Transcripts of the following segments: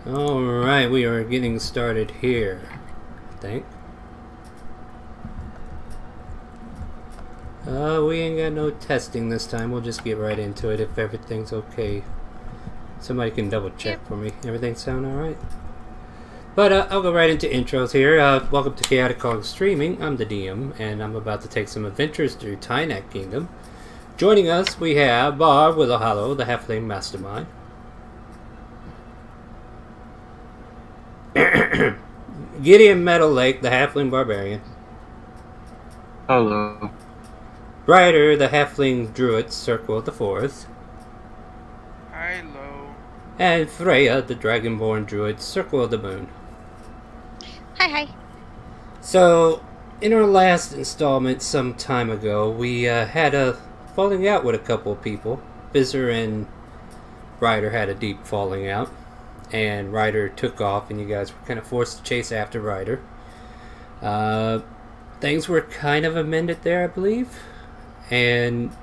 Alright, we are getting started here, I think. We ain't got no testing this time. We'll just get right into it if everything's okay. Somebody can double check for me. Everything sound alright? But I'll go right into intros here. Welcome to ChaoticCalling Streaming. I'm the DM, and I'm about to take some adventures through Tynac Kingdom. Joining us, we have Bob with a Hollow, the Halfling Mastermind. Gideon Meadow Lake, the Halfling Barbarian. Hello. Ryder, the Halfling Druid, Circle of the Forest. Hello. And Freya, the Dragonborn Druid, Circle of the Moon. Hi. So, in our last installment some time ago, we had a falling out with a couple of people. Visor and Ryder had a deep falling out. And Ryder took off, and you guys were kind of forced to chase after Ryder. Things were kind of amended there, I believe. And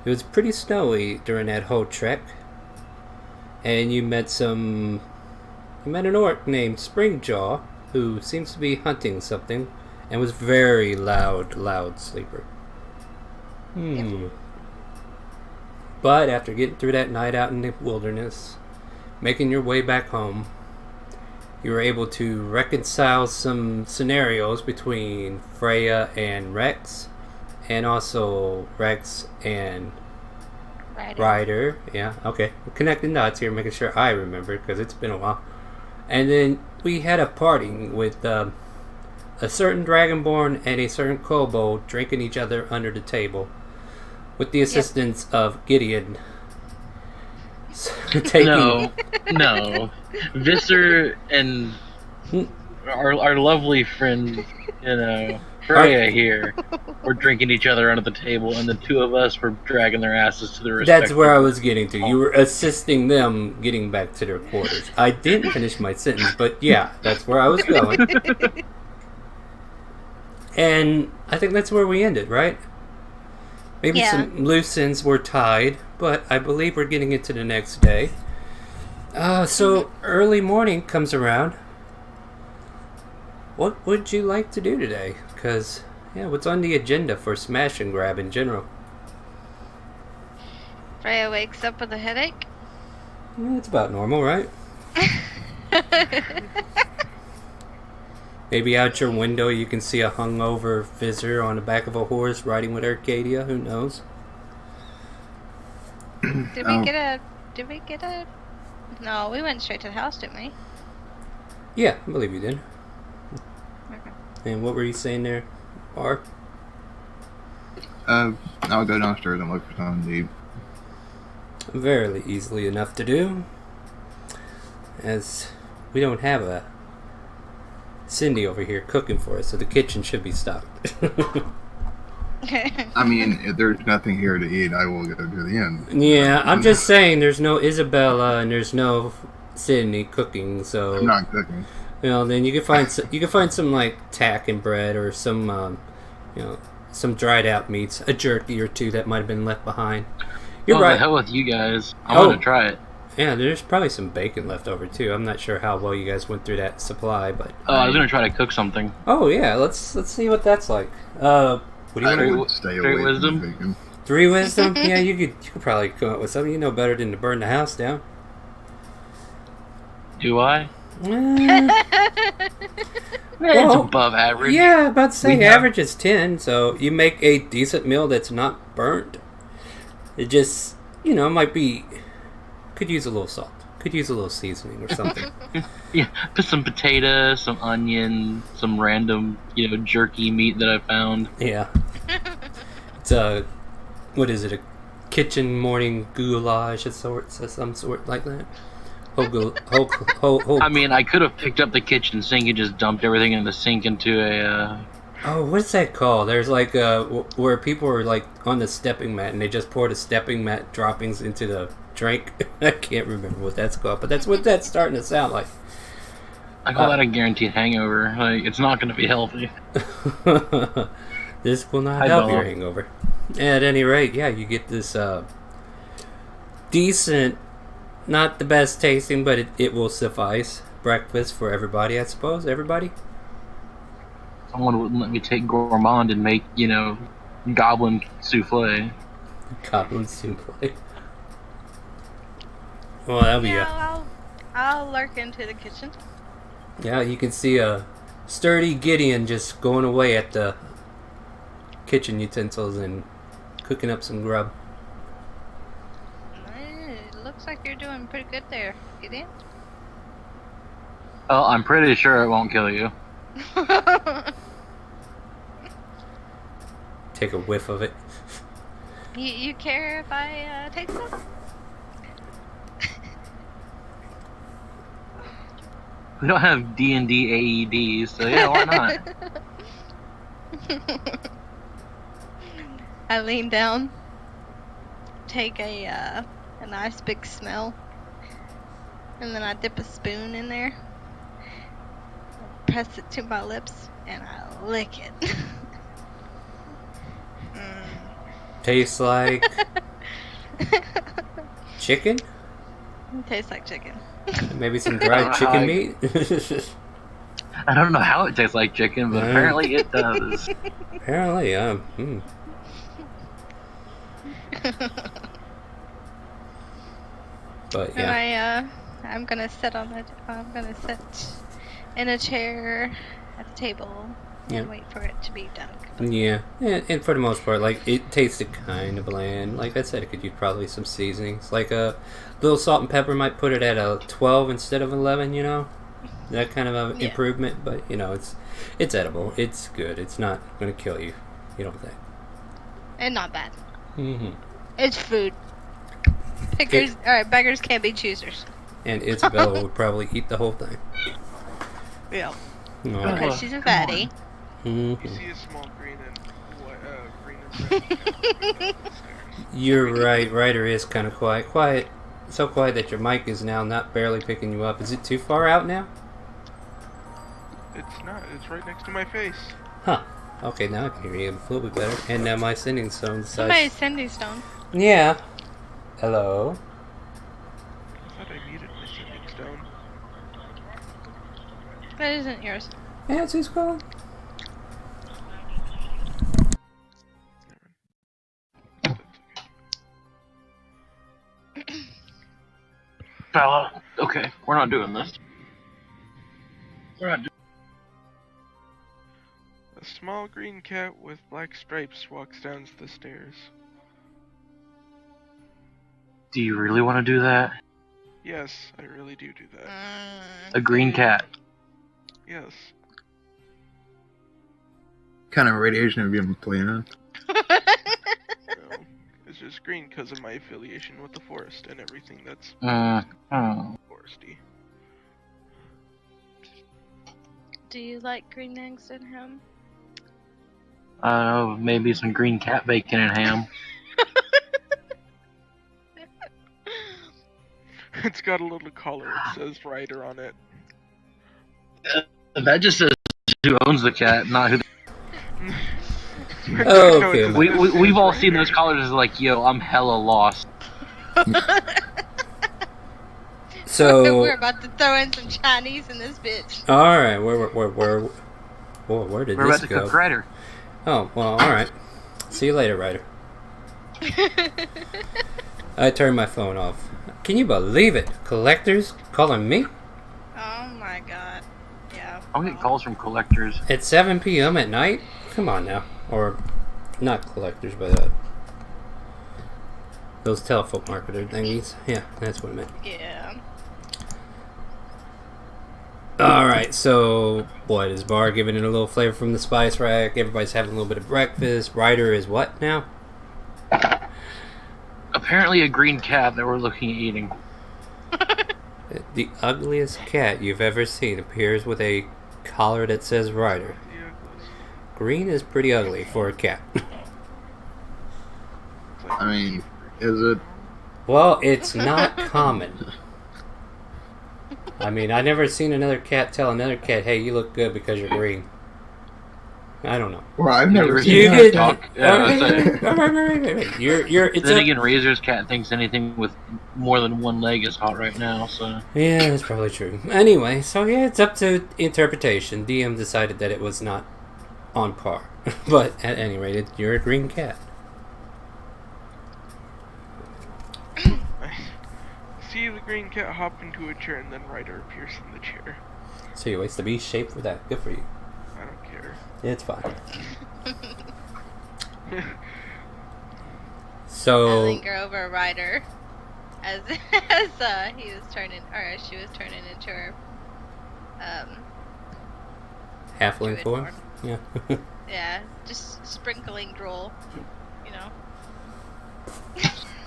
it was pretty snowy during that whole trek. And you met an orc named Springjaw, who seems to be hunting something, and was very loud sleeper. But after getting through that night out in the wilderness, making your way back home, you were able to reconcile some scenarios between Freya and Rex, and also Rex and Ryder. Yeah, okay. We're connecting dots here, making sure I remember, because it's been a while. And then we had a parting with a certain Dragonborn and a certain Kobold drinking each other under the table, with the assistance of Gideon. No. Visser and our lovely friend, Freya here, were drinking each other under the table, and the two of us were dragging their asses to their respective... That's where I was getting to. You were assisting them getting back to their quarters. I didn't finish my sentence, but yeah, that's where I was going. And I think that's where we ended, right? Maybe some loose ends were tied, but I believe we're getting into the next day. So early morning comes around. What would you like to do today? Because, what's on the agenda for Smash and Grab in general? Freya wakes up with a headache. Yeah, it's about normal, right? Maybe out your window you can see a hungover Visor on the back of a horse riding with Arcadia. Who knows? Did we get a... No, we went straight to the house, didn't we? Yeah, I believe you did. Okay. And what were you saying there, Bar? I'll go downstairs and look for something to eat. Very easily enough to do, as we don't have a Cindy over here cooking for us, so the kitchen should be stocked. I mean, if there's nothing here to eat, I will go to the inn. Yeah, I'm just saying there's no Isabella and there's no Sydney cooking, so I'm not cooking. Then you can find some like tack and bread or some some dried out meats, a jerky or two that might have been left behind. You're right. The hell with you guys. I want to try it. Yeah, there's probably some bacon left over too. I'm not sure how well you guys went through that supply, but I was gonna try to cook something. Oh yeah, let's see what that's like. What do you want to stay away wisdom? from bacon. 3 wisdom? Yeah, you could probably come up with something. You know better than to burn the house down. Do I? Well, it's above average. Yeah, about to say average is 10, so you make a decent meal that's not burnt. It just, might be... Could use a little salt. Could use a little seasoning or something. Yeah, put some potatoes, some onion, some random, jerky meat that I found. Yeah. It's what is it? A kitchen morning goulash of sorts, or some sort like that. I mean, I could have picked up the kitchen sink and just dumped everything in the sink into a... Oh, what's that called? There's like where people are like on the stepping mat and they just pour the stepping mat droppings into the drink. I can't remember what that's called, but that's what that's starting to sound like. I call that a guaranteed hangover. Like, it's not going to be healthy. This will not help your hangover. At any rate, yeah, you get this decent Not the best tasting, but it will suffice. Breakfast for everybody, I suppose. Everybody? Someone wouldn't let me take gourmand and make, goblin souffle. Goblin souffle. Well, that'll be I'll lurk into the kitchen. Yeah, you can see a sturdy Gideon just going away at the kitchen utensils and cooking up some grub. It looks like you're doing pretty good there, Gideon. Well, I'm pretty sure it won't kill you. Take a whiff of it. You care if I take some? We don't have D&D AEDs, so yeah, why not? I lean down, take a nice big smell, and then I dip a spoon in there, press it to my lips, and I lick it. Tastes like chicken? It tastes like chicken. Maybe some dried chicken meat? I don't know how it tastes like chicken, but apparently it does. Apparently, But yeah. And I'm gonna sit in a chair at the table and wait for it to be done. Yeah, and for the most part, like, it tasted kind of bland. Like I said, it could use probably some seasonings. Like a little salt and pepper might put it at a 12 instead of 11, That kind of an improvement, but, it's edible. It's good. It's not going to kill you, you don't think. And not bad. Mm-hmm. It's food. Beggars can't be choosers. And Isabella would probably eat the whole thing. Yeah. Oh. Because she's a fatty. Mm-hmm. You see a small green and red. You're right. Ryder is kind of quiet. Quiet. So quiet that your mic is now not barely picking you up. Is it too far out now? It's not. It's right next to my face. Huh. Okay, now I can hear you a little bit better. And now my sending stone decides... Somebody's sending stone. Yeah. Hello? I thought I needed my sending stone. That isn't yours. Yeah, it's who's calling. Bella, okay, we're not doing this. We're not doing A small green cat with black stripes walks down the stairs. Do you really want to do that? Yes, I really do that. A green cat. Yes. Kind of radiation have you been playing on? No. It's just green because of my affiliation with the forest and everything that's foresty. Do you like green eggs and ham? I don't know, maybe some green cat bacon and ham. It's got a little collar. It says Ryder on it. That just says who owns the cat, not who. Oh, okay. We've all seen those collars as like, yo, I'm hella lost. So we're about to throw in some Chinese in this bitch. all right, where did We're this about to go? cook Ryder. Oh well, all right. See you later, Ryder. I turned my phone off. Can you believe it? Collectors calling me Oh my god. Yeah. I'll get calls from collectors. at 7 p.m. at night? Come on now, or not collectors, but those telephone marketer thingies. Yeah, that's what I meant. Yeah. Alright, so what is Bar giving it a little flavor from the spice rack? Everybody's having a little bit of breakfast. Ryder is what now? Apparently a green cat that we're looking at eating. The ugliest cat you've ever seen appears with a collar that says Ryder. Yeah. Green is pretty ugly for a cat. I mean, is it? Well, it's not common. I mean, I never seen another cat tell another cat, hey, you look good because you're green. I don't know. Well, I've never You seen get- that. talk. Yeah, Alright. It's then up. again, Razor's cat thinks anything with more than one leg is hot right now, so... Yeah, that's probably true. Anyway, so yeah, it's up to interpretation. DM decided that it was not on par. But at any rate, you're a green cat. I see the green cat hop into a chair and then Ryder appears in the chair. So you waste the beast shape for that. Good for you. I don't care. It's fine. I So linger over Ryder as he was turning, or as she was turning into her halfling druid form. Yeah. Yeah, just sprinkling drool, you know.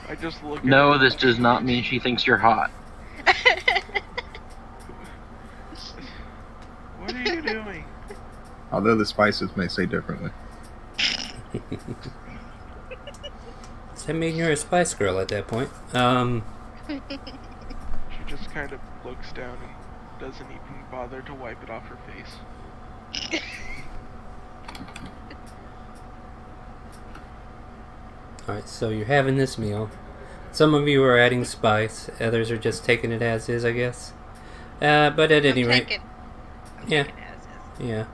I just look at No, her. this does not mean she thinks you're hot. What are you doing? Although the spices may say differently. Does that mean you're a spice girl at that point? She just kind of looks down and doesn't even bother to wipe it off her face. Alright, so you're having this meal. Some of you are adding spice, others are just taking it as is, I guess. But at any rate, I'm Yeah. taking it as is.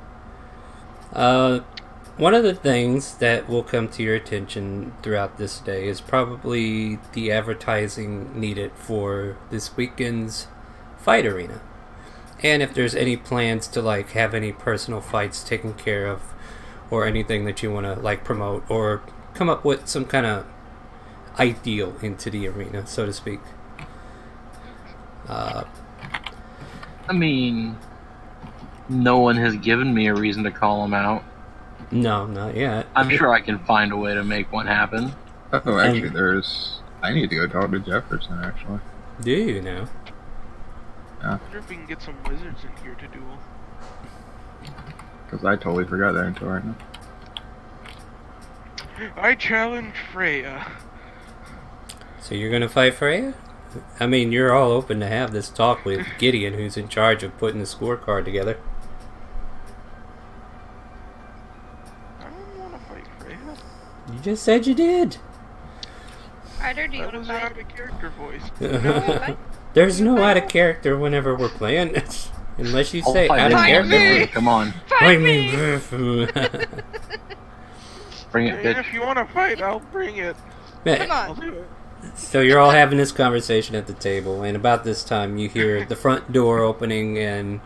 yeah. One of the things that will come to your attention throughout this day is probably the advertising needed for this weekend's fight arena. And if there's any plans to like have any personal fights taken care of or anything that you want to like promote or come up with some kind of ideal into the arena, so to speak. I mean, no one has given me a reason to call him out. No, not yet. I'm sure I can find a way to make one happen. Oh, actually, I need to go talk to Jefferson, actually. Do you now? I wonder if we can get some wizards in here to duel. Because I totally forgot that until right now. I challenge Freya. So you're gonna fight Freya? I mean, you're all open to have this talk with Gideon, who's in charge of putting the scorecard together. I don't want to fight Freya. You just said you did. Ryder, do you That want was to an fight? out of character voice. Fight? There's no out of character whenever we're playing, unless you I'll say fight out of anyone character. different. Come on, Fight me. bring it, And bitch. if you want to fight, I'll bring it. Come I'll on. do it. So you're all having this conversation at the table, and about this time you hear the front door opening and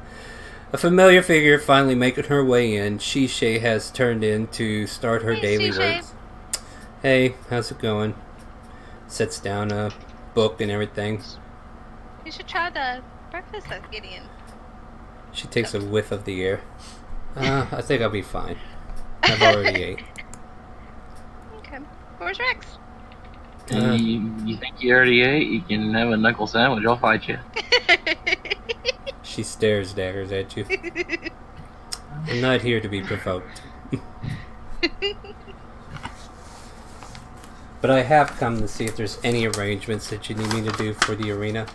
a familiar figure finally making her way in. Shishay has turned in to start her Hey, daily Shishay. works. Hey, how's it going? Sets down a book and everything. You should try the breakfast at Gideon. She takes a whiff of the air. I think I'll be fine. I've already ate. Okay. Where's Rex? You think you already ate? You can have a knuckle sandwich. I'll fight you. She stares daggers at you. I'm not here to be provoked. But I have come to see if there's any arrangements that you need me to do for the arena.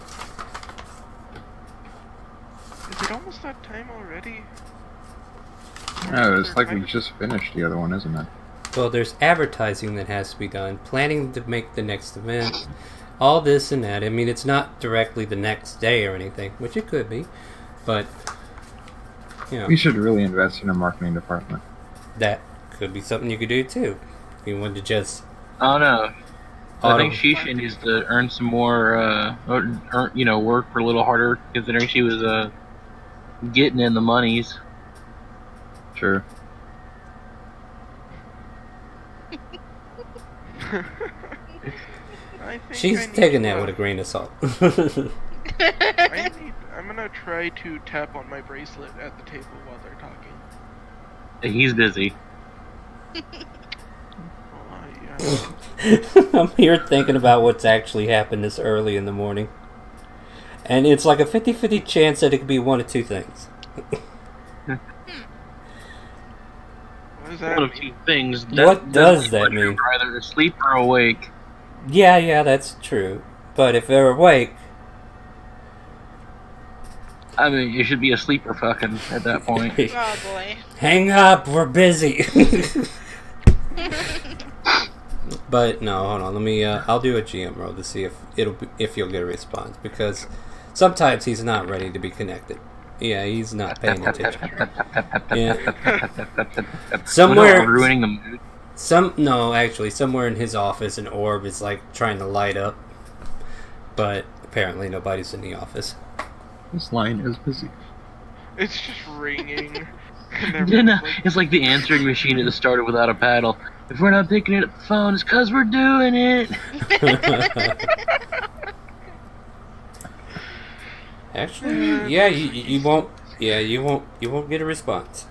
Is it almost that time already? No, it's like we just finished the other one, isn't it? Well, there's advertising that has to be done, planning to make the next event, all this and that. I mean, it's not directly the next day or anything, which it could be, but, you know, We should really invest in a marketing department. that could be something you could do too. If you wanted to just... Oh no. I think Autumn. Shisha needs to earn some more, work a little harder, considering she was getting in the monies. Sure. I think She's I need taking to, that with a grain of salt. I'm gonna try to tap on my bracelet at the table while they're talking. He's busy. I'm here thinking about what's actually happened this early in the morning. And it's like a 50-50 chance that it could be one of two things. What does that One of mean? two things. What does that whether mean? you're either asleep or awake. Yeah, that's true. But if they're awake, I mean, you should be a sleeper fucking at that point. Oh boy. Hang up, we're busy. But no, hold on. Let me. I'll do a GM roll to see if you'll get a response, because sometimes he's not ready to be connected. Yeah, he's not paying attention. Yeah. Somewhere I'm ruining the mood. Somewhere in his office, an orb is like trying to light up, but apparently nobody's in the office. This line is busy. It's just ringing. No, it's like the answering machine that started without a paddle. If we're not picking it up the phone, it's because we're doing it. Actually, yeah, you won't. Yeah, you won't get a response.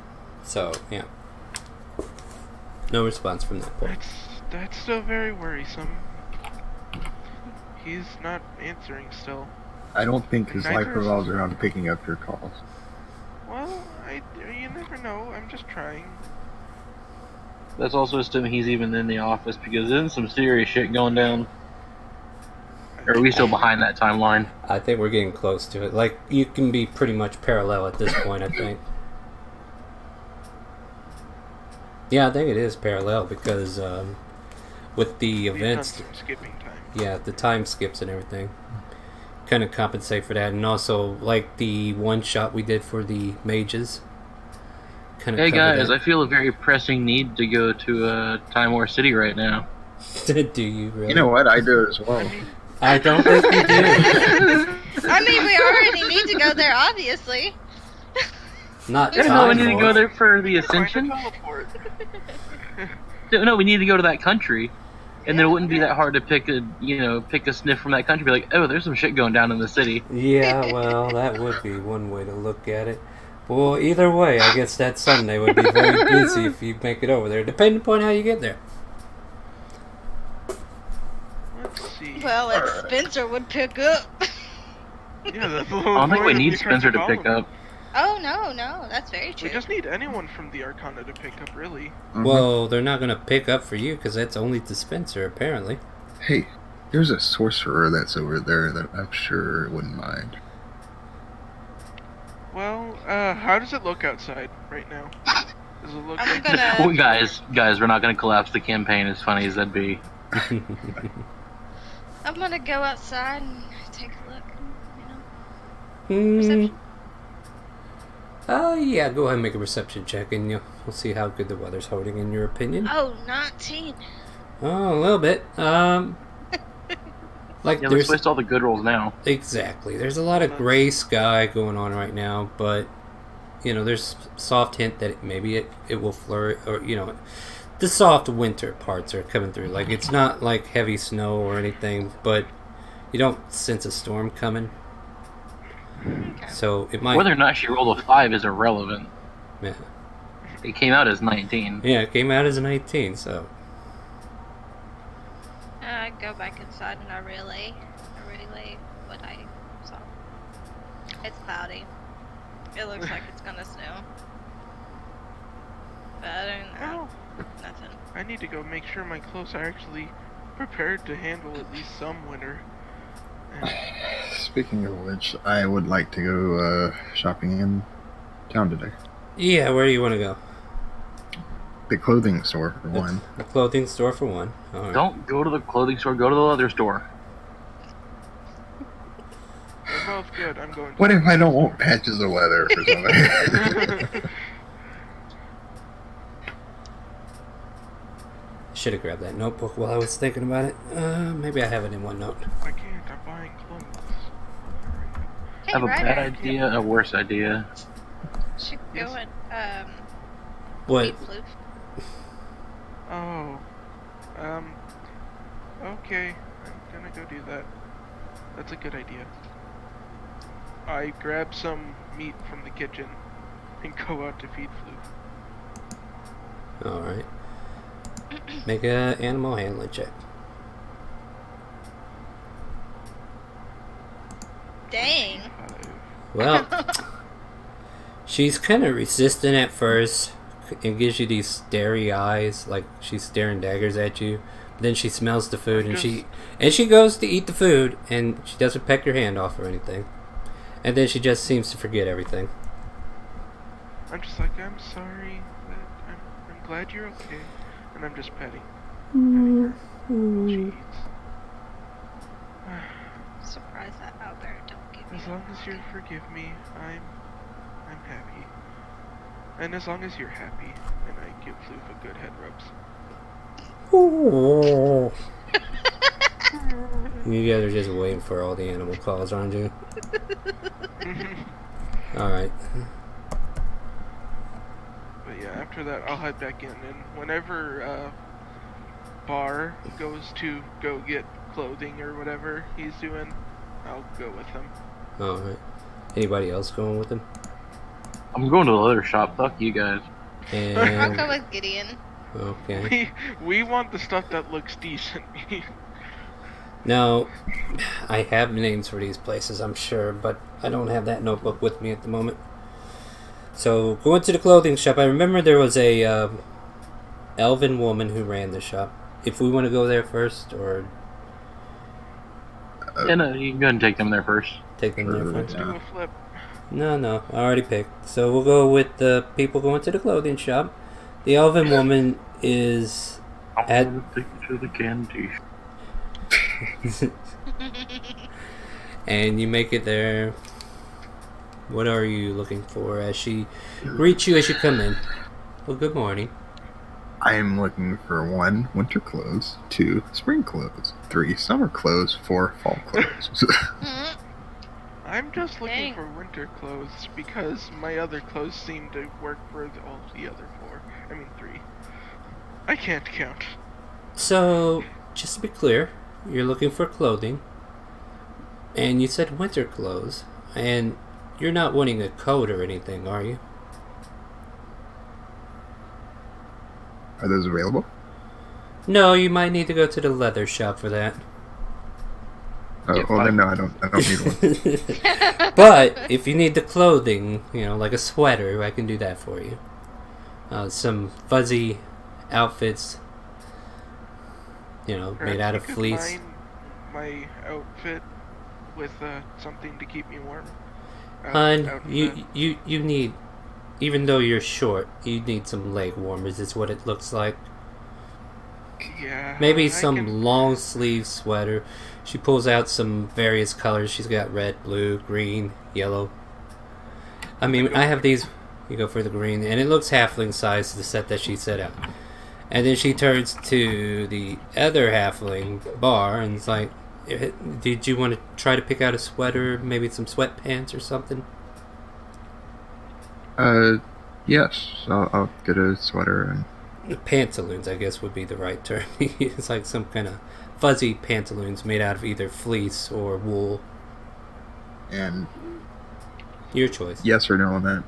So yeah, no response from that point. That's still very worrisome. He's not answering still. I don't think his life Neither is- revolves around picking up your calls. Well, you never know. I'm just trying. That's also assuming he's even in the office, because there's some serious shit going down. Or are we still behind that timeline? I think we're getting close to it. Like, you can be pretty much parallel at this point, I think. Yeah, I think it is parallel, because with the We've done events, some skipping time. yeah, the time skips and everything kind of compensate for that. And also, like, the one shot we did for the mages. Kind of Hey guys, I feel a very pressing need to go to Time War City right now. Do you really? You know what? I do as well. I don't think you do. I mean, we already need to go there, obviously. Not No, we time need to Lord. go there for the Find a Ascension. teleport. No, we need to go to that country, and then it wouldn't be that hard to pick a sniff from that country. Be like, oh, there's some shit going down in the city. Yeah, well, that would be one way to look at it. Well, either way, I guess that Sunday would be very busy if you make it over there, depending upon how you get there. Let's see. Well, if Spencer would pick up. Yeah, that's the I whole don't think we point of need me trying Spencer to call pick him. up. Oh, no, that's very true. We just need anyone from the Arcana to pick up, really. Mhm. Well, they're not going to pick up for you because that's only to Spencer, apparently. Hey, there's a sorcerer that's over there that I'm sure wouldn't mind. Well, how does it look outside right now? Does it look I'm like... gonna- Well, guys, we're not going to collapse the campaign, as funny as that'd be. I'm gonna go outside and take a look. Hmm. Perception. Yeah, go ahead and make a perception check, and we'll see how good the weather's holding, in your opinion. Oh, 19. Oh, a little bit. Like, Yeah, let's there's... waste all the good rolls now. Exactly. There's a lot of gray sky going on right now, but there's soft hint that maybe it will flourish, or the soft winter parts are coming through. Like, it's not like heavy snow or anything, but you don't sense a storm coming. So it might. Whether or not she rolled a 5 is irrelevant. Yeah. It came out as 19. Yeah, it came out as an 18, so. I go back inside and I relay what I saw. It's cloudy. It looks like it's gonna snow. But other than that, Oh, nothing. I need to go make sure my clothes are actually prepared to handle at least some winter. Speaking of which, I would like to go shopping in town today. Yeah, where do you want to go? The clothing store, for one. A clothing store for one. All right. Don't go to the clothing store, go to the leather store. They're both good. I'm going to... What if I don't want patches of leather for something? Should have grabbed that notebook while I was thinking about it. Maybe I have it in OneNote. I can't. I'm buying clothes. I have a bad idea, a worse idea. Should Yes. go and What? eat floof. Oh. Okay. I'm gonna go do that. That's a good idea. I grab some meat from the kitchen and go out to feed Floof. All right. Make a animal handling check. Dang. Well, she's kind of resistant at first. It gives you these starey eyes, like she's staring daggers at you. But then she smells the food, and she goes to eat the food, and she doesn't peck your hand off or anything. And then she just seems to forget everything. I'm just like, I'm sorry, but I'm glad you're okay. And I'm just petting her while she eats. Surprised that Albert don't give As you long as you forgive me, I'm happy. And as long as you're happy, and I give Floof a good head rubs. Ooh. You guys are just waiting for all the animal calls, aren't you? Alright. But yeah, after that, I'll head back in, and whenever Bar goes to go get clothing or whatever he's doing, I'll go with him. Alright. Anybody else going with him? I'm going to the leather shop. Fuck you guys. I'll And go with Gideon. okay. We want the stuff that looks decent. Now, I have names for these places, I'm sure, but I don't have that notebook with me at the moment. So, going to the clothing shop, I remember there was a elven woman who ran the shop. If we want to go there first, or Yeah, no, you can go ahead and take them there first. take them there Let's first. do a flip. No, I already picked. So we'll go with the people going to the clothing shop. The elven woman is I At- want to take you to the candy. and you make it there. What are you looking for as she greets you as you come in? Well, good morning. I am looking for 1, winter clothes, 2, spring clothes, 3, summer clothes, 4, fall clothes. Mhm. I'm just looking Dang. for winter clothes because my other clothes seem to work for all the other 3. I can't count. So, just to be clear, you're looking for clothing, and you said winter clothes, and you're not wanting a coat or anything, are you? Are those available? No, you might need to go to the leather shop for that. Oh, Yeah, well then no, I don't need one. But if you need the clothing, like a sweater, I can do that for you. Some fuzzy outfits, made Perhaps out you of could fleece. line my outfit with something to keep me warm. Hun, out of you need, even though you're short, you need some leg warmers. Is what it looks like. yeah. Maybe I some can- long sleeve sweater. She pulls out some various colors. She's got red, blue, green, yellow. I mean, go I for have it. these. You go for the green, and it looks halfling size, the set that she set out. And then she turns to the other halfling Bar and is like, "Did you want to try to pick out a sweater, maybe some sweatpants or something?" Yes, I'll get a sweater and Pantaloons, I guess, would be the right term. It's like some kind of fuzzy pantaloons made out of either fleece or wool. Your choice. yes or no on that.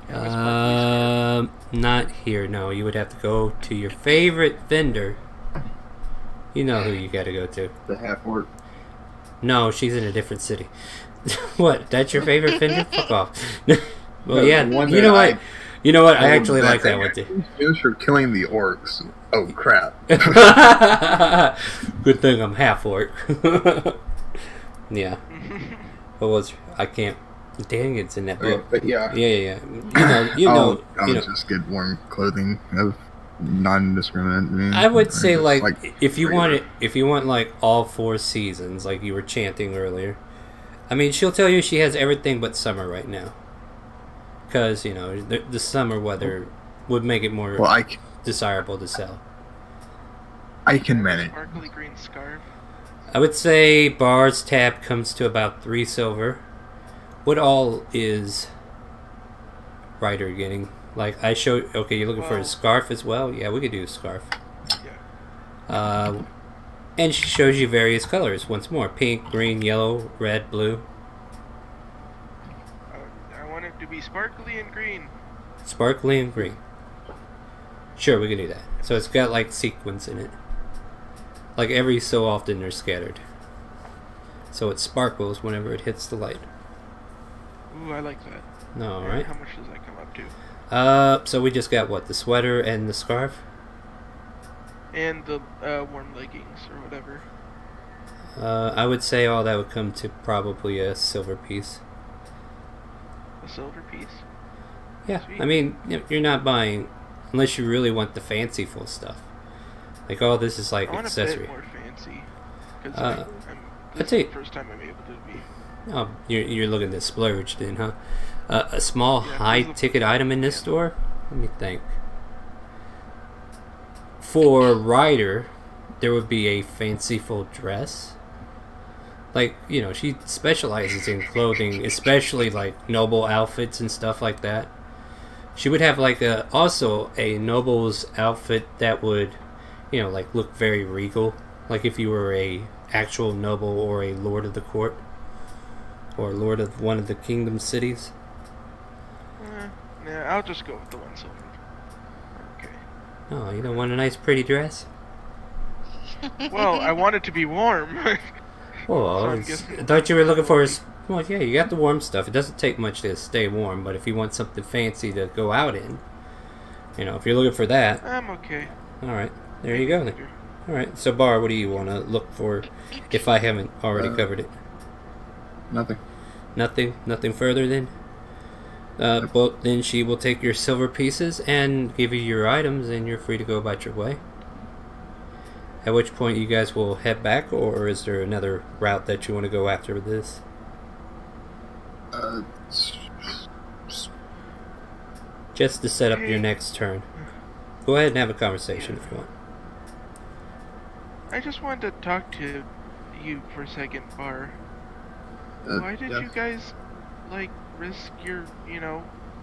Yeah, my sparkly Not here. No, you would have to go to your favorite vendor. You know who you got to go to. The half orc. No, she's in a different city. What? That's your favorite vendor? Fuck off. Well, No, yeah. the one You know that what? You know what? I Oh, actually like that one too. News for killing the orcs. Oh crap. Good thing I'm half orc. Yeah. What was? I can't. Dang, it's in that book. But yeah. Yeah. You I'll know. just get warm clothing of non-discriminate means. I would Or say just, like if you want regular. it, if you want like all 4 seasons, like you were chanting earlier. I mean, she'll tell you she has everything but summer right now, because the summer weather would make it more Well, desirable to sell. I can manage. sparkly green scarf. I would say Bar's tab comes to about 3 silver. What all is Ryder getting? Like I showed. Okay, you're looking for a Well- scarf as well. Yeah, we could do a scarf. Yeah. And she shows you various colors once more: pink, green, yellow, red, blue. I want it to be sparkly and green. Sparkly and green. Sure, we can do that. So it's got like sequins in it. Like every so often they're scattered. So it sparkles whenever it hits the light. Ooh, I like that. No, And alright. how much does that come up to? So we just got what? The sweater and the scarf? And the warm leggings or whatever. I would say all that would come to probably a silver piece. A silver piece. Yeah, Sweet. I mean, you're not buying unless you really want the fanciful stuff. Like, oh, this is like I want a accessory. bit more fancy. Because I'll this tell is you- the first time I'm able to be. Oh, you're looking to splurge then, huh? A small Yeah, high this is- ticket item in this store? Let me think. For Ryder, there would be a fanciful dress. Like, you know, she specializes in clothing, especially like noble outfits and stuff like that. She would have like also a noble's outfit that would, you know, like look very regal. Like if you were a actual noble or a lord of the court. Or lord of one of the kingdom cities. Yeah, I'll just go with the one silver. Okay. Oh, you don't want a nice pretty dress? Well, I want it to be warm. Oh, So I'm it's- guessing- I thought you were looking for well, yeah, you got the warm stuff. It doesn't take much to stay warm, but if you want something fancy to go out in, you know, if you're looking for that, I'm okay. alright, there you go then. Alright, so Bar, what do you want to look for if I haven't already covered it? Nothing. Nothing further then? But then she will take your silver pieces and give you your items, and you're free to go about your way. At which point you guys will head back, or is there another route that you want to go after this? Just to set up your next turn. Go ahead and have a conversation if you want. I just wanted to talk to you for a second, Bar. Why did yeah. you guys, like, risk your,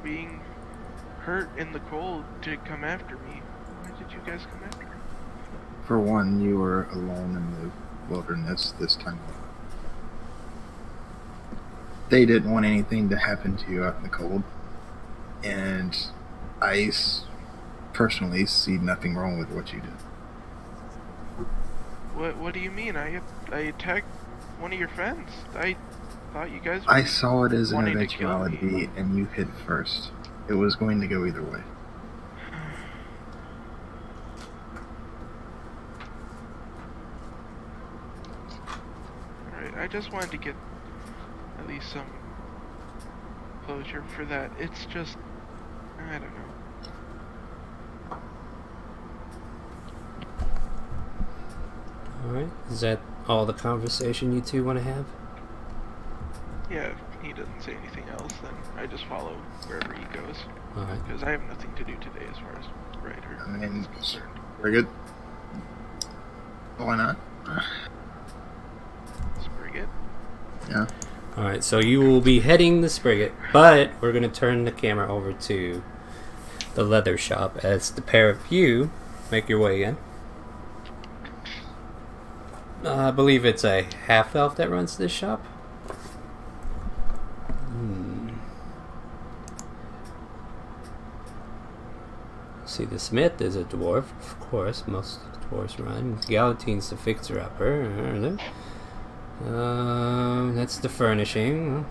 being hurt in the cold to come after me? Why did you guys come after me? For one, you were alone in the wilderness this time. They didn't want anything to happen to you out in the cold. And I personally see nothing wrong with what you did. What do you mean? I attacked one of your friends. I thought you guys I saw it as an wanting to kill me. eventuality, and you hit first. It was going to go either way. Alright, I just wanted to get at least some closure for that. It's just, I don't know. Alright, is that all the conversation you two want to have? Yeah, if he doesn't say anything else, then I just follow wherever he goes. Alright. Because I have nothing to do today as far as Ryder I mean, is concerned. very good. Why not? Sprigget? Yeah. Alright, so you will be heading the Sprigget, but we're going to turn the camera over to the leather shop as the pair of you make your way in. I believe it's a half-elf that runs this shop. See, the smith is a dwarf, of course. Most dwarves run. Galatine's the fixer-upper. That's the furnishing.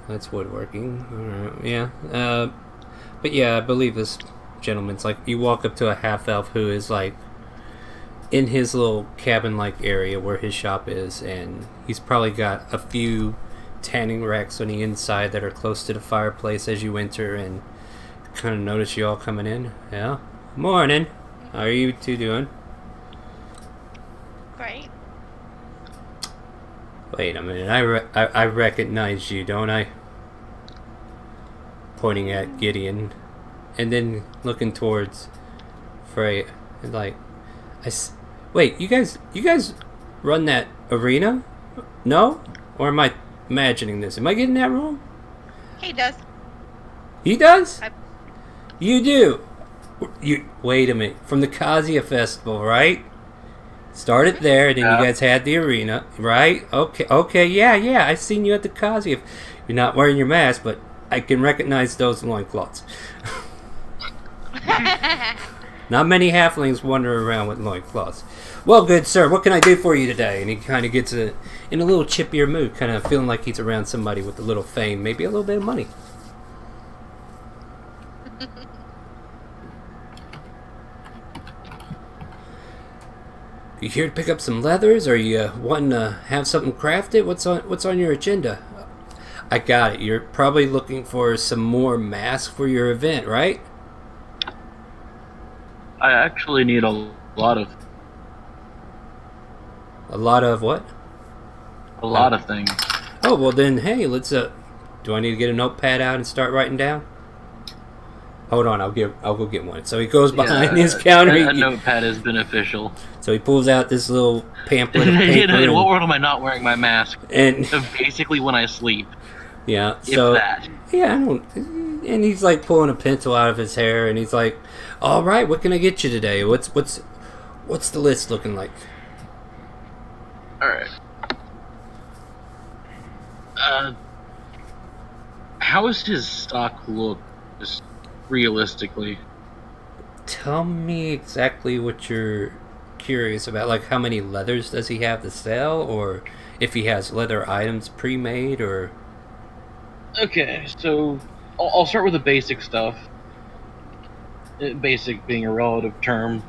That's woodworking. Alright, yeah. But yeah, I believe this gentleman's like, you walk up to a half-elf who is like in his little cabin-like area where his shop is, and he's probably got a few tanning racks on the inside that are close to the fireplace as you enter, and kind of notice you all coming in. Yeah. Morning. How are you two doing? Great. Wait a minute. I recognize you, don't I? Pointing at Gideon, and then looking towards Frey, and like, wait, you guys run that arena? No? Or am I imagining this? Am I getting that wrong? He does. He does? I- You do? You wait a minute. From the Kazuya Festival, right? Started there, then Yeah. you guys had the arena, right? Okay, yeah. I seen you at the Kazuya. You're not wearing your mask, but I can recognize those loincloths. Not many halflings wander around with loincloths. Well, good sir, what can I do for you today? And he kind of gets in a little chippier mood, kind of feeling like he's around somebody with a little fame, maybe a little bit of money. You here to pick up some leathers, or you wanting to have something crafted? What's on your agenda? I got it. You're probably looking for some more masks for your event, right? I actually need a lot of A lot of what? things. Oh, well then, hey, let's, do I need to get a notepad out and start writing down? Hold on, I'll go get one. So he goes behind his counter. A notepad is beneficial. So he pulls out this little pamphlet of paper. In what world am I not wearing my mask? And basically when I sleep. yeah, If so that. yeah, I don't. And he's like pulling a pencil out of his hair, and he's like, "All right, what can I get you today? What's the list looking like?" All right. How does his stock look, just realistically? Tell me exactly what you're curious about. Like, how many leathers does he have to sell, or if he has leather items pre-made, or... Okay, so I'll start with the basic stuff. Basic being a relative term.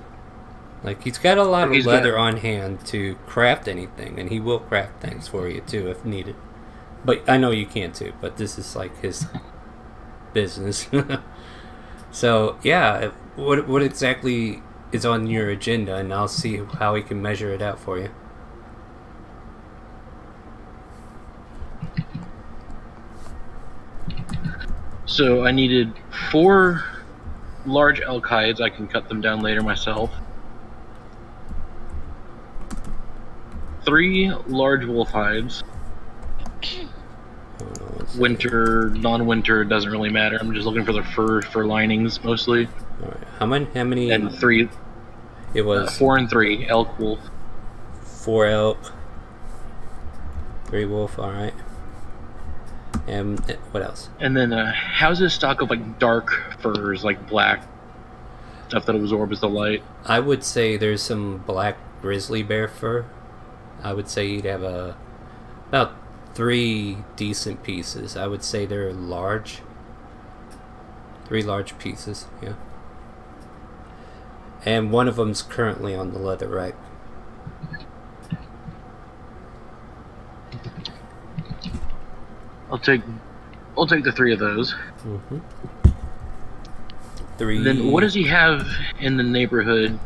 Like, he's got a lot of He's leather got- on hand to craft anything, and he will craft things for you, too, if needed. But I know you can, too, but this is, like, his business. So, yeah, what exactly is on your agenda, and I'll see how we can measure it out for you. So I needed 4 large elk hides. I can cut them down later myself. 3 large wolf hides. Winter, non-winter, doesn't really matter. I'm just looking for the fur linings mostly. All right. How many? And 3, It was 4 and 3 elk wolf. 4 elk, 3 wolf. All right. And what else? And then how's his stock of like dark furs, like black stuff that absorbs the light? I would say there's some black grizzly bear fur. I would say you'd have about 3 decent pieces. I would say they're large. 3 large pieces, yeah. And one of them's currently on the leather rack. I'll take the 3 of those. Mm-hmm. 3. Then what does he have in the neighborhood?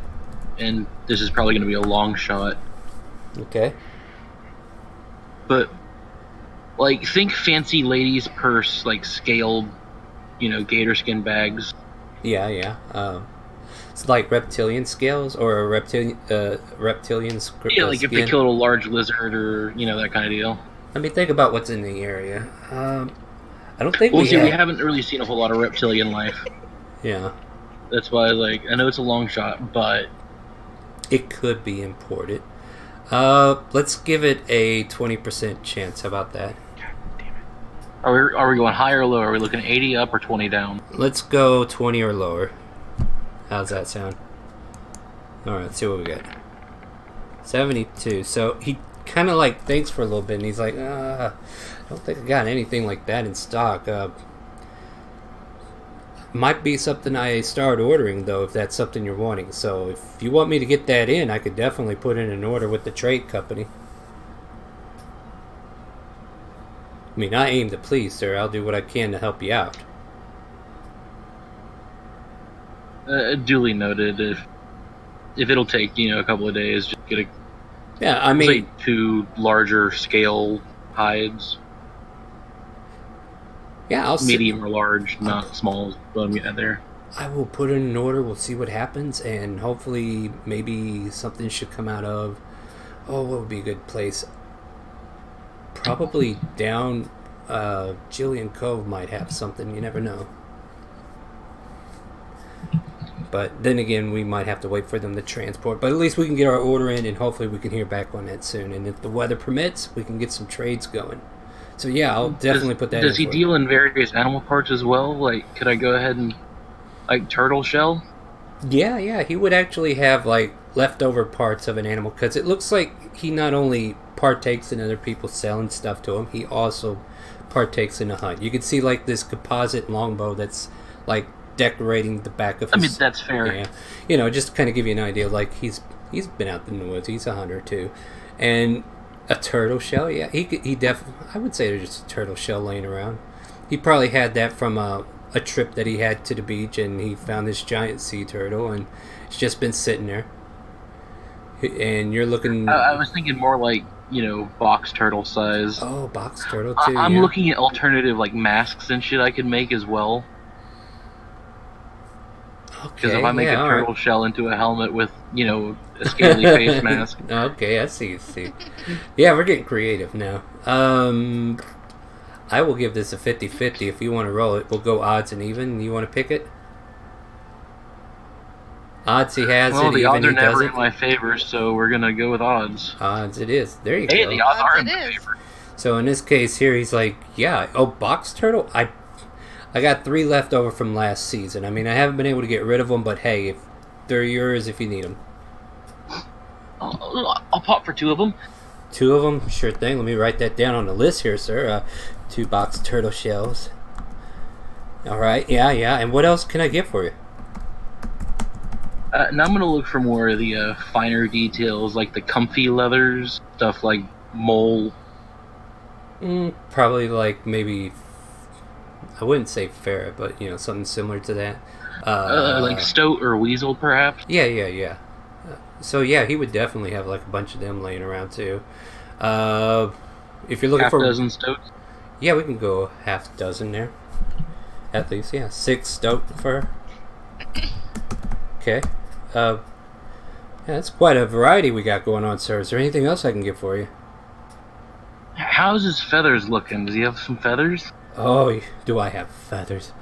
And this is probably going to be a long shot, Okay. but like think fancy ladies' purse, like scaled, gator skin bags. Yeah. It's like reptilian scales or a reptilian Yeah, like if they skin. killed a large lizard or that kind of deal. Let me think about what's in the area. I don't think Well, we see, have. we haven't really seen a whole lot of reptilian life. Yeah, That's why, I know it's a long shot, but it could be imported. Let's give it a 20% chance. How about that? are we going high or low? Are we looking 80 up or 20 down? Let's go 20 or lower. How's that sound? Alright, let's see what we got. 72. So he kind of thinks for a little bit, and he's like, I don't think I got anything like that in stock. Might be something I start ordering, though, if that's something you're wanting. So if you want me to get that in, I could definitely put in an order with the trade company. I mean, I aim to please, sir. I'll do what I can to help you out. Duly noted. If it'll take a couple of days, just get Yeah, I mean, 2 larger scale hides, yeah, I'll medium or large, not small. But I'm getting there. I will put in an order. We'll see what happens, and hopefully, maybe something should come out of. Oh, what would be a good place? Probably down. Jillian Cove might have something. You never know. But then again, we might have to wait for them to transport. But at least we can get our order in, and hopefully we can hear back on that soon. And if the weather permits, we can get some trades going. So yeah, I'll definitely put that in. Does he deal in various animal parts as well? Like, could I go ahead and turtle shell? Yeah, he would actually have leftover parts of an animal, because it looks like he not only partakes in other people selling stuff to him, he also partakes in a hunt. You can see this composite longbow that's decorating the back of his... I mean, that's fair. Yeah, just to kind of give you an idea, he's been out in the woods, he's a hunter too, and A turtle shell? Yeah, he definitely. I would say there's just a turtle shell laying around. He probably had that from a trip that he had to the beach, and he found this giant sea turtle, and it's just been sitting there. And you're looking. I was thinking more like, box turtle size. Oh, box turtle too. I'm yeah. looking at alternative like masks and shit I could make as well. Because Okay, if I make yeah, a turtle shell into a helmet with, a scaly face mask. Okay, I see. Yeah, we're getting creative now. I will give this a 50-50 if you want to roll it. We'll go odds and even. You want to pick it? Odds he has Well, it, the even odds are he never doesn't. in my favor, so we're gonna go with odds. Odds it is. There you Hey, go. the odds are in Odds it my is. favor. So in this case here, he's like, yeah. Oh, box turtle? I got 3 left over from last season. I mean, I haven't been able to get rid of them, but hey, if they're yours if you need them. I'll pop for 2 of them. 2 of them? Sure thing. Let me write that down on the list here, sir. 2 box turtle shells. Alright, yeah. And what else can I get for you? Now I'm gonna look for more of the finer details, like the comfy leathers, stuff like mole. Probably like maybe... I wouldn't say ferret, but, something similar to that. Like stoat or weasel, perhaps. Yeah. So yeah, he would definitely have like a bunch of them laying around too. If you're looking Half for... dozen stoats. Yeah, we can go half dozen there. At least, yeah. 6 stoat fur. Okay. Yeah, that's quite a variety we got going on, sir. Is there anything else I can get for you? How's his feathers looking? Does he have some feathers? Oh, do I have feathers?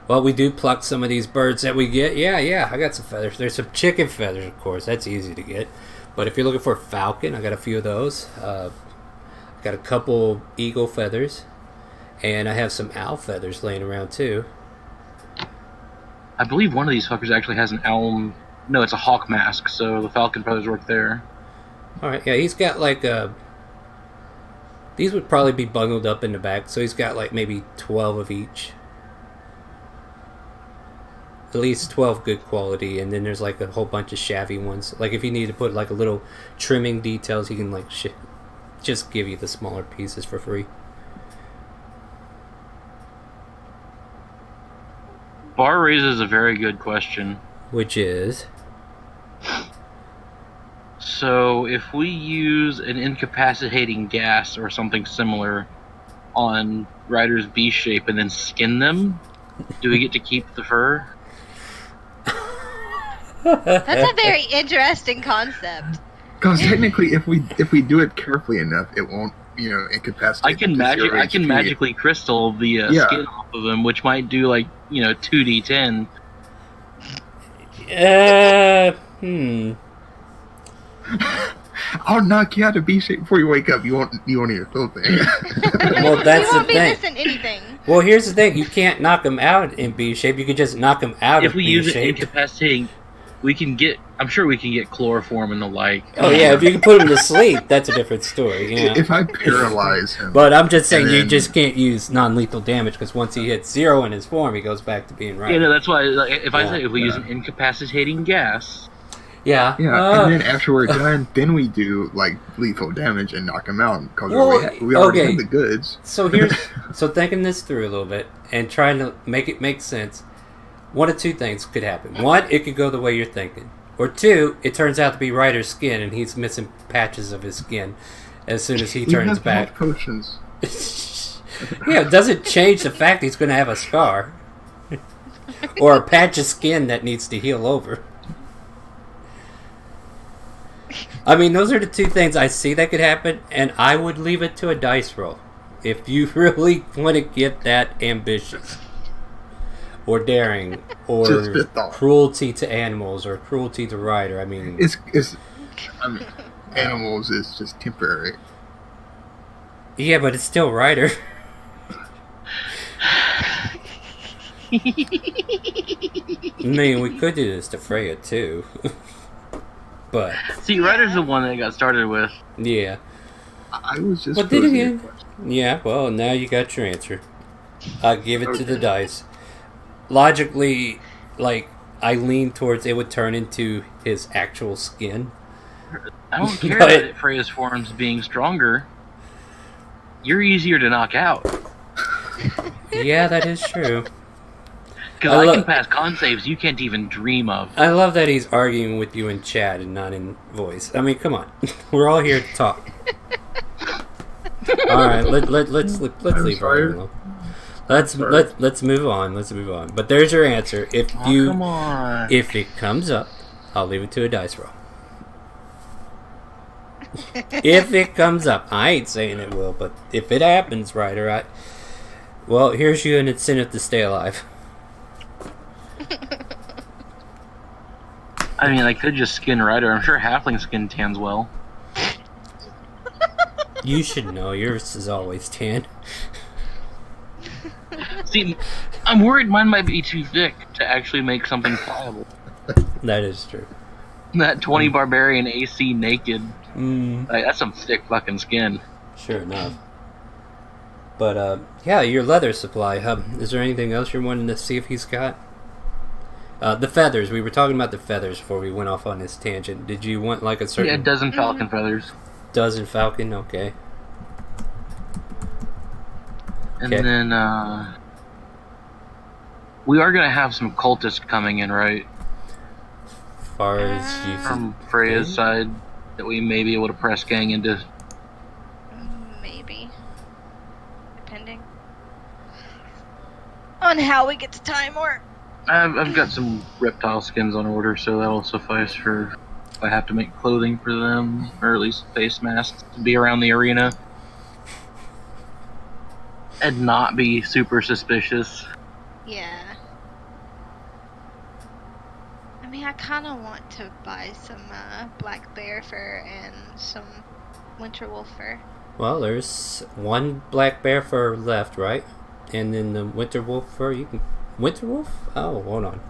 Well, we do pluck some of these birds that we get. Yeah, I got some feathers. There's some chicken feathers, of course. That's easy to get. But if you're looking for a falcon, I got a few of those. I got a couple eagle feathers. And I have some owl feathers laying around, too. I believe one of these fuckers actually has an owl... No, it's a hawk mask, so the falcon feathers work there. Alright, yeah, he's got like a... These would probably be bundled up in the back, so he's got like maybe 12 of each. At least 12 good quality, and then there's like a whole bunch of shabby ones. Like if you need to put like a little trimming details, he can like just give you the smaller pieces for free. Bar raises a very good question. Which is... So, if we use an incapacitating gas or something similar on Ryder's B shape and then skin them, do we get to keep the fur? That's a very interesting concept. Because technically, if we do it carefully enough, it won't, incapacitate. I can magically crystal the skin off of them, which might do like 2d10. I'll knock you out of B shape before you wake up. You won't hear a thing. Well, that's you the won't be thing. missing anything. Well, here's the thing. You can't knock him out in B shape. You can just knock him out If of we B use it shape. incapacitating, I'm sure we can get chloroform and the like. Oh yeah, if you can put him to sleep, that's a different story. Yeah. If I paralyze him, But I'm just saying, and you then- just can't use non-lethal damage because once he hits 0 in his form, he goes back to being right. Yeah, no, that's why. Like, if I Yeah, say if we use an incapacitating gas, Yeah. and then after we're done, then we do like lethal damage and knock him out because Well, we already okay. have the goods. So thinking this through a little bit and trying to make it make sense. One of 2 things could happen. 1, it could go the way you're thinking. Or 2, it turns out to be Ryder's skin and he's missing patches of his skin as soon as he We turns have back. health potions. Yeah, it doesn't change the fact he's going to have a scar. Or a patch of skin that needs to heal over. I mean, those are the 2 things I see that could happen, and I would leave it to a dice roll. If you really want to get that ambitious. Or daring. Or Just spit thought. cruelty to animals. Or cruelty to Ryder. I mean... Animals is just temporary. Yeah, but it's still Ryder. I mean, we could do this to Freya, too. But, see, Ryder's the one that got started with. yeah. I was just. But then posing a again- question. Yeah, well, now you got your answer. I'll give it to the dice. Logically, like, I lean towards it would turn into his actual skin. I don't care But- about Freya's forms being stronger. You're easier to knock out. Yeah, that is true. Because I can pass con saves you can't even dream of. I love that he's arguing with you in chat and not in voice. I mean, come on. We're all here to talk. All right, let's leave Ryan alone. Let's move on. Let's move on. But there's your answer. Come on. If it comes up, I'll leave it to a dice roll. If it comes up, I ain't saying it will, but if it happens, Ryder, well, here's you an incentive to stay alive. I mean, I could just skin Ryder. I'm sure halfling skin tans well. You should know. Yours is always tan. See, I'm worried mine might be too thick to actually make something pliable. That is true. That 20 barbarian AC naked. Mm. Like, that's some thick fucking skin. Sure enough. But, yeah, your leather supply. Is there anything else you're wanting to see if he's got? The feathers. We were talking about the feathers before we went off on this tangent. Did you want, like, a certain... Yeah, a dozen falcon feathers. Dozen falcon? Okay. And Okay. then, we are gonna have some cultists coming in, right? As far as you... From Freya's side, that we may be able to press gang into. Maybe. Depending on how we get to Timor. I've got some reptile skins on order, so that'll suffice for if I have to make clothing for them, or at least face masks to be around the arena. And not be super suspicious. Yeah. I mean, I kind of want to buy some black bear fur and some winter wolf fur. Well, there's one black bear fur left, right? And then the winter wolf fur, you can... Winter wolf? Oh, hold on.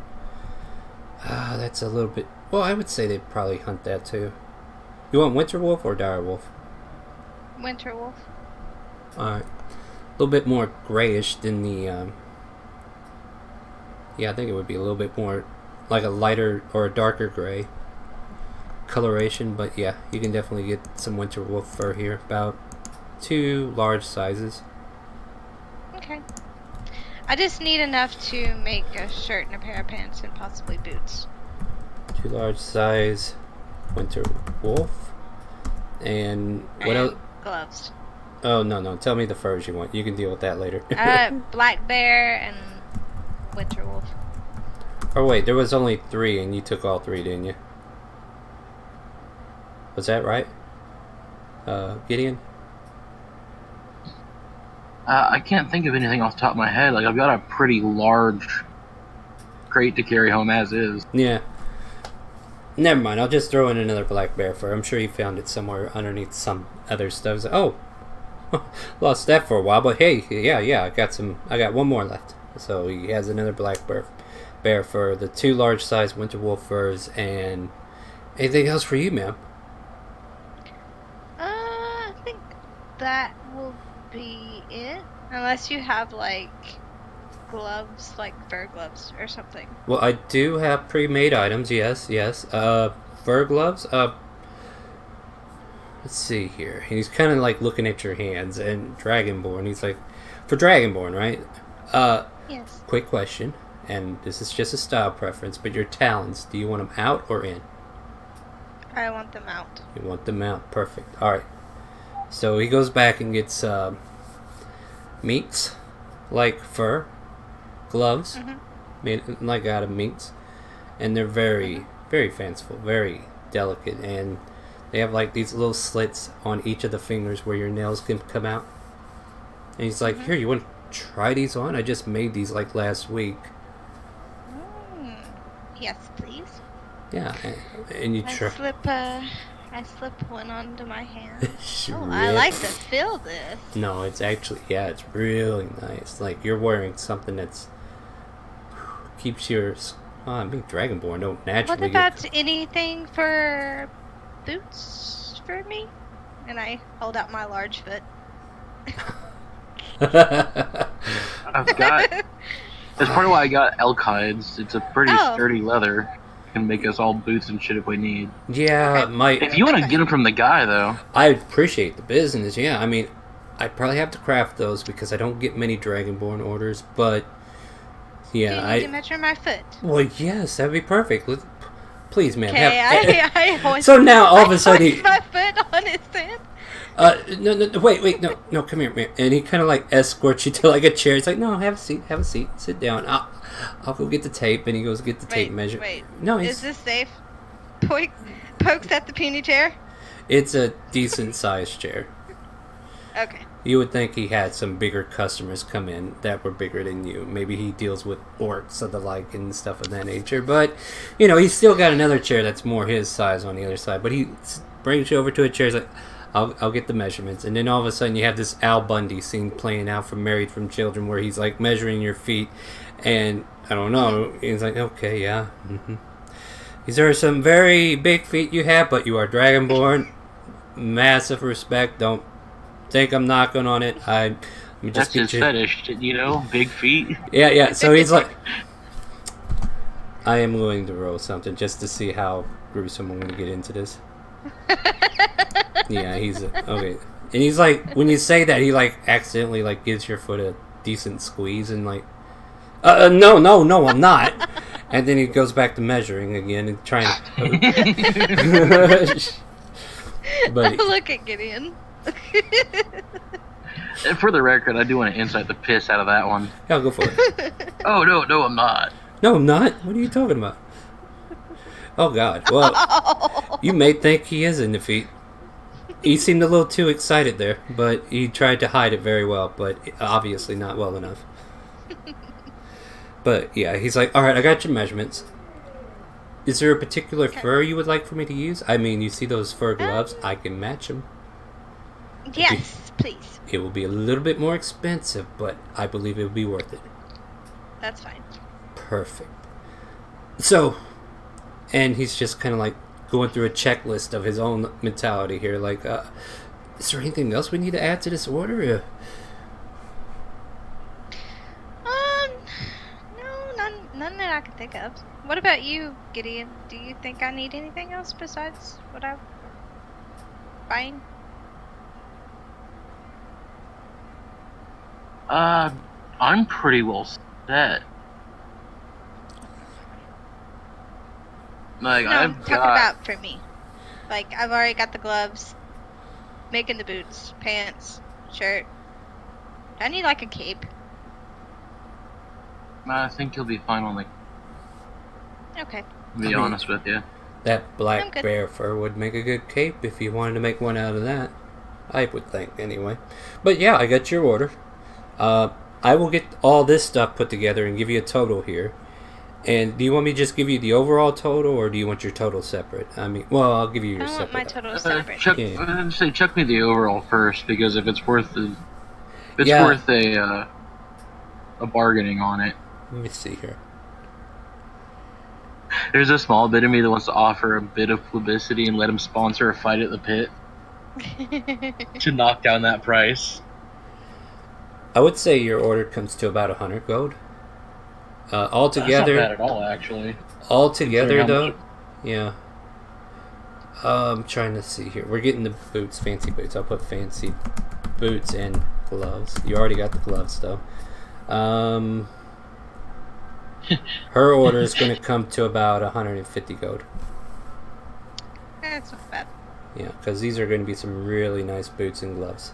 That's a little bit... Well, I would say they'd probably hunt that too. You want winter wolf or dire wolf? Winter wolf. Alright. A little bit more grayish than the... Yeah, I think it would be a little bit more... Like a lighter or a darker gray coloration. But yeah, you can definitely get some winter wolf fur here. About 2 large sizes. Okay. I just need enough to make a shirt and a pair of pants and possibly boots. 2 large size winter wolf. And what else? Gloves. Oh, no. Tell me the furs you want. You can deal with that later. Black bear and winter wolf. Oh, wait. There was only 3 and you took all 3, didn't you? Was that right? Gideon? I can't think of anything off the top of my head. Like, I've got a pretty large crate to carry home as is. Yeah. Never mind. I'll just throw in another black bear fur. I'm sure you found it somewhere underneath some other stuff. Oh, lost that for a while. But hey, yeah. I got one more left. So he has another black bear fur, the 2 large size winter wolf furs, and anything else for you, ma'am? I think that will be it. Unless you have like gloves, like fur gloves or something. Well, I do have pre-made items. Yes. Fur gloves. Let's see here. He's kind of like looking at your hands and Dragonborn. He's like, for Dragonborn, right? Yes. Quick question, and this is just a style preference, but your talons, do you want them out or in? I want them out. You want them out. Perfect. All right. So he goes back and gets minks, like fur, gloves, made like out of minks, and they're very, very fanciful, very delicate, and they have like these little slits on each of the fingers where your nails can come out. And he's like, "Here, you want to try these on? I just made these like last week." Yes, please. Yeah, and you try. I slip one onto my hand. Really? I like to feel this. No, it's actually, it's really nice. Like, you're wearing something that's keeps your... I mean, Dragonborn don't naturally What about anything for boots for me? And I hold out my large foot. I've got... That's part of why I got elk hides. It's a pretty sturdy leather. can make us all boots and shit if we need. Yeah, If you want to get them from the guy, though. I appreciate the business, yeah. I mean, I probably have to craft those because I don't get many Dragonborn orders, but yeah, Do you need to measure my foot? Well, yes, that'd be perfect. Please, ma'am. Okay, I hoist, So now all of a sudden hoist my foot on his head. No, wait, no, come here, man. And he kind of like escorts you to like a chair. It's like, no, have a seat, sit down. I'll go get the tape, and he goes get the tape measure. Wait, no, is this safe? Pokes at the puny chair. It's a decent sized chair. Okay. You would think he had some bigger customers come in that were bigger than you. Maybe he deals with orcs or the like and stuff of that nature. But, he's still got another chair that's more his size on the other side. But he brings you over to a chair. He's like, I'll get the measurements. And then all of a sudden you have this Al Bundy scene playing out from Married from Children where he's like measuring your feet. And I don't know. He's like, okay, yeah. Mm-hmm. These are some very big feet you have, but you are Dragonborn. Massive respect. Don't think I'm knocking on it. That's his fetish, big feet. Yeah. So he's like, I am going to roll something just to see how gruesome I'm going to get into this. Yeah, he's okay. And he's like, when you say that, he like accidentally like gives your foot a decent squeeze and like, no, I'm not. And then he goes back to measuring again and trying to. But look at Gideon. And for the record, I do want to insight the piss out of that one. Yeah, go for it. Oh, no, I'm not. No, I'm not. What are you talking about? Oh, God. Well, you may think he is in defeat. He seemed a little too excited there, but he tried to hide it very well, but obviously not well enough. But, yeah, he's like, alright, I got your measurements. Is there a particular fur you would like for me to use? I mean, you see those fur gloves? I can match them. Yes, please. It will be a little bit more expensive, but I believe it will be worth it. That's fine. Perfect. So, and he's just kind of like going through a checklist of his own mentality here. Like, is there anything else we need to add to this order? No, none that I can think of. What about you, Gideon? Do you think I need anything else besides what I'm buying? I'm pretty well set. Like, No, I'm talking about for me. Like, I've already got the gloves, making the boots, pants, shirt. I need like a cape. I think you'll be fine on Okay. to be honest with you. That black bear fur would make a good cape if you wanted to make one out of that. I would think, anyway. But yeah, I got your order. I will get all this stuff put together and give you a total here. And do you want me to just give you the overall total, or do you want your total separate? I mean, well, I'll give you your separate. I want my total separate. Chuck me the overall first, because if it's worth worth a bargaining on it. Let me see here. There's a small bit of me that wants to offer a bit of publicity and let him sponsor a fight at the pit to knock down that price. I would say your order comes to about 100 gold. Altogether, that's not bad at all, actually. Altogether, though, yeah. I'm trying to see here. We're getting the boots, fancy boots. I'll put fancy boots and gloves. You already got the gloves, though. Her order is going to come to about 150 gold. That's not bad. Yeah, because these are going to be some really nice boots and gloves.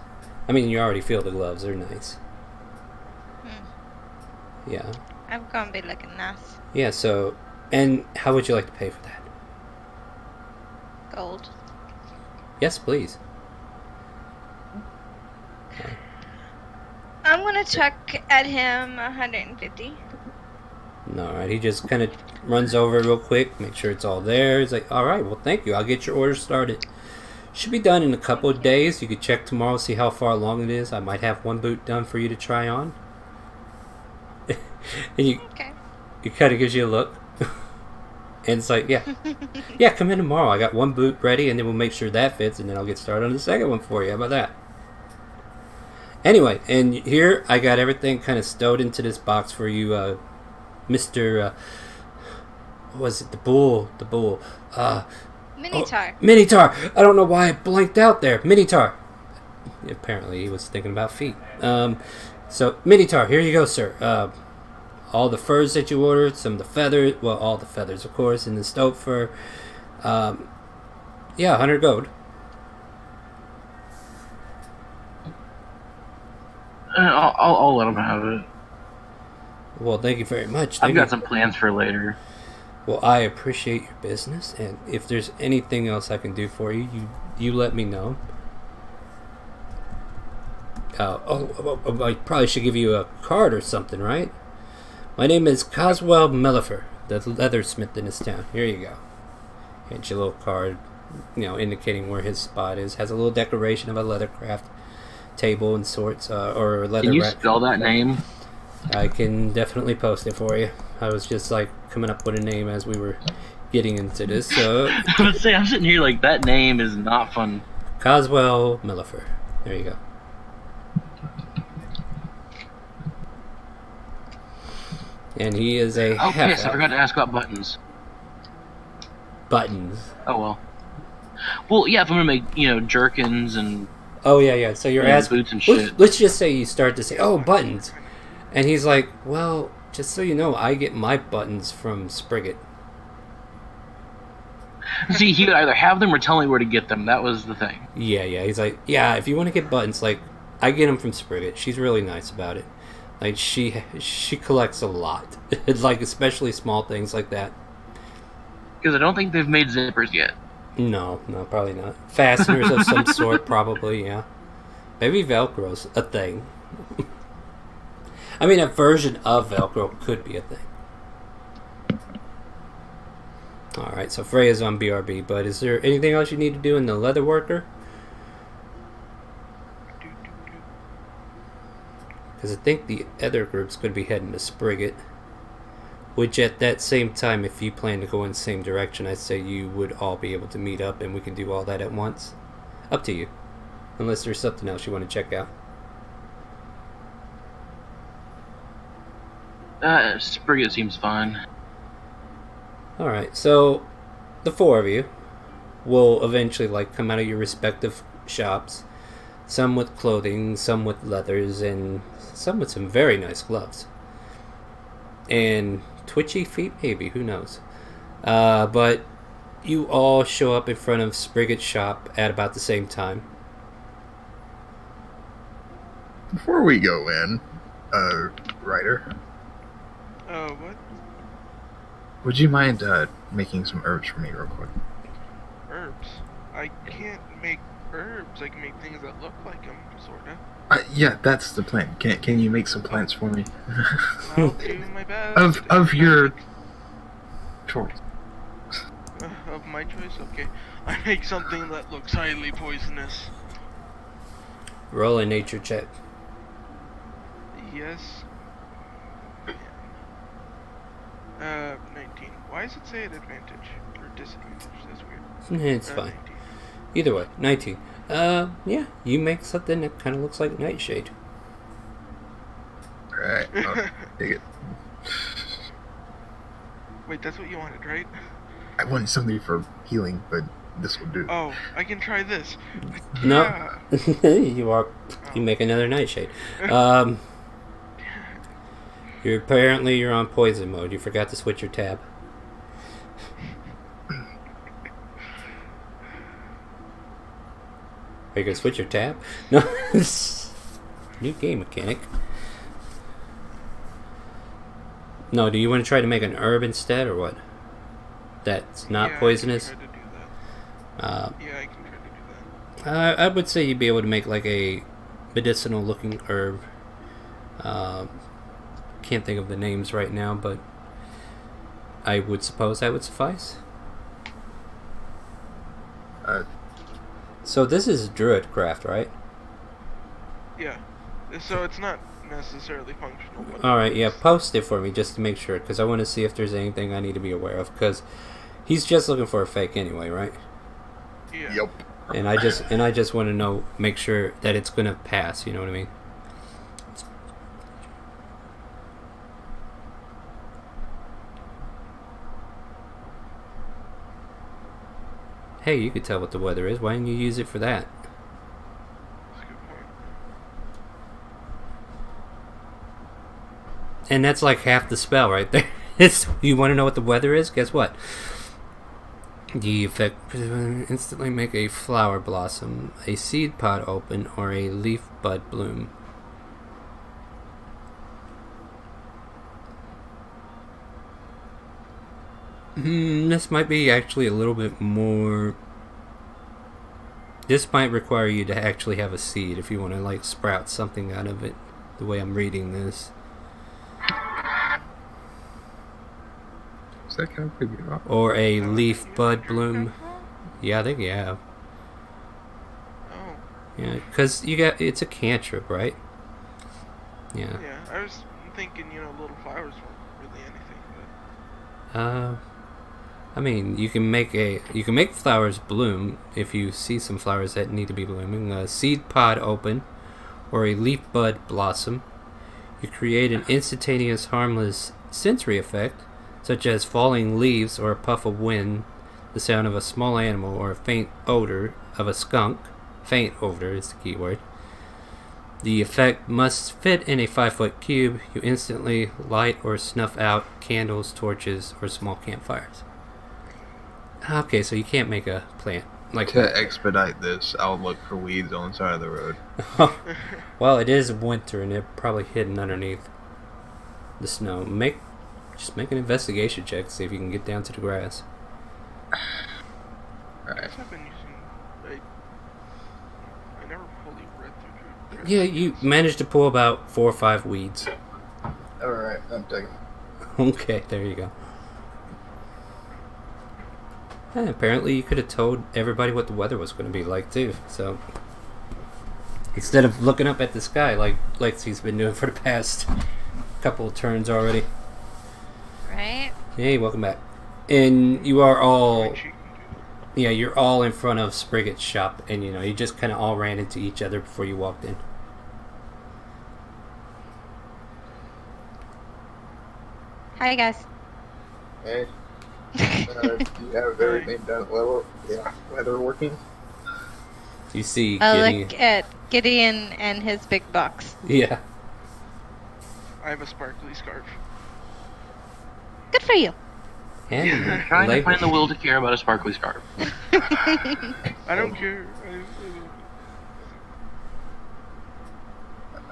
I mean, you already feel the gloves. They're nice. Yeah. I'm going to be looking nice. Yeah, so... And how would you like to pay for that? Gold. Yes, please. I'm going to chuck at him 150. Alright, he just kind of runs over real quick, make sure it's all there. He's like, alright, well, thank you. I'll get your order started. Should be done in a couple of days. You could check tomorrow, see how far along it is. I might have one boot done for you to try on. And he kind of gives you a look. And it's like, yeah, come in tomorrow. I got one boot ready, and then we'll make sure that fits, and then I'll get started on the second one for you. How about that? Anyway, and here I got everything kind of stowed into this box for you, Mr. was it the bull? Minotaur. Minotaur. I don't know why I blanked out there. Minotaur. Apparently, he was thinking about feet. So Minotaur, here you go, sir. All the furs that you ordered, some of the feathers. Well, all the feathers, of course, and the stoat fur. Yeah, 100 gold. I'll let him have it. Well, thank you very much. I've got some plans for later. Well, I appreciate your business, and if there's anything else I can do for you, you let me know. I probably should give you a card or something, right? My name is Coswell Mellifer, the leathersmith in this town. Here you go. Here's your little card, indicating where his spot is. Has a little decoration of a leathercraft table and sorts, or leather. Can you spell that name? I can definitely post it for you. I was just coming up with a name as we were getting into this. So I would say I'm sitting here like that name is not fun. Coswell Mellifer. There you go. And he is a Oh, half yes, I forgot to ask about buttons. Buttons. Oh, well. Well, yeah, if I'm going to make, jerkins and... Oh, yeah. So you're asking... boots and shit. Let's just say you start to say, oh, buttons. And he's like, well, just so you know, I get my buttons from Spriggett. See, he would either have them or tell me where to get them. That was the thing. Yeah. He's like, yeah, if you want to get buttons, I get them from Spriggett. She's really nice about it. She collects a lot. Especially small things like that. Because I don't think they've made zippers yet. No, probably not. Fasteners of some sort, probably, yeah. Maybe Velcro's a thing. I mean, a version of Velcro could be a thing. Alright, so Freya's on BRB, but is there anything else you need to do in the leather worker? Because I think the other group's going to be heading to Spriggett. Which at that same time, if you plan to go in the same direction, I'd say you would all be able to meet up and we can do all that at once. Up to you. Unless there's something else you want to check out. Spriggett seems fine. Alright, so the four of you will eventually come out of your respective shops. Some with clothing, some with leathers, and some with some very nice gloves. And twitchy feet, maybe, who knows. But you all show up in front of Spriggett's shop at about the same time. Before we go in, Ryder, What? would you mind making some herbs for me real quick? Herbs? I can't make herbs. I can make things that look like them, sorta. Yeah, that's the plan. Can you make some plants for me? I'll do my best. of your choice. Of my choice? Okay. I make something that looks highly poisonous. Roll a nature check. Yes. 19. Why does it say at advantage? Or disadvantage? That's weird. It's fine. 19. Either way, 19. Yeah, you make something that kind of looks like Nightshade. Alright, I'll take it. Wait, that's what you wanted, right? I wanted something for healing, but this will do. Oh, I can try this. No. Yeah. You make another Nightshade. You're on poison mode. You forgot to switch your tab. Are you gonna switch your tab? No. New game mechanic. No, do you want to try to make an herb instead, or what? That's not poisonous? I can try to do that. Yeah, I can try to do that. I would say you'd be able to make a medicinal looking herb. Can't think of the names right now, but I would suppose that would suffice. So this is druid craft, right? Yeah. So it's not necessarily functional. But Alright, yeah, post it for me just to make sure, because I want to see if there's anything I need to be aware of, because he's just looking for a fake anyway, right? Yeah. Yep. And I just want to make sure that it's going to pass, you know what I mean? Hey, you could tell what the weather is. Why didn't you use it for that? That's a good point. And that's like half the spell right there. You want to know what the weather is? Guess what? The effect instantly make a flower blossom, a seed pod open, or a leaf bud bloom. This might be actually a little bit more... This might require you to actually have a seed if you want to like sprout something out of it, the way I'm reading this. Is that kind of creepy? Or a leaf bud bloom. Yeah, I think you have. Oh. Yeah, because it's a cantrip, right? Yeah. Yeah, I was thinking, little flowers weren't really anything, but... I mean, you can make flowers bloom if you see some flowers that need to be blooming. A seed pod open, or a leaf bud blossom. You create an instantaneous, harmless sensory effect, such as falling leaves or a puff of wind, the sound of a small animal, or a faint odor of a skunk. Faint odor is the key word. The effect must fit in a 5-foot cube. You instantly light or snuff out candles, torches, or small campfires. Okay, so you can't make a plant like To expedite this, I'll look for weeds on the side of the road. Well, it is winter and they're probably hidden underneath the snow. Just make an investigation check to see if you can get down to the grass. Alright. I've been using... I never fully read through the... Yeah, you managed to pull about 4 or 5 weeds. Alright, I'm taking. Okay, there you go. And apparently you could have told everybody what the weather was going to be like too. So instead of looking up at the sky like Lexi's been doing for the past couple of turns already. Right? Hey, welcome back. And you are all, yeah, you're all in front of Sprigget's shop, and you just kind of all ran into each other before you walked in. Hi, guys. Hey. Do you have everything done well? Yeah, weather working? You see I Gideon. look at Gideon and his big box. Yeah. I have a sparkly scarf. Good for you. And Trying to Leg- find the will to care about a sparkly scarf. I don't care.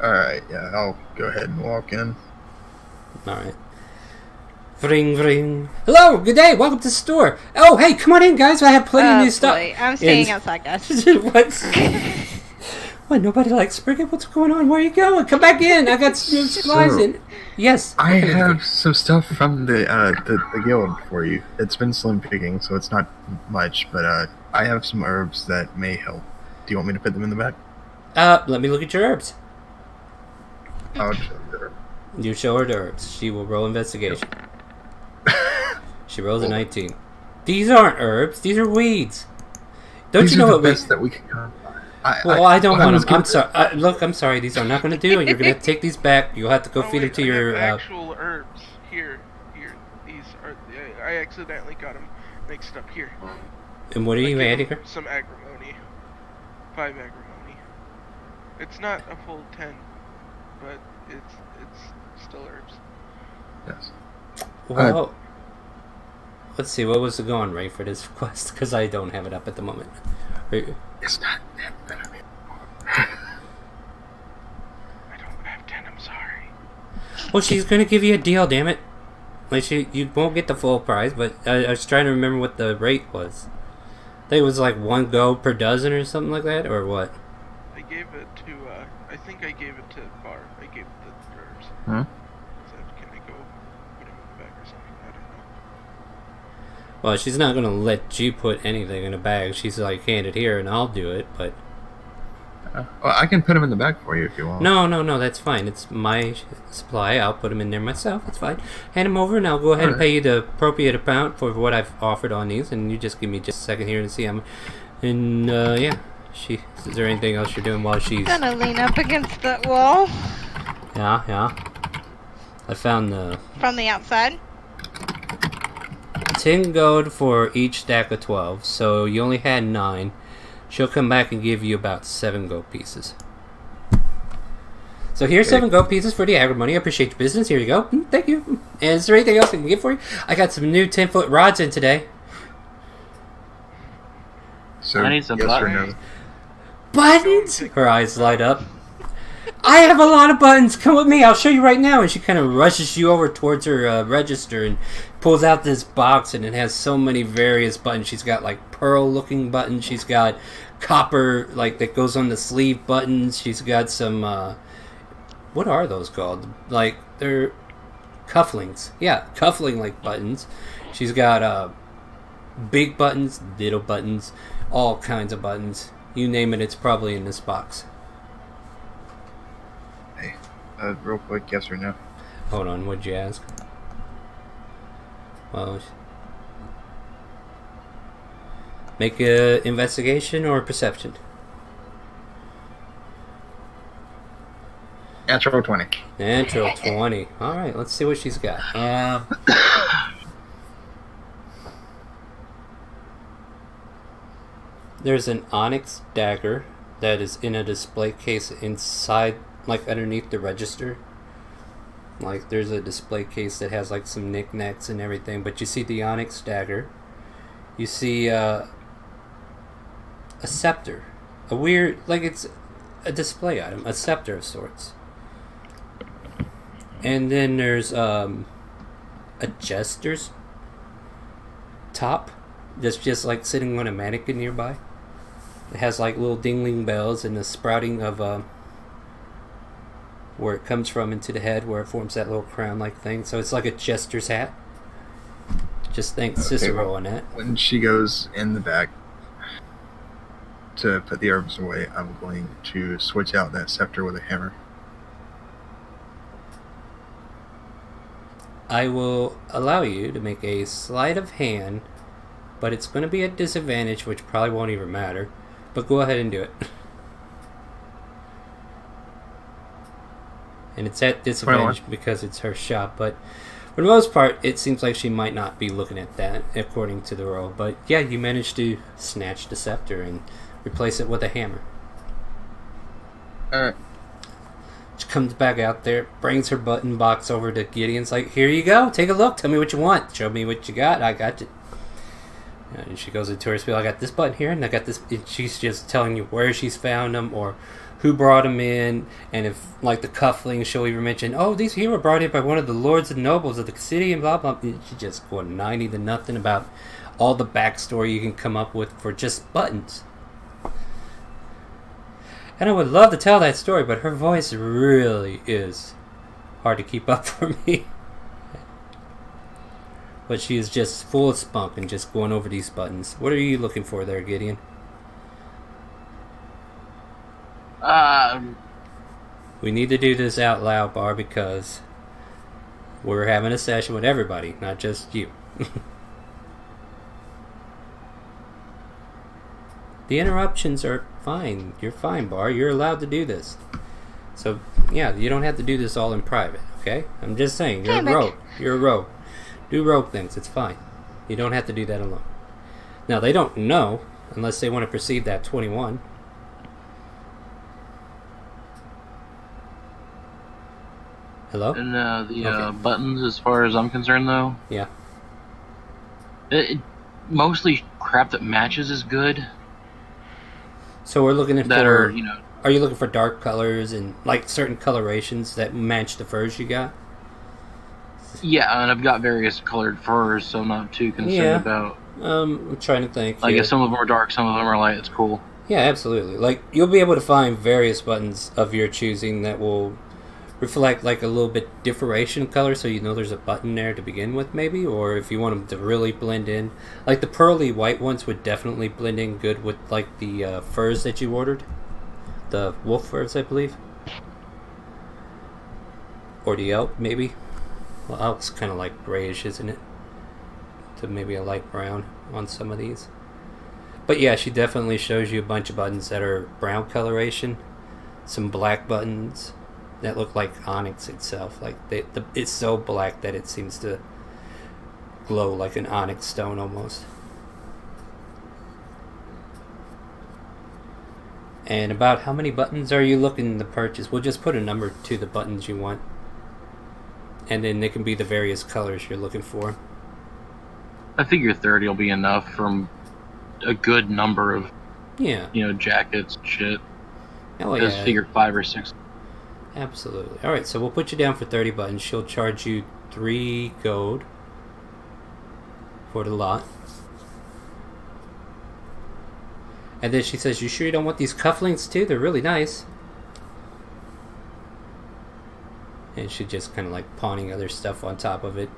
Alright, yeah, I'll go ahead and walk in. Alright. Ring, ring. Hello, good day, welcome to the store. Oh, hey, come on in, guys. I have plenty of new stuff. Boy. I'm staying And- outside, guys. What? What? Nobody likes Sprigget? What's going on? Where are you going? Come back in. I got new supplies in. Yes. I have some stuff from the guild for you. It's been slim picking, so it's not much, but I have some herbs that may help. Do you want me to put them in the bag? Let me look at your herbs. I'll show you the herb. You show her the herbs. She will roll investigation. She rolls a 19. These aren't herbs. These are weeds. Don't These you know are what the we... best that we can come by. Well, I don't want was them. I'm gonna- sorry. Look, I'm sorry. These are not going to do. You're going to take these back. You'll have to go Oh, feed them wait, to I your... have actual herbs here. These are. I accidentally got them mixed up here. and what are you I gave adding 'em her? Some agrimony. 5 agrimony. It's not a full 10, but it's still herbs. Yes. Well, let's see. What was the going rate for this quest? Because I don't have it up at the moment. It's not that better. I don't have 10. I'm sorry. Well, she's going to give you a deal, damn it. Like, you won't get the full price, but I was trying to remember what the rate was. I think it was like 1 gold per dozen or something like that, or what? I gave it to. I think I gave it to Bar. I gave it the herbs. Huh? Said, can I go put them in the bag or something? I don't know. Well, she's not going to let you put anything in a bag. She's like, hand it here and I'll do it, but... Well, I can put them in the bag for you if you want. No, that's fine. It's my supply. I'll put them in there myself. It's fine. Hand them over and I'll go ahead and Alright. pay you the appropriate amount for what I've offered on these, and you just give me just a second here to see them. And, yeah. Is there anything else you're doing while she's... Gonna lean up against that wall Yeah. I found the... from the outside. 10 gold for each stack of 12, so you only had 9. She'll come back and give you about 7 gold pieces. So here's 7 gold pieces for the agrimony. I appreciate your business. Here you go. Thank you. And is there anything else I can get for you? I got some new 10-foot rods in today. So, I need some yes or buttons. no? Buttons? Her eyes light up. I have a lot of buttons. Come with me. I'll show you right now. And she kind of rushes you over towards her register and pulls out this box, and it has so many various buttons. She's got like pearl-looking buttons. She's got copper, like that goes on the sleeve buttons. She's got some. What are those called? Like they're cufflinks. Yeah, cuffling-like buttons. She's got big buttons, little buttons, all kinds of buttons. You name it, it's probably in this box. Hey, real quick, yes or no? Hold on, what'd you ask? Well, make a investigation or perception. Natural 20. Natural 20. Alright, let's see what she's got. There's an onyx dagger that is in a display case inside, like underneath the register. Like there's a display case that has like some knickknacks and everything, but you see the onyx dagger. You see a scepter. A weird, like it's a display item, a scepter of sorts. And then there's a jester's top that's just like sitting on a mannequin nearby. It has like little dingling bells and the sprouting of where it comes from into the head, where it forms that little crown-like thing. So it's like a jester's hat. Just think Cicero on that. When she goes in the back to put the herbs away, I'm going to switch out that scepter with a hammer. I will allow you to make a sleight of hand, but it's going to be a disadvantage, which probably won't even matter. But go ahead and do it. And it's at disadvantage 21. because it's her shop, but for the most part, it seems like she might not be looking at that, according to the roll. But yeah, you managed to snatch the scepter and replace it with a hammer. Alright. She comes back out there, brings her button box over to Gideon's like, here you go, take a look, tell me what you want, show me what you got, I got you. And she goes into her spiel, I got this button here, and I got this, and she's just telling you where she's found them, or who brought them in, and if, like, the cufflinks, she'll even mention, oh, these here were brought in by one of the lords and nobles of the city, and blah, blah, blah. She's just going 90 to nothing about all the backstory you can come up with for just buttons. And I would love to tell that story, but her voice really is hard to keep up for me. But she is just full of spunk and just going over these buttons. What are you looking for there, Gideon? We need to do this out loud, Bar, because we're having a session with everybody, not just you. The interruptions are fine. You're fine, Bar. You're allowed to do this. So, yeah, you don't have to do this all in private, okay? I'm just saying, you're a rogue. You're a rogue. Do rogue things. It's fine. You don't have to do that alone. Now, they don't know unless they want to perceive that 21. Hello? And the Okay. buttons, as far as I'm concerned, though, Yeah. mostly crap that matches is good. So we're looking at That are, you know, Are you looking for dark colors and like certain colorations that match the furs you got? yeah, and I've got various colored furs, so I'm not too concerned Yeah. about. I'm trying to think. Like, yeah. if some of them are dark, some of them are light, it's cool. Yeah, absolutely. Like, you'll be able to find various buttons of your choosing that will reflect like a little bit differentiation color, so you know there's a button there to begin with, maybe. Or if you want them to really blend in, like the pearly white ones would definitely blend in good with like the furs that you ordered, the wolf furs, I believe, or the elk, maybe. Well, elk's kind of like grayish, isn't it? To maybe a light brown on some of these. But yeah, she definitely shows you a bunch of buttons that are brown coloration, some black buttons that look like onyx itself. Like it's so black that it seems to glow like an onyx stone almost. And about how many buttons are you looking to purchase? We'll just put a number to the buttons you want. And then they can be the various colors you're looking for. I figure 30 will be enough from a good number of, Yeah. jackets and shit. Oh, I just yeah. figured 5 or 6. Absolutely. Alright, so we'll put you down for 30 buttons. She'll charge you 3 gold for the lot. And then she says, you sure you don't want these cufflinks too? They're really nice. And she just kind of like pawning other stuff on top of it.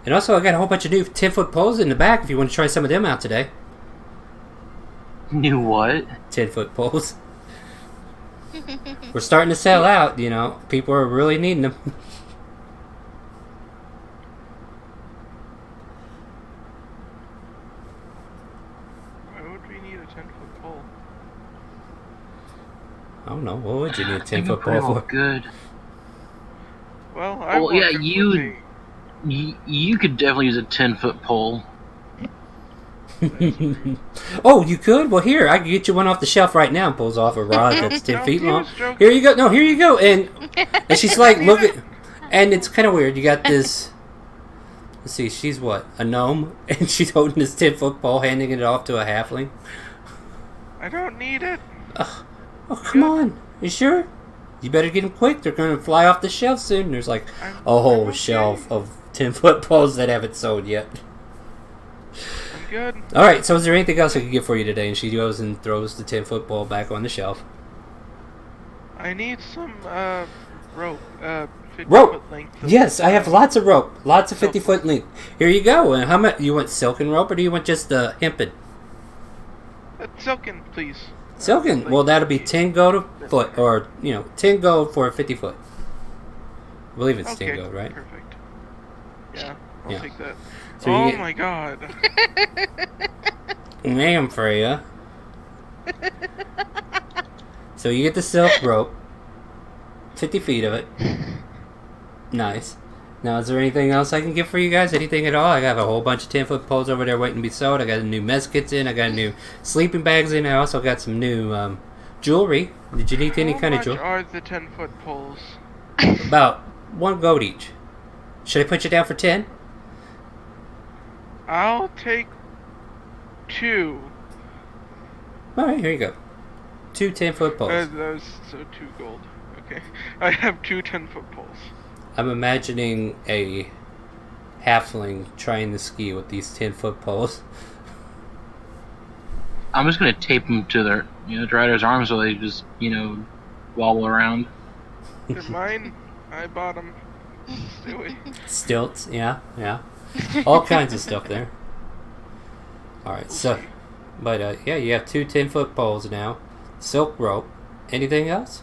And also, I got a whole bunch of new 10-foot poles in the back if you want to try some of them out today. New what? 10-foot poles. We're starting to sell out, People are really needing them. Why would we need a 10-foot pole? I don't know. What would you need a I think 10-foot I'm pole for? good. Well, I Well, yeah, work you- with You could definitely use a 10-foot pole. Oh, you could? Well, here, I can get you one off the shelf right now. And pulls off a rod that's 10 No, feet he long. was joking. Here you go. No, here you go. And she's like, look at... And it's kind of weird. You got this... Let's see, she's what? A gnome? And she's holding this 10-foot pole, handing it off to a halfling. I don't need it. Oh, come on. You sure? You better get them quick. They're going to fly off the shelf soon. There's like a whole I'm okay. shelf of 10-foot poles that haven't sold yet. I'm good. Alright, so is there anything else I can get for you today? And she goes and throws the 10-foot pole back on the shelf. I need some rope. 50 Rope! foot length. Yes, I have lots of rope. Lots of Silk 50-foot length. Here you go. And how much? You want silken rope or do you want just the hempen? Silken, please. Silken? Like Well, that'll be 50. 10 gold a foot. Or, 10 gold for a 50-foot. I believe it's 10 Okay, gold, right? perfect. Yeah, I'll Yeah. take that. So you Oh get- my god. Ma'am, Freya. So you get the silk rope. 50 feet of it. Nice. Now, is there anything else I can get for you guys? Anything at all? I got a whole bunch of 10-foot poles over there waiting to be sold. I got new mess kits in. I got new sleeping bags in. I also got some new jewelry. Did you need any kind of jewelry? How much are the 10-foot poles? About 1 gold each. Should I put you down for 10? I'll take 2. Alright, here you go. 2 10-foot poles. Those, so 2 gold. Okay. I have 2 10-foot poles. I'm imagining a halfling trying to ski with these 10-foot poles. I'm just gonna tape them to their, rider's arms so they just, wobble around. They're mine. I bought them. Stewie. Stilts, yeah. All kinds of stuff there. Alright, so... But, yeah, you have 2 10-foot poles now. Silk rope. Anything else?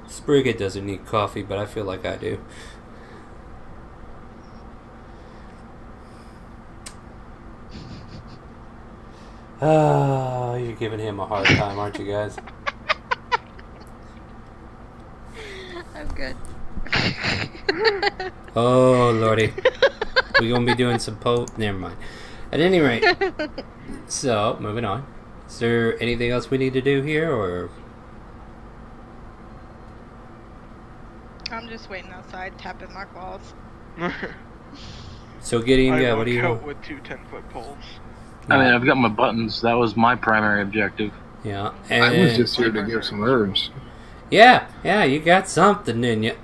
Sprigga doesn't need coffee, but I feel like I do. Ah, you're giving him a hard time, aren't you guys? I'm good. Oh, lordy. We're going to be doing some Never mind. At any rate, so, moving on. Is there anything else we need to do here, or... I'm just waiting outside, tapping my claws. So getting, I what do you walk want? out with 2 10-foot poles. I mean, I've got my buttons. That was my primary objective. Yeah, I was and... just here to give some herbs. Yeah, you got something, didn't you?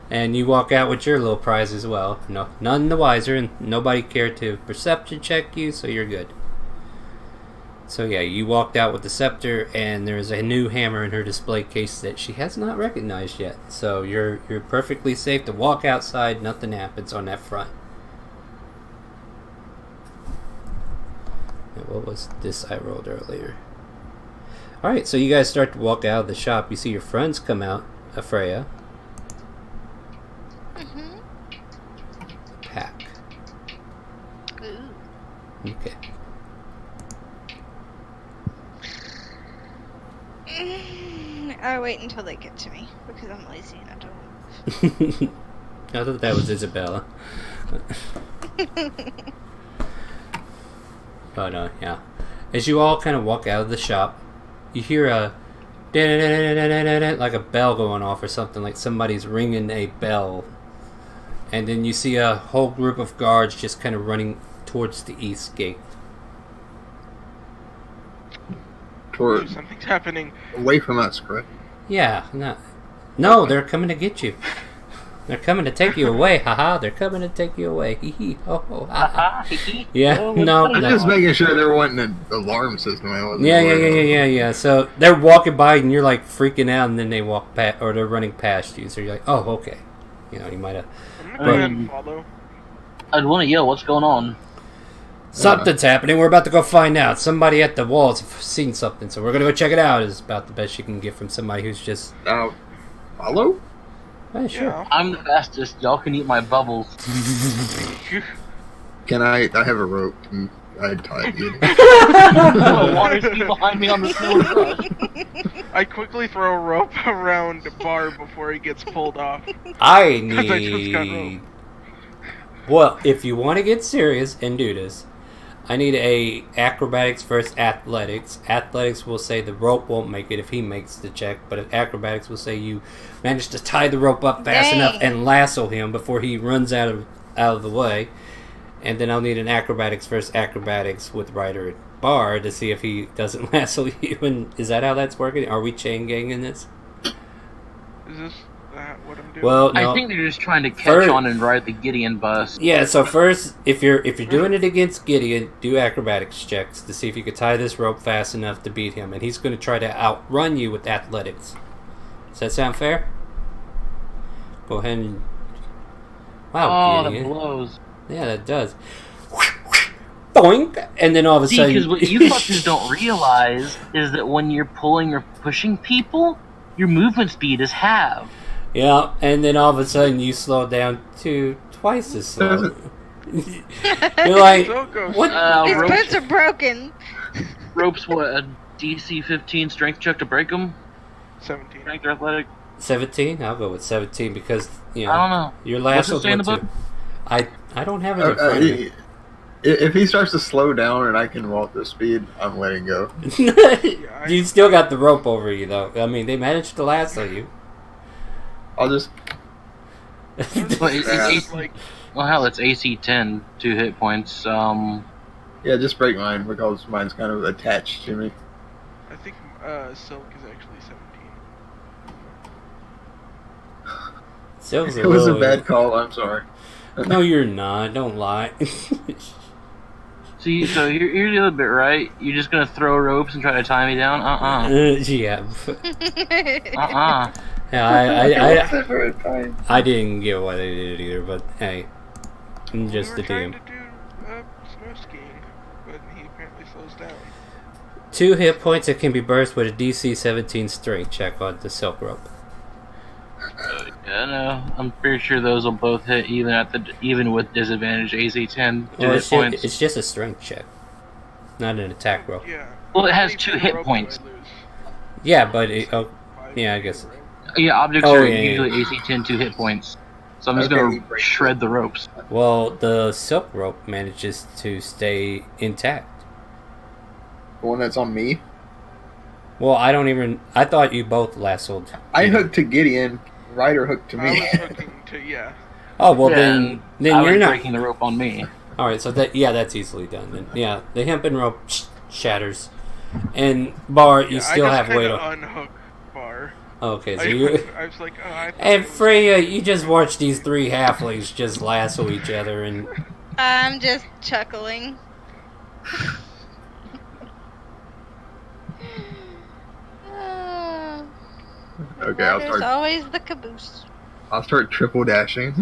And you walk out with your little prize as well. No, none the wiser, and nobody cared to perception check you, so you're good. So yeah, you walked out with the scepter, and there's a new hammer in her display case that she has not recognized yet. So you're perfectly safe to walk outside. Nothing happens on that front. And what was this I rolled earlier? All right, so you guys start to walk out of the shop. You see your friends come out, Freya. Mm-hmm. Pack. Ooh. Okay. I wait until they get to me because I'm lazy and I don't move. I thought that was Isabella. But yeah, as you all kind of walk out of the shop, you hear a like a bell going off or something, like somebody's ringing a bell, and then you see a whole group of guards just kind of running towards the east gate. Ooh, something's happening. Away from us, correct? Yeah, no, they're coming to get you. They're coming to take you away. Haha, they're coming to take you away. Hee hee, ho ho, ha ha. Yeah, no. I'm just making sure there wasn't an alarm system. Yeah. So they're walking by and you're like freaking out, and then they walk past, or they're running past you. So you're like, oh, okay. You know, you might have. I'm gonna go ahead and follow. I'd want to yell, what's going on? Something's happening. We're about to go find out. Somebody at the walls have seen something, so we're gonna go check it out. Is about the best you can get from somebody who's just. Follow? Sure. Yeah. I'm the fastest. Y'all can eat my bubbles. Can I have a rope? I'd tie you. The water's behind me on the snow brush. I quickly throw a rope around Bar before he gets pulled off. I Because I just got need. rope. Well, if you want to get serious and do this, I need a acrobatics versus athletics. Athletics will say the rope won't make it if he makes the check, but acrobatics will say you managed to tie the rope up fast enough and lasso him before he runs out of the way. And then I'll need an acrobatics versus acrobatics with Ryder and Bar to see if he doesn't lasso you. And is that how that's working? Are we chain ganging this? Is this what I'm doing? Well, no. I think they're just trying to catch First- on and ride the Gideon bus. Yeah, so first, if you're doing it against Gideon, do acrobatics checks to see if you could tie this rope fast enough to beat him, and he's going to try to outrun you with athletics. Does that sound fair? Go ahead and... Wow, Oh, that Gideon. blows. Yeah, that does. Boink! And then all of a See, sudden... because what you fuckers don't realize is that when you're pulling or pushing people, your movement speed is halved. Yeah, and then all of a sudden you slow down to twice as slow. You're like, So goes. what? These Ropes, boots are broken. ropes, what, a DC 15 strength check to break them? 17. Strength or athletic? 17? I'll go with 17 because, you know, I don't know. your What's last it say in the book? I don't have it in front of me. If he starts to slow down and I can walk the speed, I'm letting go. You still got the rope over you, though. I mean, they managed to lasso you. I'll just... Well, it's Like, well, hell, it's AC 10, 2 hit points. Yeah, just break mine because mine's kind of attached to me. I think Silk is actually 17. Silk's It was a little- bad call, I'm sorry. No, you're not. Don't lie. See, so here's the other bit, right? You're just gonna throw ropes and try to tie me down? Yeah. Uh-uh. I didn't get why they did it either, but hey, I'm just we the were trying DM. to do snow skiing, but he apparently slows down. 2 hit points that can be burst with a DC 17 strength check on the silk rope. Yeah, no, I'm pretty sure those will both hit even with disadvantage AC 10 2 Well, hit points. it's just a strength check, not an attack roll. Yeah. Well, it has How 2 many hit ropes points. do I lose? Yeah, but Five, yeah, I guess. right? Yeah, objects Oh, are yeah, yeah. usually AC 10 2 hit points. So I'm just Okay, gonna break shred the ropes. Well, the silk rope manages to stay intact. The one that's on me? Well, I thought you both lassoed. I hooked to Gideon, Ryder hooked to I me. was hooking to, yeah. Oh well, Yeah, then I you're was not. breaking the rope on me. All right, so that's easily done. Then yeah, the hempen rope shatters, and Bar, you Yeah, still I have just weight kinda on. unhook Bar. Okay, so I you was like, oh, I thought and it was- Freya, you just watch these 3 halflings just lasso each other, and I'm just chuckling. Okay, I'll There's start. always the caboose. I'll start triple dashing.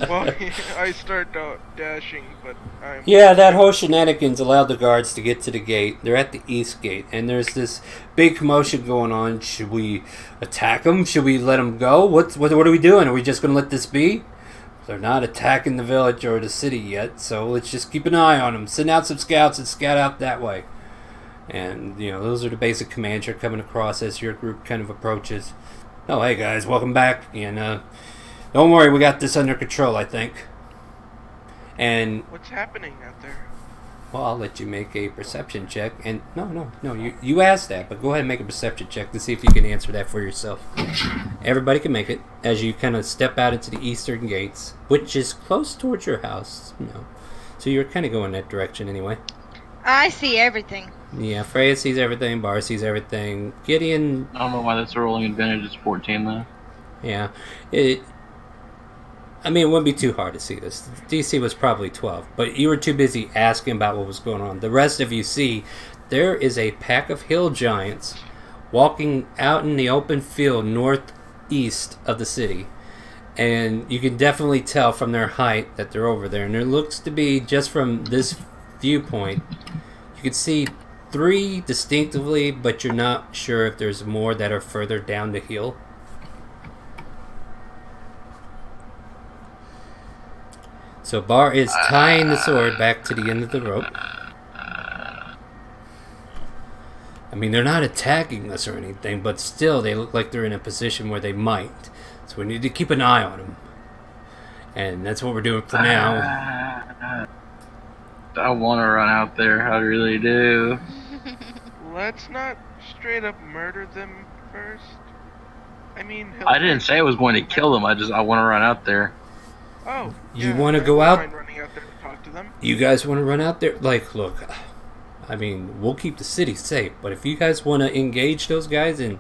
Well, I start dashing, but I'm... yeah, that whole shenanigans allowed the guards to get to the gate. They're at the east gate, and there's this big commotion going on. Should we attack them? Should we let them go? What are we doing? Are we just going to let this be? They're not attacking the village or the city yet, so let's just keep an eye on them. Send out some scouts and scout out that way. And, those are the basic commands you're coming across as your group kind of approaches. Oh, hey guys, welcome back. And don't worry, we got this under control, I think. And, What's happening out there? well, I'll let you make a perception check. And, no, you asked that, but go ahead and make a perception check to see if you can answer that for yourself. Everybody can make it as you kind of step out into the eastern gates, which is close towards your house, So you're kind of going that direction anyway. I see everything. Yeah, Freya sees everything, Bar sees everything. Gideon... I don't know why that's a rolling advantage. It's 14, though. Yeah. It wouldn't be too hard to see this. DC was probably 12, but you were too busy asking about what was going on. The rest of you see there is a pack of hill giants walking out in the open field northeast of the city. And you can definitely tell from their height that they're over there. And there looks to be, just from this viewpoint, you can see 3 distinctively, but you're not sure if there's more that are further down the hill. So Bar is tying the sword back to the end of the rope. They're not attacking us or anything, but still they look like they're in a position where they might. So we need to keep an eye on them. And that's what we're doing for now. I want to run out there. I really do. Let's not straight up murder them first. I didn't say I was going to kill them. I want to run out there. Oh, you want to go out? Running out there to talk to them. You guys want to run out there? Look, we'll keep the city safe, but if you guys want to engage those guys and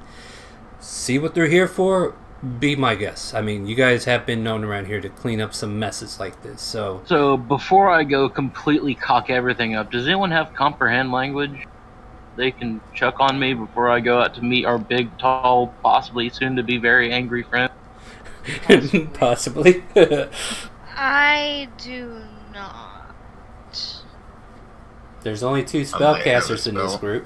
see what they're here for, be my guest. You guys have been known around here to clean up some messes like this, so... So, before I go completely cock everything up, does anyone have comprehend language? They can chuck on me before I go out to meet our big, tall, possibly soon-to-be very angry friend? Possibly. I do not. There's only 2 spellcasters in this group.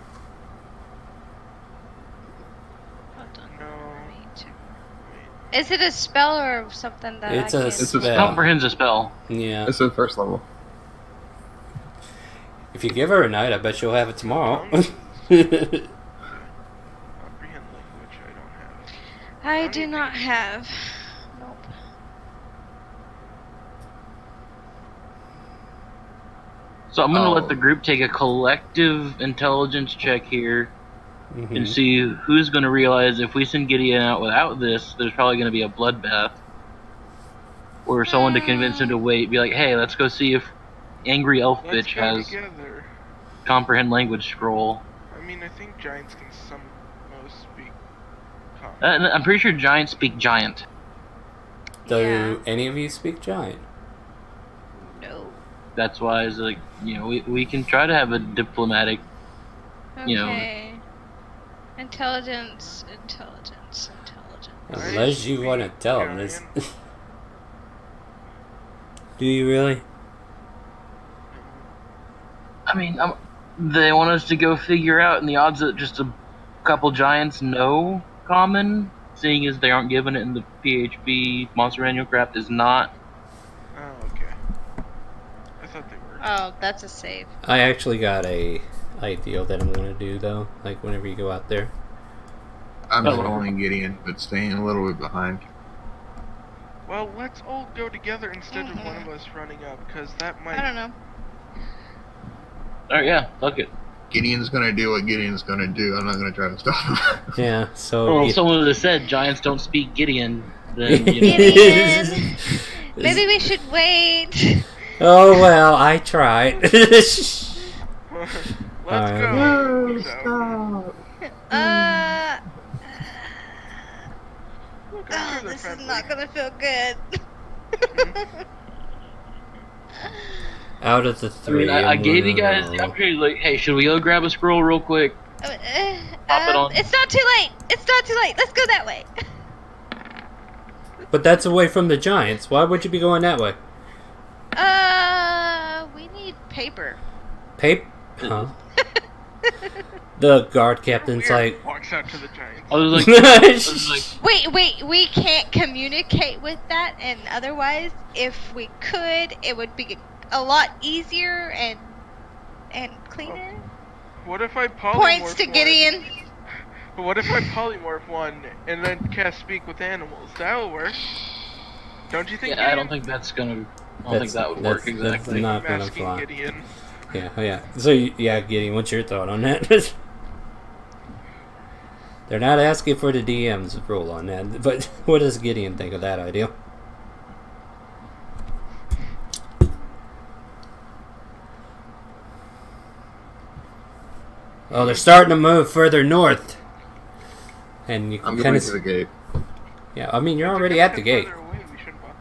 Hold on. No. Let me check. Is it a spell or something that It's I a can... It's a spell. Comprehend's a spell. Yeah. It's the first level. If you give her a night, I bet she'll have it tomorrow. Comprehend language I don't have. I do not have. Nope. So I'm going to let the group take a collective intelligence check here and see who's going to realize if we send Gideon out without this, there's probably going to be a bloodbath. Or someone to convince him to wait, be like, hey, let's go see if Angry Elf Let's Bitch go has together. comprehend language scroll. I think giants can most speak common. I'm pretty sure giants speak giant. Do any of you speak giant? No. That's why it's like, we can try to have a diplomatic, Okay. Intelligence. Unless you want to tell them this. Giant. Do you really? They want us to go figure out, and the odds that just a couple giants know common, seeing as they aren't given it in the PHP Monster Manual crap, is not. Oh, okay. I thought they were. Oh, that's a save. I actually got a ideal that I'm going to do, though, like whenever you go out there. I'm following Gideon, but staying a little bit behind. Well, let's all go together instead of one of us running up, because that might... I don't know. Alright, yeah, fuck it. Gideon's gonna do what Gideon's gonna do. I'm not gonna try to stop him. Yeah, so... Well, if someone would have said giants don't speak Gideon, then, Gideon! Maybe we should wait. Oh, well, I tried. Let's Alright. go. Stop. Look, I'm sure they're This is friendly. not gonna feel good. Out of the 3, I gave you guys the opportunity, like, hey, should we go grab a scroll real quick? Pop it on. It's not too late. Let's go that way. But that's away from the giants. Why would you be going that way? We need paper. Huh? The guard captain's like... Walks out to the giants. I was like, Wait, we can't communicate with that, and otherwise, if we could, it would be a lot easier and cleaner. What if I polymorph Points to one? Gideon. What if I polymorph one and then cast speak with animals? That'll work. Don't you think? Yeah, I don't think that's gonna. I don't think that would work That's exactly. not gonna Masking fly. Gideon. Yeah, oh yeah. So, yeah, Gideon, what's your thought on that? They're not asking for the DM's rule on that, but what does Gideon think of that idea? Oh, they're starting to move further north. And you I'm can going kind to of... the gate. Yeah, I mean, you're If they're already gonna at the get gate. further away, we shouldn't bother.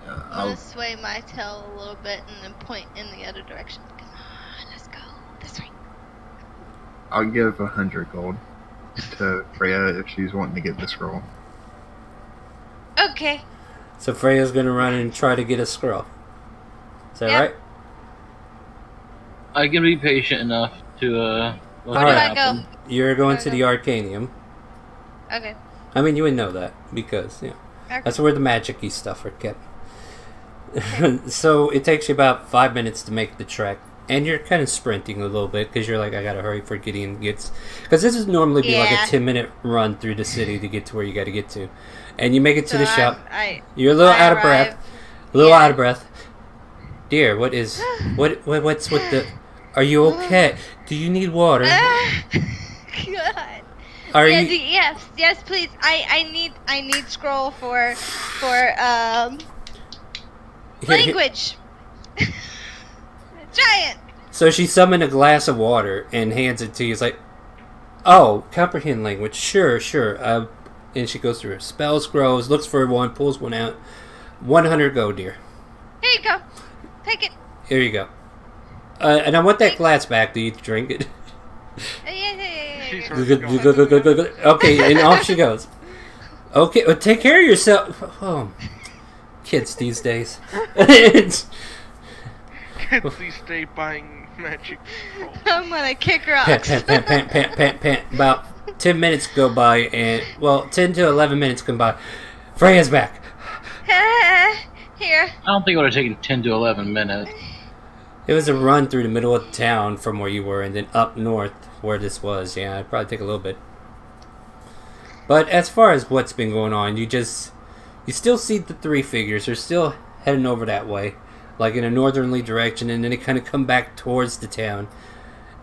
Yeah, I'm gonna sway my tail a little bit and then point in the other direction. Come on, let's go this way. I'll give 100 gold to Freya if she's wanting to get the scroll. Okay. So Freya's going to run and try to get a scroll. Is that Yep. right? I can be patient enough to let Where that do I happen. go? You're going Where to do the I Arcanium. Okay. I mean, you would know that because, yeah. Okay. That's where the magic-y stuff are kept. So it takes you about 5 minutes to make the trek. And you're kind of sprinting a little bit because you're like, I gotta hurry for Gideon gets... Because this is normally be like a Yeah. 10-minute run through the city to get to where you gotta get to. And you make it to So the shop. You're a little I out of breath. arrive. A little Yeah. out of breath. Dear, what is... What's with the... Are you okay? Do you need water? God. Are yes, you... yes, please. I need scroll for Here- language. Giant. So she summoned a glass of water and hands it to you. It's like, oh, comprehend language. Sure. And she goes through her spell scrolls, looks for one, pulls one out. 100 gold, dear. Here you go. Take it. Here you go. And I want that glass back. Do you drink it? She's Yeah. already gone. Okay, and off she goes. Okay, well, take care of yourself. Oh, kids these days. Kids these days buying magic scrolls. I'm gonna kick Pant, rocks. pant, pant, pant, pant, pant, pant. About 10 minutes go by, and, well, 10 to 11 minutes go by. Freya's back. Here. I don't think it would have taken 10 to 11 minutes. It was a run through the middle of town from where you were, and then up north where this was. Yeah, it'd probably take a little bit. But as far as what's been going on, you still see the three figures. They're still heading over that way, like in a northerly direction, and then they kind of come back towards the town.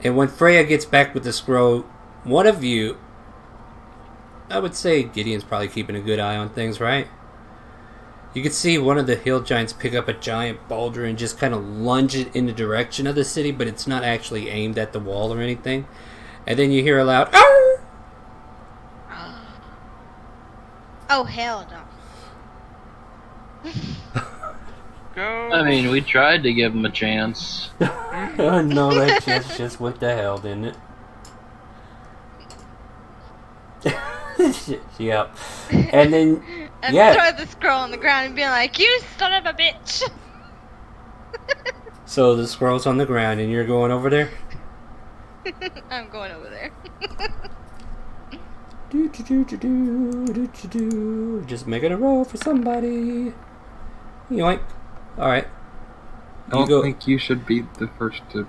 And when Freya gets back with the scroll, one of you, I would say Gideon's probably keeping a good eye on things, right? You can see one of the hill giants pick up a giant boulder and just kind of lunge it in the direction of the city, but it's not actually aimed at the wall or anything. And then you hear a loud, "Arr!" Oh hell no. Go. I mean, we tried to give him a chance. Oh, no, that just went to hell, didn't it? Yep. And then, And yeah. throw the scroll on the ground and be like, "You son of a bitch!" So the scroll's on the ground, and you're going over there. I'm going over there. Just making a roll for somebody. Yoink. All right. I don't think you should be the first to.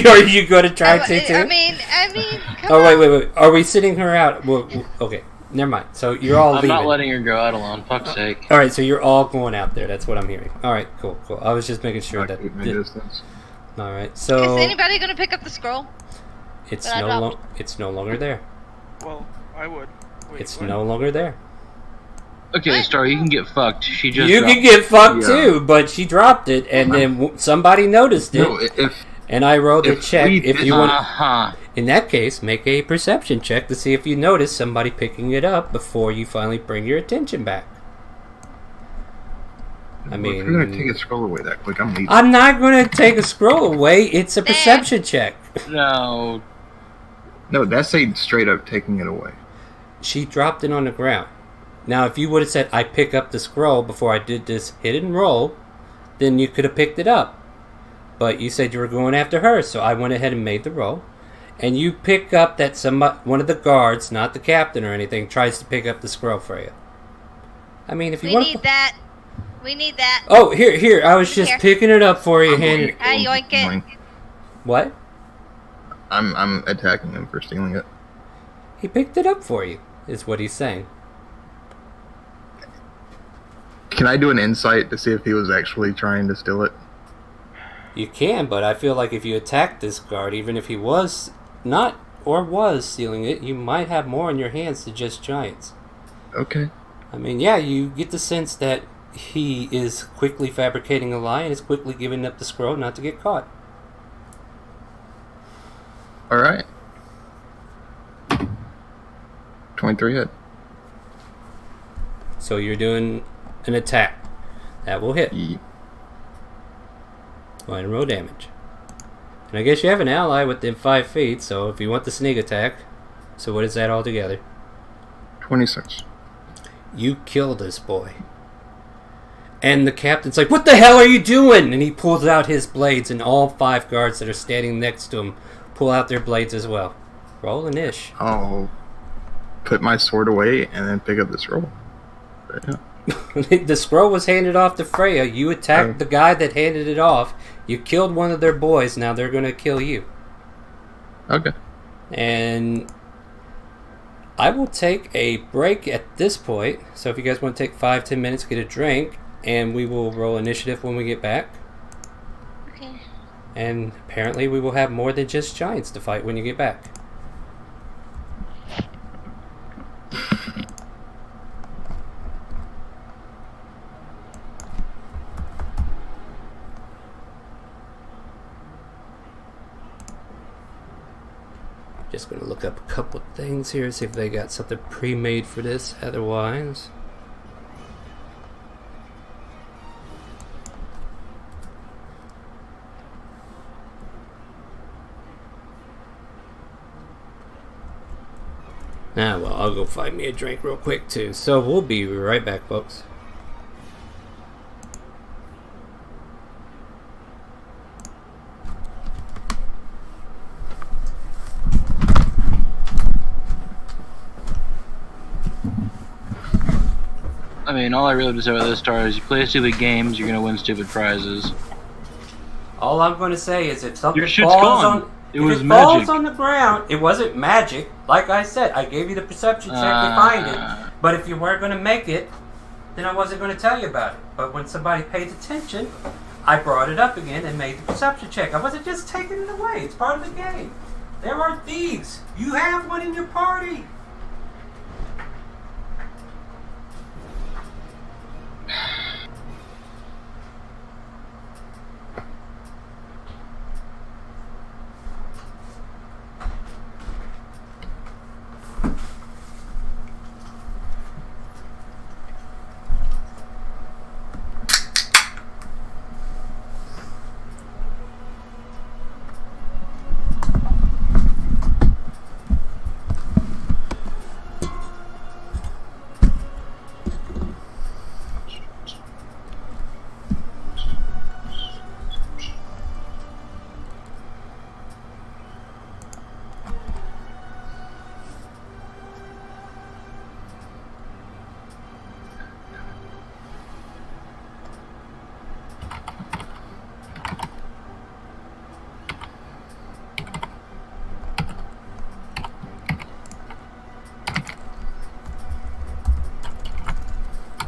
Are you going to try to too? I mean, come Oh on. wait. Are we sitting her out? Well, okay, never mind. So you're all I'm leaving. not letting her go out alone, fuck's sake. All right, so you're all going out there. That's what I'm hearing. All right, cool. I was just making sure that. Keep my distance. All right, Is so anybody gonna pick up the scroll? it's that I dropped? it's no longer there. Well, I would. Wait, It's what? no longer there. Okay, What? Star, you can get fucked. She just You dropped can get fucked Yeah. too, but she dropped it, and then somebody noticed it, No, if and I rolled a if check. we If did- you want, Uh-huh. in that case, make a perception check to see if you notice somebody picking it up before you finally bring your attention back. I if you're gonna take a scroll away that quick, I'm leaving. I'm not going to take a scroll away. It's a perception check. No. No, that's a straight up taking it away. She dropped it on the ground. Now, if you would have said, I pick up the scroll before I did this hit and roll, then you could have picked it up. But you said you were going after her, so I went ahead and made the roll. And you pick up that one of the guards, not the captain or anything, tries to pick up the scroll for you. I mean, if you We want need that. We need that. Oh, here. I was just Here. picking it up for you. I'm Hand going it. I yoink it. Mine. What? I'm attacking him for stealing it. He picked it up for you, is what he's saying. Can I do an insight to see if he was actually trying to steal it? You can, but I feel like if you attack this guard, even if he was not or was stealing it, you might have more in your hands than just giants. Okay. I mean, yeah, you get the sense that he is quickly fabricating a lie and is quickly giving up the scroll not to get caught. All right. 23 hit. So you're doing an attack. That will hit. Yeah. Go ahead and roll damage. And I guess you have an ally within 5 feet, so if you want the sneak attack. So what is that altogether? 26. You kill this boy. And the captain's like, "What the hell are you doing?" And he pulls out his blades, and all 5 guards that are standing next to him pull out their blades as well. Roll an ish. I'll put my sword away and then pick up the scroll. But, yeah. The scroll was handed off to Freya. You attacked the guy that handed it off. You killed one of their boys. Now they're going to kill you. Okay. And I will take a break at this point. So if you guys want to take 5-10 minutes, get a drink, and we will roll initiative when we get back. Okay. And apparently we will have more than just giants to fight when you get back. Just going to look up a couple of things here, see if they got something pre-made for this otherwise. Ah, well, I'll go find me a drink real quick too. So we'll be right back, folks. I mean, all I really have to say about this star is you play stupid games, you're gonna win stupid prizes. All I'm going to say is if something Your shit's falls gone. on... It if was it falls magic. on the ground, it wasn't magic. Like I said, I gave you the perception check to find it. But if you weren't going to make it, then I wasn't going to tell you about it. But when somebody paid attention, I brought it up again and made the perception check. I wasn't just taking it away. It's part of the game. There are thieves. You have one in your party.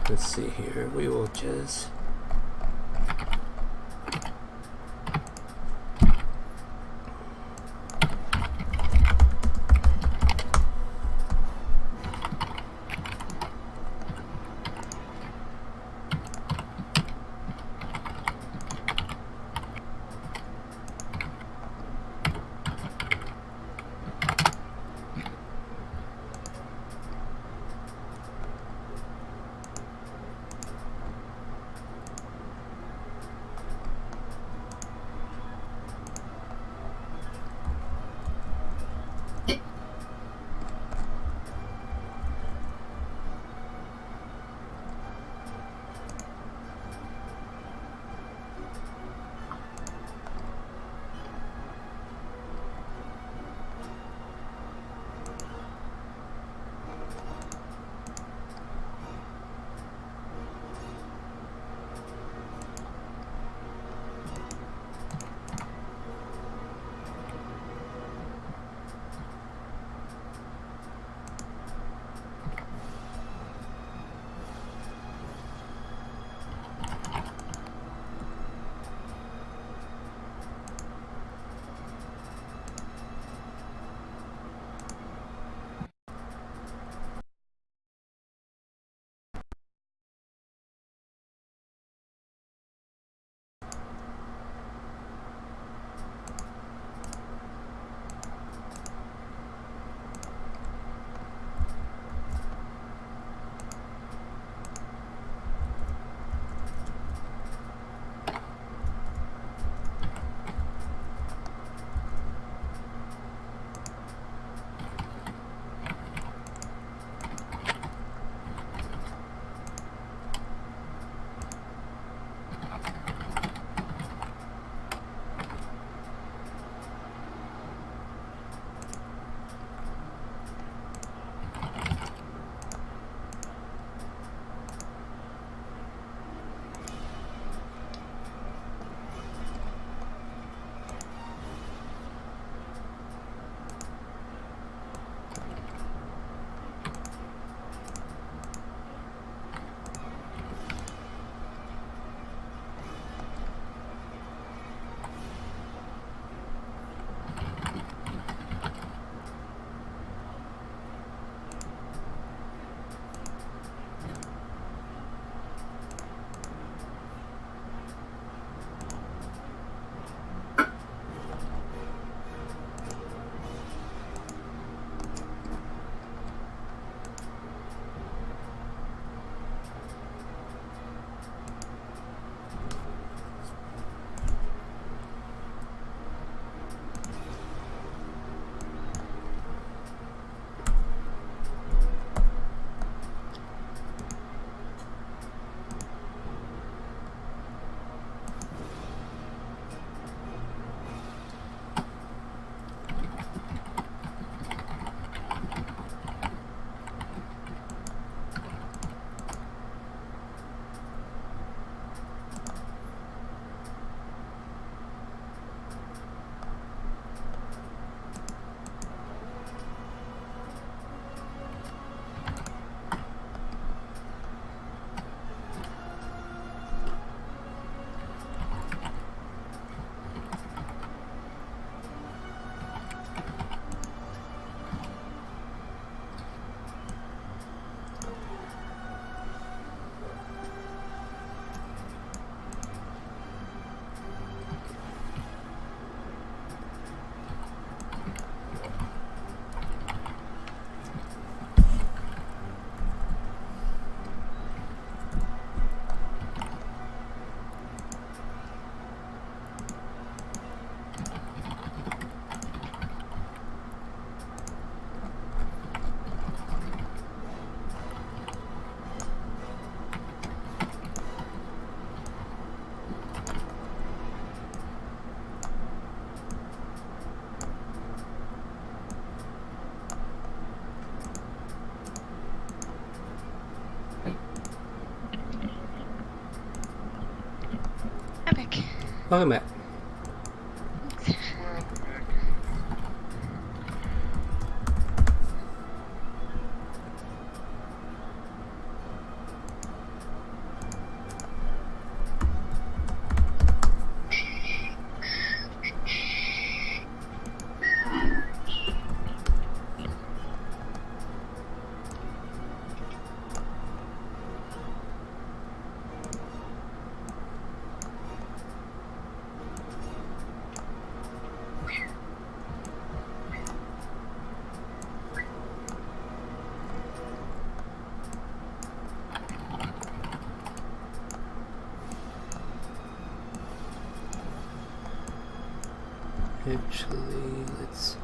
Let's see here. We will just... Welcome back. Welcome back. Actually, let's.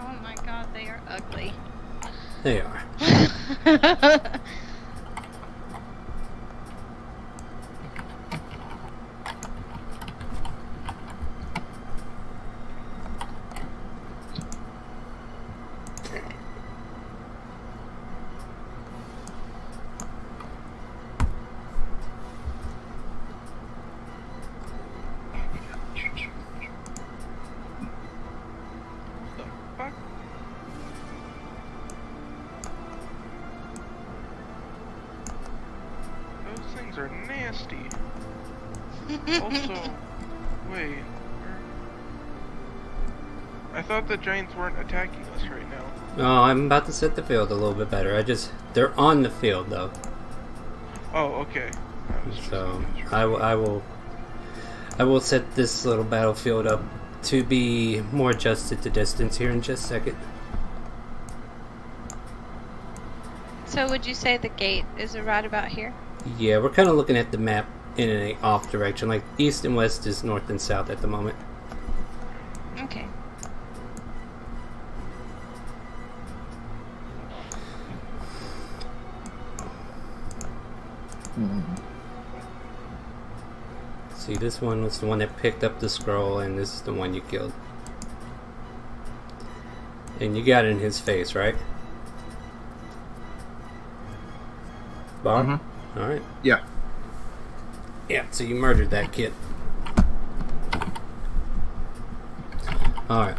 Oh my god, they are ugly. They are. The fuck? Those things are nasty. Also, wait. I thought the giants weren't attacking us right now. Oh, I'm about to set the field a little bit better. They're on the field though. Oh, okay. I was just So confused. I will set this little battlefield up to be more adjusted to distance here in just a second. So would you say the gate is right about here? Yeah, we're kind of looking at the map in an off direction. Like east and west is north and south at the moment. Okay. See, this one was the one that picked up the scroll, and this is the one you killed. And you got it in his face, right? Bob? Mhm. Alright. Yeah. Yeah, so you murdered that kid. Alright.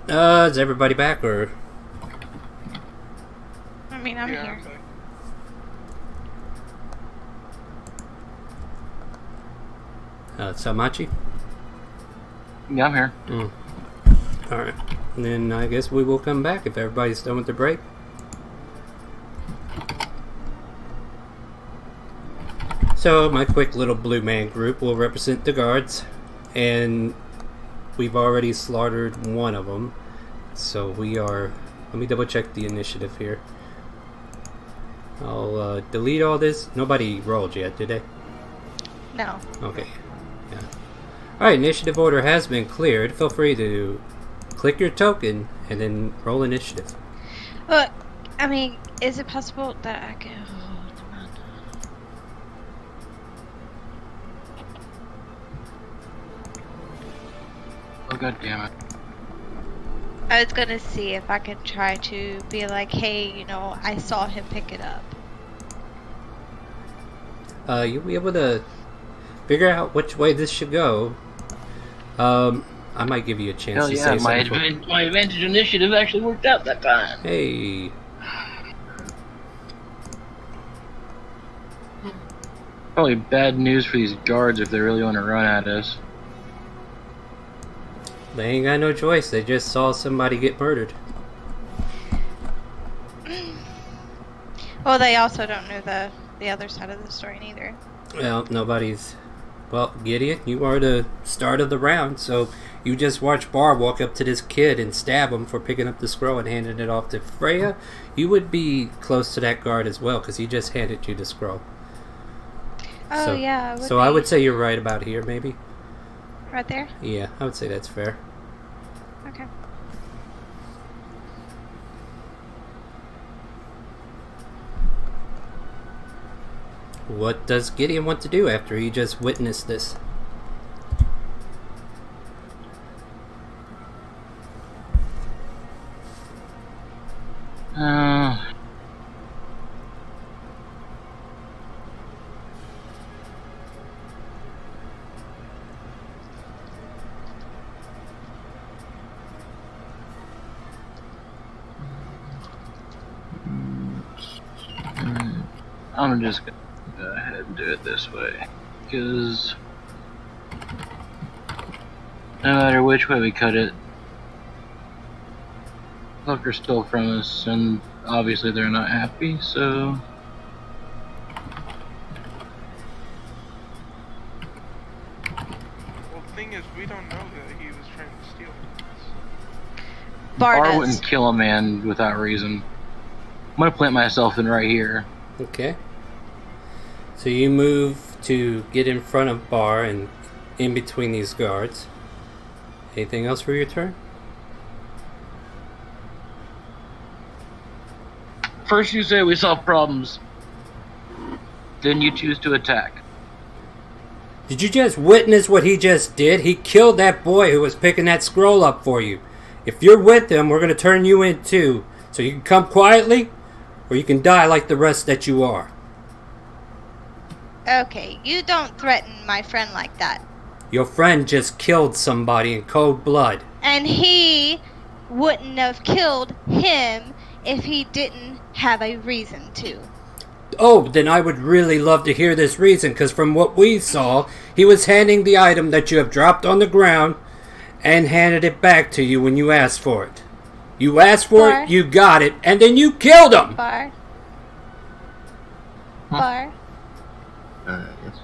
Is everybody back, or? I mean, I'm Yeah, here. I'm back. Samachi? Yeah, I'm here. Alright. Then I guess we will come back if everybody's done with their break. So, my quick little blue man group will represent the guards, and we've already slaughtered one of them. So, we are. Let me double check the initiative here. I'll delete all this. Nobody rolled yet, did they? No. Okay. Yeah. Alright, initiative order has been cleared. Feel free to click your token and then roll initiative. Look, I mean, is it possible that I can... Oh, come on. Oh, god damn it. I was gonna see if I could try to be like, hey, you know, I saw him pick it up. You'll be able to figure out which way this should go. I might give you a chance Hell to yeah, say my, something. my advantage initiative actually worked out that time. Hey, Probably bad news for these guards if they really want to run at us. they ain't got no choice. They just saw somebody get murdered. Well, they also don't know the other side of the story neither. Well, nobody's. Well, Gideon, you are the start of the round, so you just watch Bar walk up to this kid and stab him for picking up the scroll and handing it off to Freya. You would be close to that guard as well, because he just handed you the scroll. Oh, So- yeah. It would So I be would say you're right about here, maybe. right there? Yeah, I would say that's fair. Okay. What does Gideon want to do after he just witnessed this? I'm just gonna go ahead and do it this way. Because no matter which way we cut it, fuckers stole from us, and obviously they're not happy, so... Well, the thing is, we don't know that he was trying to steal from us. Bar does. wouldn't kill a man without reason. I'm gonna plant myself in right here. Okay. So you move to get in front of Bar and in between these guards. Anything else for your turn? First you say we solve problems, then you choose to attack. Did you just witness what he just did? He killed that boy who was picking that scroll up for you. If you're with him, we're going to turn you in too. So you can come quietly, or you can die like the rest that you are. Okay, you don't threaten my friend like that. Your friend just killed somebody in cold blood. And he wouldn't have killed him if he didn't have a reason to. Oh, then I would really love to hear this reason, because from what we saw, he was handing the item that you have dropped on the ground and handed it back to you when you asked for it. You asked for Bar. it, you got it, and then you killed him! Bar. Huh? Bar. Yes.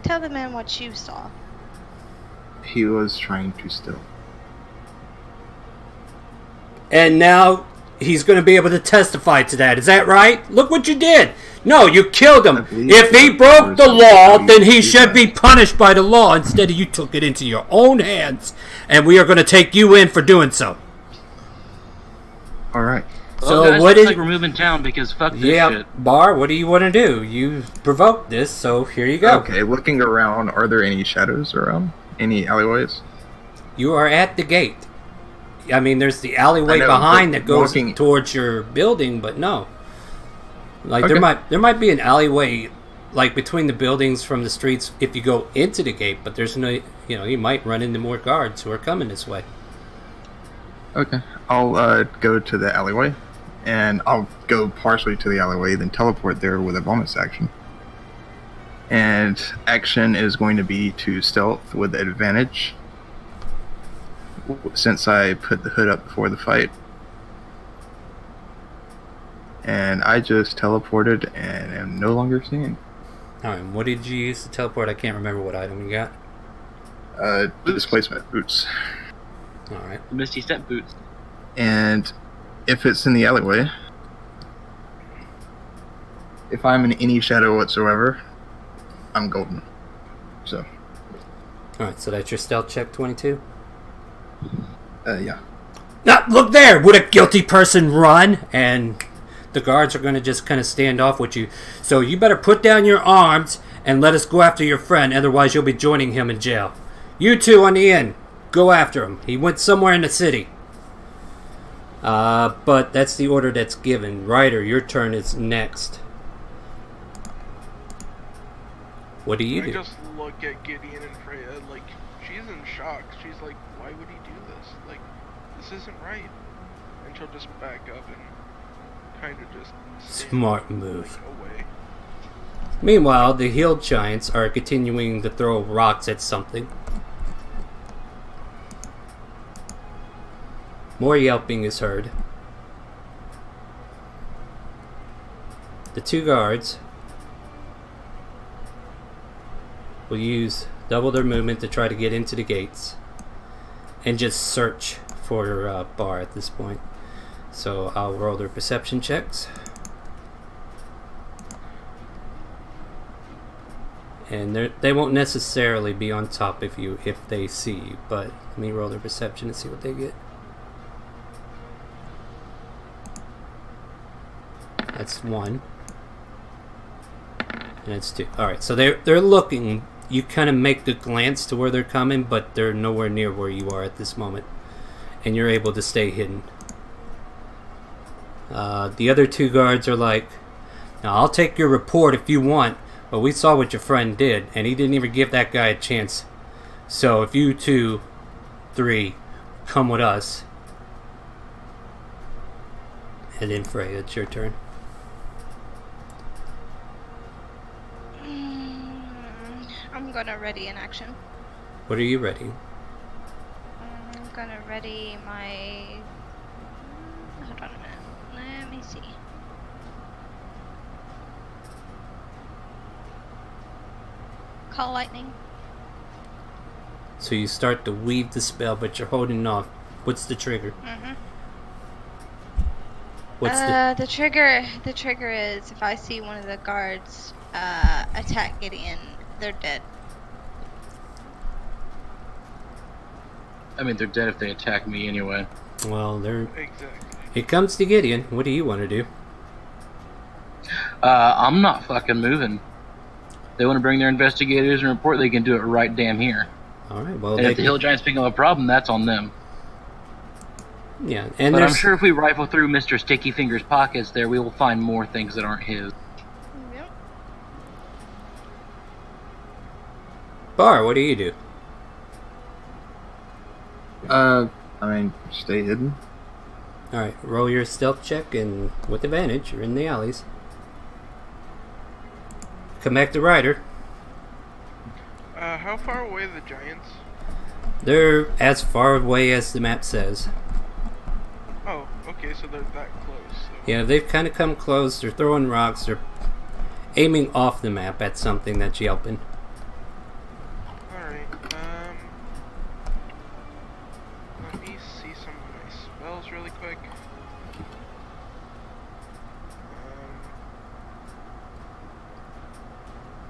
Tell the man what you saw. He was trying to steal. And now he's going to be able to testify to that. Is that right? Look what you did. No, you killed him. If he broke the law, then he should be punished by the law. Instead of you took it into your own hands, and we are going to take you in for doing so. All right. So Well, guys, what looks is? like we're moving town because fuck this Yeah, shit. Bar. What do you want to do? You provoked this, so here you go. Okay, looking around, are there any shadows around? Any alleyways? You are at the gate. I mean, there's the alleyway I know, behind but that goes walking- towards your building, but no. Like Okay. there might be an alleyway, like between the buildings from the streets if you go into the gate, but there's no, you might run into more guards who are coming this way. Okay. I'll go to the alleyway, and I'll go partially to the alleyway, then teleport there with a bonus action. And action is going to be to stealth with advantage, since I put the hood up before the fight. And I just teleported and am no longer seen. Alright, what did you use to teleport? I can't remember what item you got. Displacement boots. Alright. Misty Step Boots. And if it's in the alleyway, if I'm in any shadow whatsoever, I'm golden. So, Alright, so that's your stealth check 22? yeah. Now, look there! Would a guilty person run? And the guards are going to just kind of stand off with you. So you better put down your arms and let us go after your friend, otherwise you'll be joining him in jail. You two on the end, go after him. He went somewhere in the city. But that's the order that's given. Ryder, your turn is next. What do you I do? just look at Gideon and Freya, like, she's in shock. She's like, why would he do this? Like, this isn't right. And she'll just back up and kind of just stand, Smart move. like, away. Meanwhile, the healed giants are continuing to throw rocks at something. More yelping is heard. The two guards will use double their movement to try to get into the gates and just search for Bar at this point. So I'll roll their perception checks. And they won't necessarily be on top of you if they see you, but let me roll their perception and see what they get. That's 1. And it's 2. Alright, so they're looking. You kind of make the glance to where they're coming, but they're nowhere near where you are at this moment. And you're able to stay hidden. The other two guards are like, now I'll take your report if you want, but we saw what your friend did, and he didn't even give that guy a chance. So if you 2, 3, come with us. And then Freya, it's your turn. I'm gonna ready an action. What are you ready? I'm gonna ready my. Hold on a minute. Let me see. Call lightning. So you start to weave the spell, but you're holding off. What's the trigger? Mm-hmm. What's The trigger is if I see one of the guards attack Gideon, they're dead. I mean, they're dead if they attack me anyway. Well, they're. Exactly. It comes to Gideon. What do you want to do? I'm not fucking moving. They want to bring their investigators and report, they can do it right damn here. All right. Well, And if the hill giants become a problem, that's on them. Yeah, and But I'm there's. sure if we rifle through Mr. Sticky Fingers' pockets there, we will find more things that aren't his. Yep. Bar, what do you do? I mean, stay hidden. All right. Roll your stealth check, and with advantage, you're in the alleys. Come back to Ryder. How far away are the giants? They're as far away as the map says. Oh, okay, so they're that close. So. Yeah, they've kind of come close. They're throwing rocks. They're aiming off the map at something that's yelping. Alright, let me see some of my spells really quick.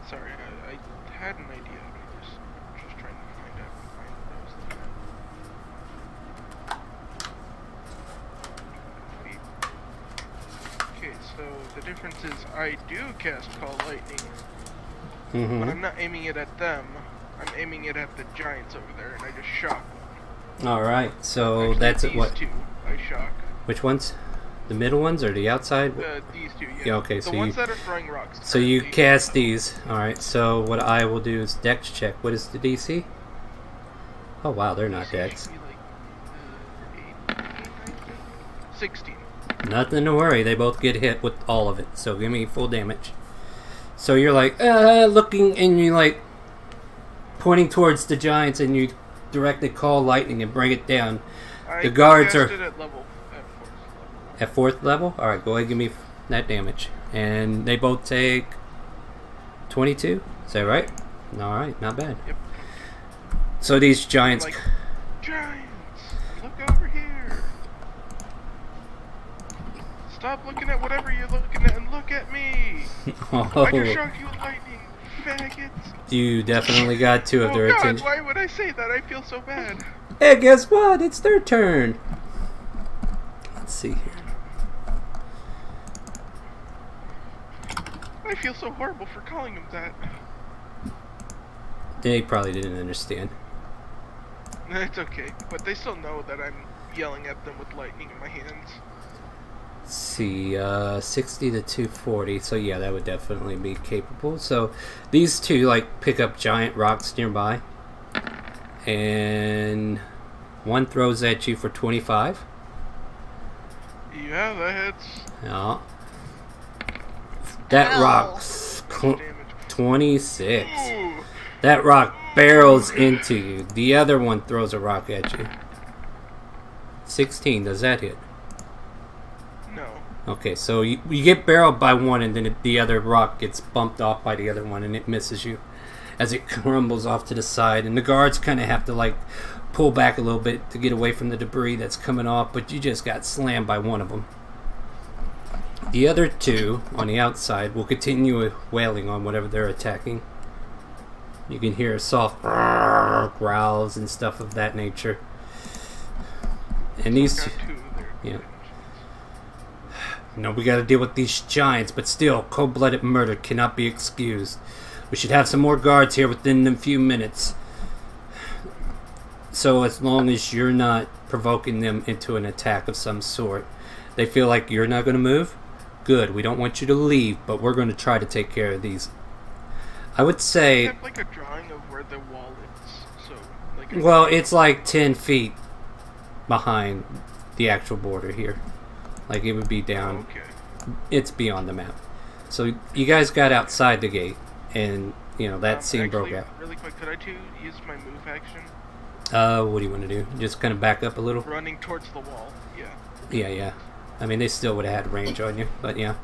Sorry, I had an idea. I was just trying to find what I was looking at. Okay, so the difference is I do cast Call Lightning, but Mm-hmm. I'm not aiming it at them. I'm aiming it at the giants over there, and I just shock them. All right. So Actually, that's these what? two I shock. Which ones? The middle ones or the outside? These two, yeah. Yeah, okay, The so ones you- that are throwing rocks. So are you these. cast these. All right. So what I will do is Dex check. What is the DC? Oh wow, they're not DC Dex. should be like, 18, I think. 16. Nothing to worry. They both get hit with all of it. So give me full damage. So you're like looking, and you like pointing towards the giants, and you directly call lightning and bring it down. I The guards cast are- it at fourth level. At 4th level? Alright, go ahead and give me that damage. And they both take 22? Is that right? Alright, not bad. Yep. So these giants... Like, giants! Look over here! Stop looking at whatever you're looking at and look at me! I just shocked you with lightning, faggots! You definitely got two of Oh their god, attention. why would I say that? I feel so bad. Hey, guess what? It's their turn. Let's see here. I feel so horrible for calling them that. They probably didn't understand. It's okay, but they still know that I'm yelling at them with lightning in my hands. Let's see, 60 to 240. So yeah, that would definitely be capable. So these two like pick up giant rocks nearby, and one throws at you for 25. Yeah, that hits. Yeah. That Ow. rock's Damage. 26. Ooh. That rock barrels into you. The other one throws a rock at you. 16. Does that hit? No. Okay, so you get barreled by one, and then the other rock gets bumped off by the other one, and it misses you as it crumbles off to the side. And the guards kind of have to like pull back a little bit to get away from the debris that's coming off, but you just got slammed by one of them. The other two on the outside will continue wailing on whatever they're attacking. You can hear soft growls and stuff of that nature. And these Got two, two there. yeah. You know, we gotta deal with these giants, but still, cold-blooded murder cannot be excused. We should have some more guards here within a few minutes. So as long as you're not provoking them into an attack of some sort. They feel like you're not going to move? Good, we don't want you to leave, but we're going to try to take care of these. I would I say, have like a drawing of where the wall is, so like. well, it's like 10 feet behind the actual border here. Like it would be down, Okay. it's beyond the map. So you guys got outside the gate, and that scene broke actually, out. Really quick, could I use my move action? What do you want to do? Just kind of back up a little? Running towards the wall. Yeah. I mean, they still would have had range on you, but yeah.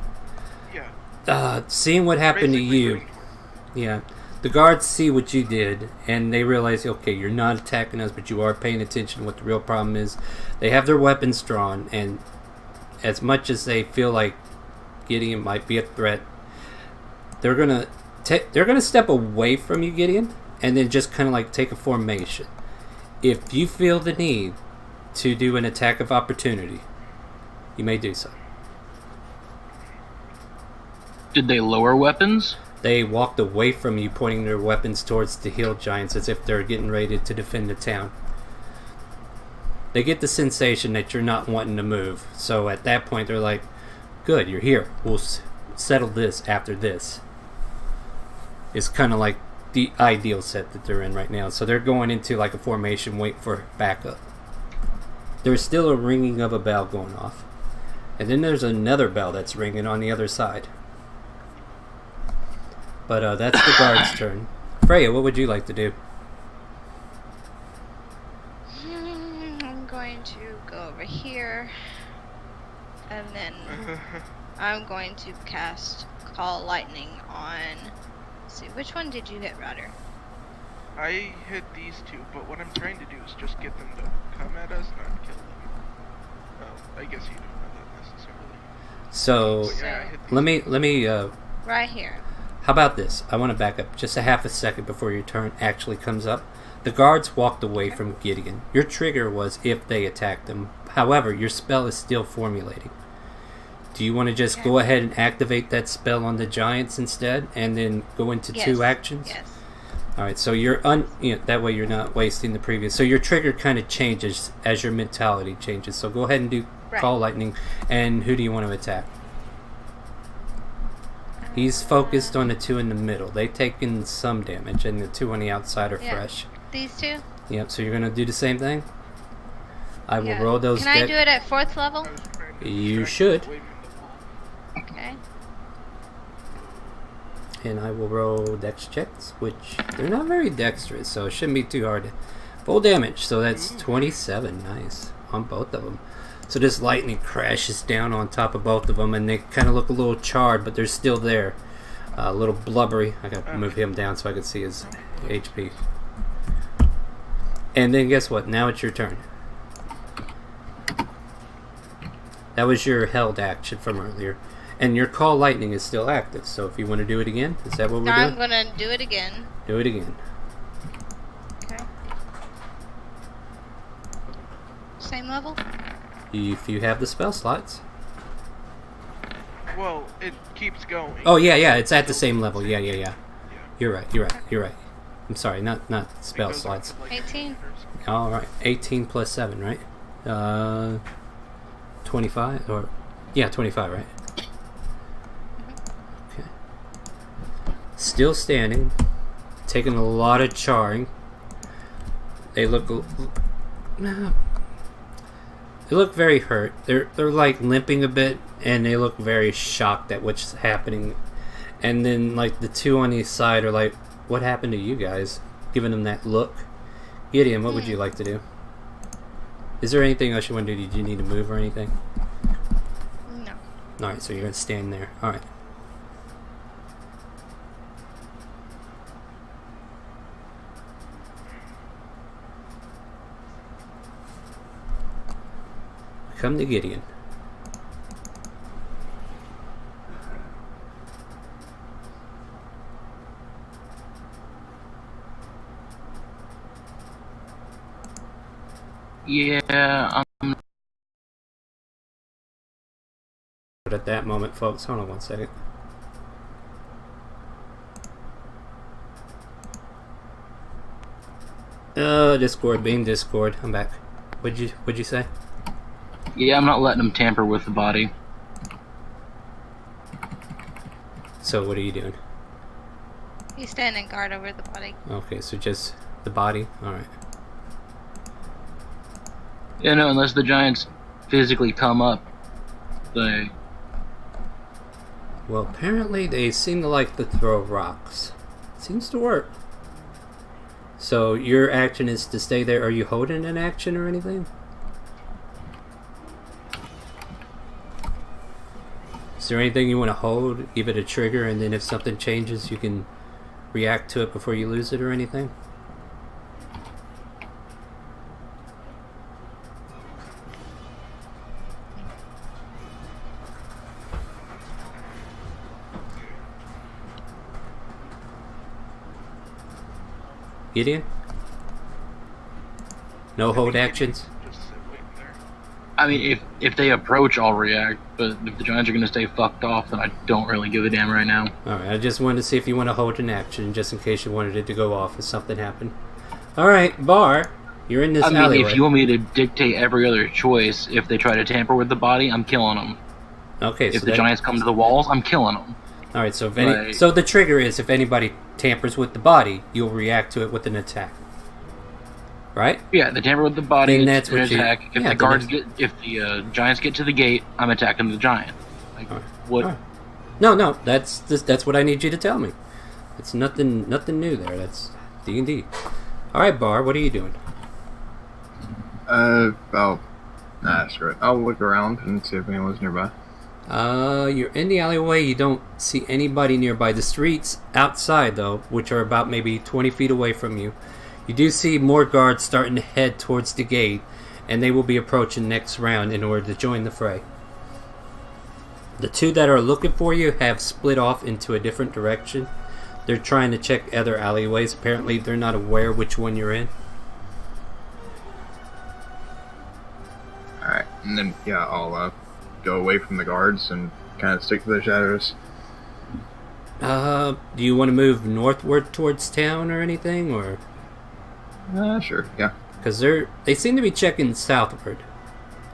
Yeah. Seeing what happened to Basically you, running towards- yeah. The guards see what you did, and they realize, okay, you're not attacking us, but you are paying attention to what the real problem is. They have their weapons drawn, and as much as they feel like Gideon might be a threat, they're gonna step away from you, Gideon, and then just kind of like take a formation. If you feel the need to do an attack of opportunity, you may do so. Did they lower weapons? They walked away from you, pointing their weapons towards the hill giants as if they're getting ready to defend the town. They get the sensation that you're not wanting to move, so at that point they're like, good, you're here. We'll settle this after this. It's kind of like the ideal set that they're in right now. So they're going into like a formation, wait for backup. There's still a ringing of a bell going off. And then there's another bell that's ringing on the other side. But that's the guard's turn. Freya, what would you like to do? I'm going to go over here, and then I'm going to cast Call Lightning on. Let's see, which one did you hit, Ryder? I hit these two, but what I'm trying to do is just get them to come at us, not kill them. Well, I guess you don't know that necessarily. So But yeah, I hit these let me Right here. how about this? I want to back up just a half a second before your turn actually comes up. The guards walked away from Gideon. Your trigger was if they attacked them. However, your spell is still formulating. Do you want to just go ahead and activate that spell on the giants instead, and then go into two actions? Yes. All right. So you're that way you're not wasting the previous. So your trigger kind of changes as your mentality changes. So go ahead and do Call Lightning. And who do you want to attack? He's focused on the two in the middle. They've taken some damage, and the two on the outside are fresh. These two? Yep. So you're gonna do the same thing. I will roll those. Can I do it at 4th level? I was trying to You distract should. them away from the wall. Okay. And I will roll dex checks, which they're not very dexterous, so it shouldn't be too hard. Full damage, so that's 27. Nice on both of them. So this lightning crashes down on top of both of them, and they kind of look a little charred, but they're still there. A little blubbery. I got to move him down so I can see his HP. And then guess what? Now it's your turn. That was your held action from earlier. And your Call Lightning is still active, so if you want to do it again, is that what we're I'm doing? going to do it again. Do it again. Okay. Same level? If you have the spell slots. Well, it keeps going. Oh, yeah, it's at the same level. Yeah. You're right. I'm sorry, not spell Because slots. I'm, like, 18. All right, 18 plus 7, right? 25 or 25, right? Okay. Still standing, taking a lot of charring. They look very hurt. They're like limping a bit, and they look very shocked at what's happening. And then like the two on each side are like, "What happened to you guys?" Giving them that look. Gideon, what would you like to do? Is there anything else you want to do? Did you need to move or anything? No. Alright, so you're going to stand there. Alright. Come to Gideon. Yeah, But at that moment, folks, hold on one second. Discord, being Discord. I'm back. What'd you say? I'm not letting them tamper with the body. So what are you doing? He's standing guard over the body. Okay, so just the body? Alright. Yeah, no, unless the giants physically come up, they... Well, apparently they seem to like to throw rocks. Seems to work. So your action is to stay there. Are you holding an action or anything? Is there anything you want to hold? Give it a trigger, and then if something changes, you can react to it before you lose it or anything? Gideon? No hold actions? Just sit waiting there. I mean, if they approach, I'll react. But if the Giants are going to stay fucked off, then I don't really give a damn right now. Alright, I just wanted to see if you want to hold an action, just in case you wanted it to go off if something happened. Alright, Bar, you're in this I mean, alleyway. if you want me to dictate every other choice, if they try to tamper with the body, I'm killing them. Okay, If so the Giants come to the walls, I'm killing them. Alright, so Right. so the trigger is if anybody tampers with the body, you'll react to it with an attack. Right? Yeah, they tamper with the body. Then It's that's an what you- attack. If yeah, the guards then if the Giants get to the gate, I'm attacking the Giant. Like Alright. what? Alright. No, that's what I need you to tell me. It's nothing new there. That's D&D. Alright, Bar, what are you doing? Screw it. I'll look around and see if anyone's nearby. You're in the alleyway. You don't see anybody nearby. The streets outside, though, which are about maybe 20 feet away from you, you do see more guards starting to head towards the gate, and they will be approaching next round in order to join the fray. The two that are looking for you have split off into a different direction. They're trying to check other alleyways. Apparently, they're not aware which one you're in. Alright, and then, yeah, I'll go away from the guards and kind of stick to the shadows. Do you want to move northward towards town or anything, or? Sure, yeah. Because they seem to be checking southward,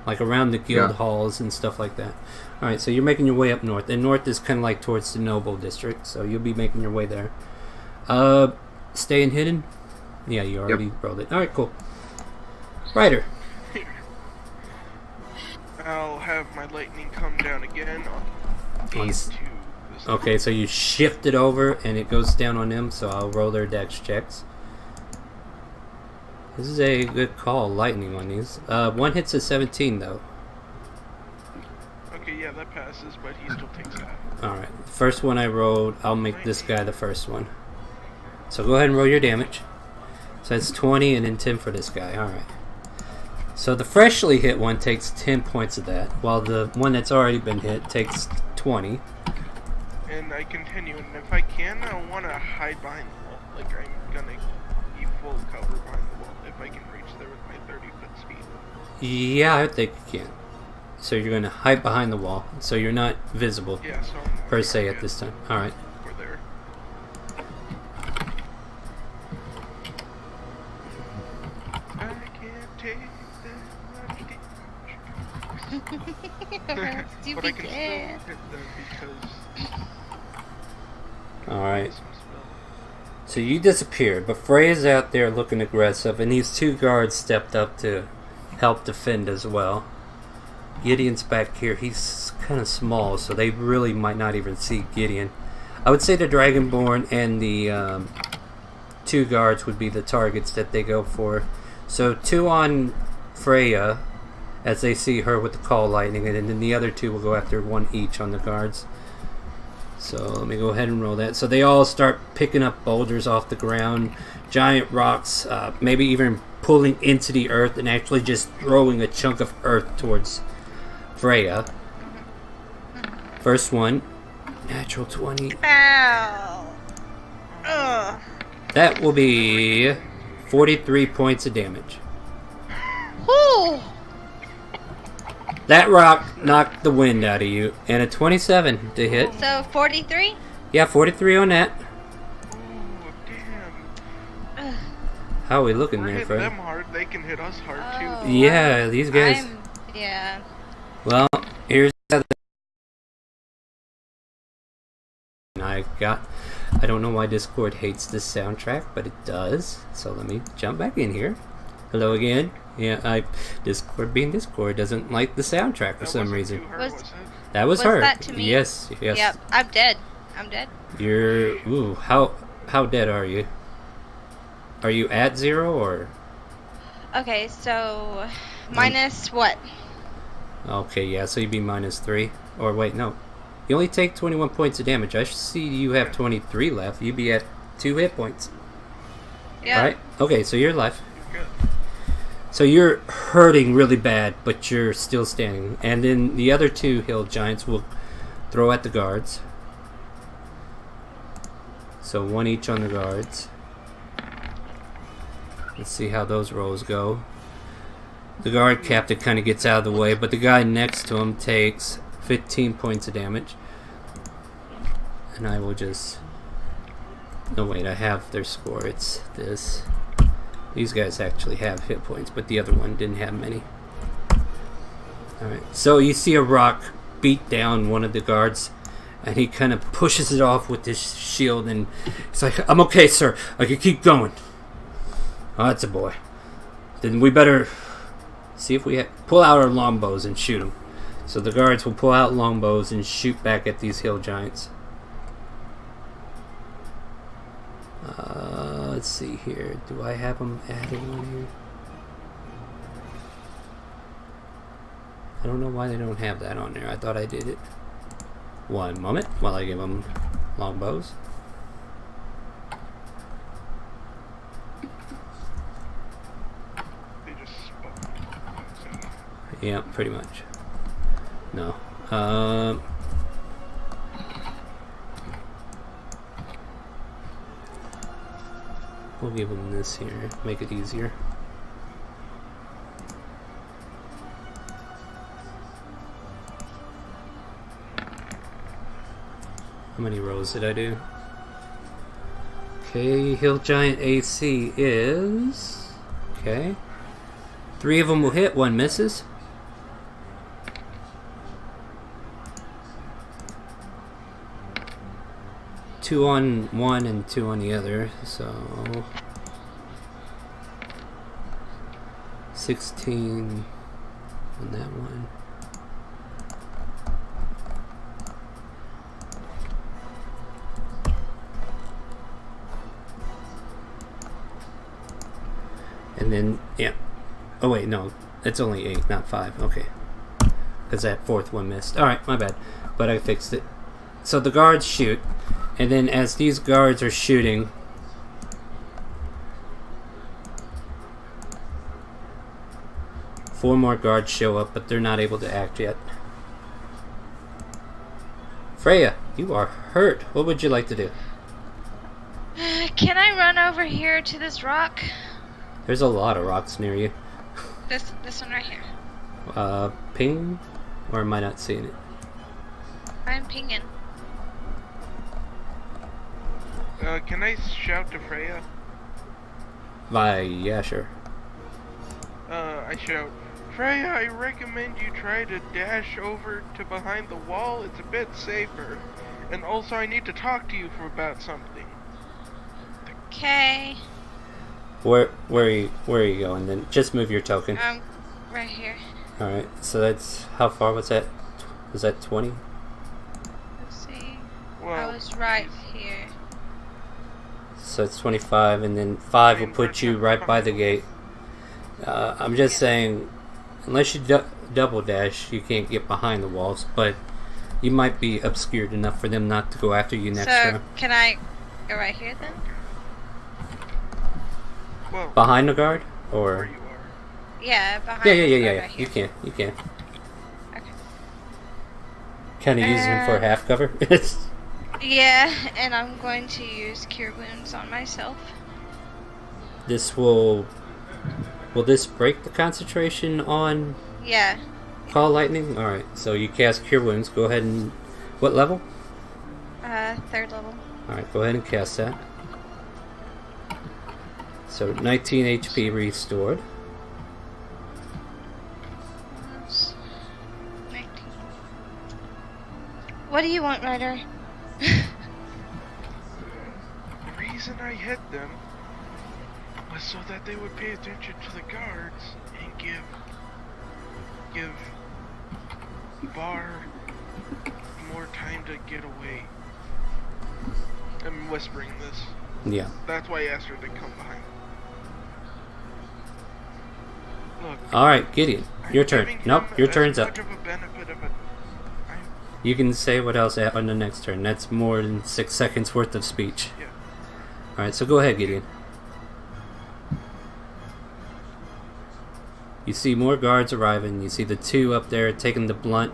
like around the guild Yeah. halls and stuff like that. All right, so you're making your way up north, and north is kind of like towards the noble district, so you'll be making your way there. Staying hidden? Yeah, you already rolled it. All right, cool. Ryder. I'll have my lightning come down again on On these s- two. This Okay, so you shift it over, and it goes down on them, so I'll roll their dex checks. This is a good call, lightning on these. One hits a 17, though. Okay, yeah, that passes, but he still takes that. Alright, first one I rolled, I'll make this guy the first one. So go ahead and roll your damage. So it's 20 and then 10 for this guy, alright. So the freshly hit one takes 10 points of that, while the one that's already been hit takes 20. And I continue, and if I can, I want to hide behind the wall. Like, I'm gonna be full cover behind the wall if I can reach there with my 30-foot speed. Yeah, I think you can. So you're going to hide behind the wall, so you're not visible Yeah, so I'm per se good. at this time. Alright. We're there. I can't take that much damage. But I can still hit them because Alright. some spell. So you disappeared, but Freya's out there looking aggressive, and these two guards stepped up to help defend as well. Gideon's back here. He's kind of small, so they really might not even see Gideon. I would say the Dragonborn and the two guards would be the targets that they go for. So 2 on Freya, as they see her with the call lightning, and then the other 2 will go after 1 each on the guards. So let me go ahead and roll that. So they all start picking up boulders off the ground, giant rocks, maybe even pulling into the earth and actually just throwing a chunk of earth towards Freya. First one, natural 20. Ow! Ugh. That will be 43 points of damage. Whew! That rock knocked the wind out of you, and a 27 to hit. So 43? Yeah, 43 on that. Ooh, damn. Ugh. How are we looking We're there, hitting them Fred? hard, they can hit us hard Oh, too. Yeah, these guys. Yeah. Well, here's how I don't know why Discord hates this soundtrack, but it does. So let me jump back in here. Hello again. Yeah, Discord being Discord doesn't like the soundtrack for That some wasn't reason. to her, Was- was it? That was Was her. that to me? Yes, yes. Yep. I'm dead. I'm dead. You're how how dead are you? Are you at 0 or? Okay, so minus what? Okay, yeah, so you'd be -3. Or wait, no. You only take 21 points of damage. I see you have 23 left. You'd be at 2 hit points. Yeah. Right? Okay, so you're alive. Good. So you're hurting really bad, but you're still standing. And then the other 2 hill giants will throw at the guards. So 1 each on the guards. Let's see how those rolls go. The guard captain kind of gets out of the way, but the guy next to him takes 15 points of damage. And I will just... No, wait, I have their score. It's this. These guys actually have hit points, but the other one didn't have many. Alright, so you see a rock beat down one of the guards, and he kind of pushes it off with his shield, and he's like, I'm okay, sir. I can keep going. Oh, that's a boy. Then we better see if we pull out our longbows and shoot them. So the guards will pull out longbows and shoot back at these hill giants. Let's see here. Do I have them added on here? I don't know why they don't have that on there. I thought I did it. One moment while I give them longbows. They just spawned. Yeah, pretty much. No. We'll give them this here. Make it easier. How many rows did I do? Okay, Hill Giant AC is... Okay. 3 of them will hit, 1 misses. Two on one and 2 on the other, so 16 on that one. And then, yeah. Oh wait, no, it's only 8, not 5. Okay, because that 4th one missed. All right, my bad, but I fixed it. So the guards shoot. And then as these guards are shooting, four more guards show up, but they're not able to act yet. Freya, you are hurt. What would you like to do? Can I run over here to this rock? There's a lot of rocks near you. This one right here. Ping? Or am I not seeing it? I'm pinging. Can I shout to Freya? Yeah, sure. I shout, Freya, I recommend you try to dash over to behind the wall. It's a bit safer. And also, I need to talk to you about something. Okay. Where are you going? Then just move your token. Right here. All right. So that's how far was that? Was that 20? Let's see. Well, I was right here. So it's 25, and then 5 will put you right by the gate. I'm just saying, unless you double dash, you can't get behind the walls, but you might be obscured enough for them not to go after you next So, round. can I go right here then? well, Behind the guard? where Or... you are. Yeah, behind Yeah. the guard right You here. can. Okay. Kind of using him for half cover. Yeah, and I'm going to use Cure Wounds on myself. This will this break the concentration on Yeah. Call Lightning? Alright, so you cast Cure Wounds. Go ahead and... What level? 3rd level. Alright, go ahead and cast that. So 19 HP restored. Oops. 19. What do you want, Ryder? The reason I hit them was so that they would pay attention to the guards and give Bar more time to get away. I'm whispering this. Yeah. That's why I asked her to come behind. Look. Alright, Gideon. Your turn. Nope, your turn's up. Much of a benefit of You can say what else on the next turn. That's more than 6 seconds worth of speech. Yeah. Alright, so go ahead, Gideon. You see more guards arriving. You see the 2 up there taking the blunt.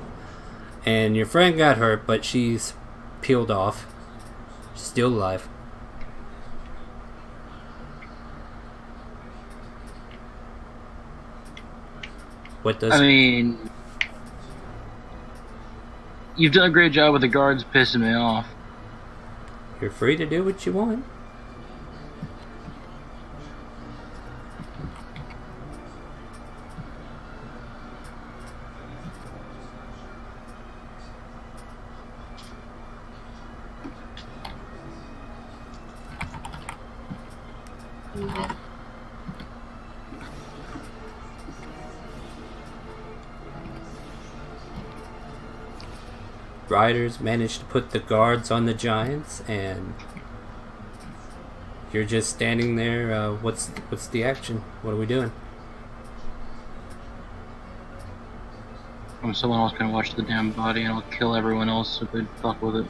And your friend got hurt, but she's peeled off. She's still alive. What does... I mean, you've done a great job with the guards pissing me off. You're free to do what you want. Riders managed to put the guards on the giants, and you're just standing there. What's the action? What are we doing? Someone else can watch the damn body, and I'll kill everyone else if they fuck with it.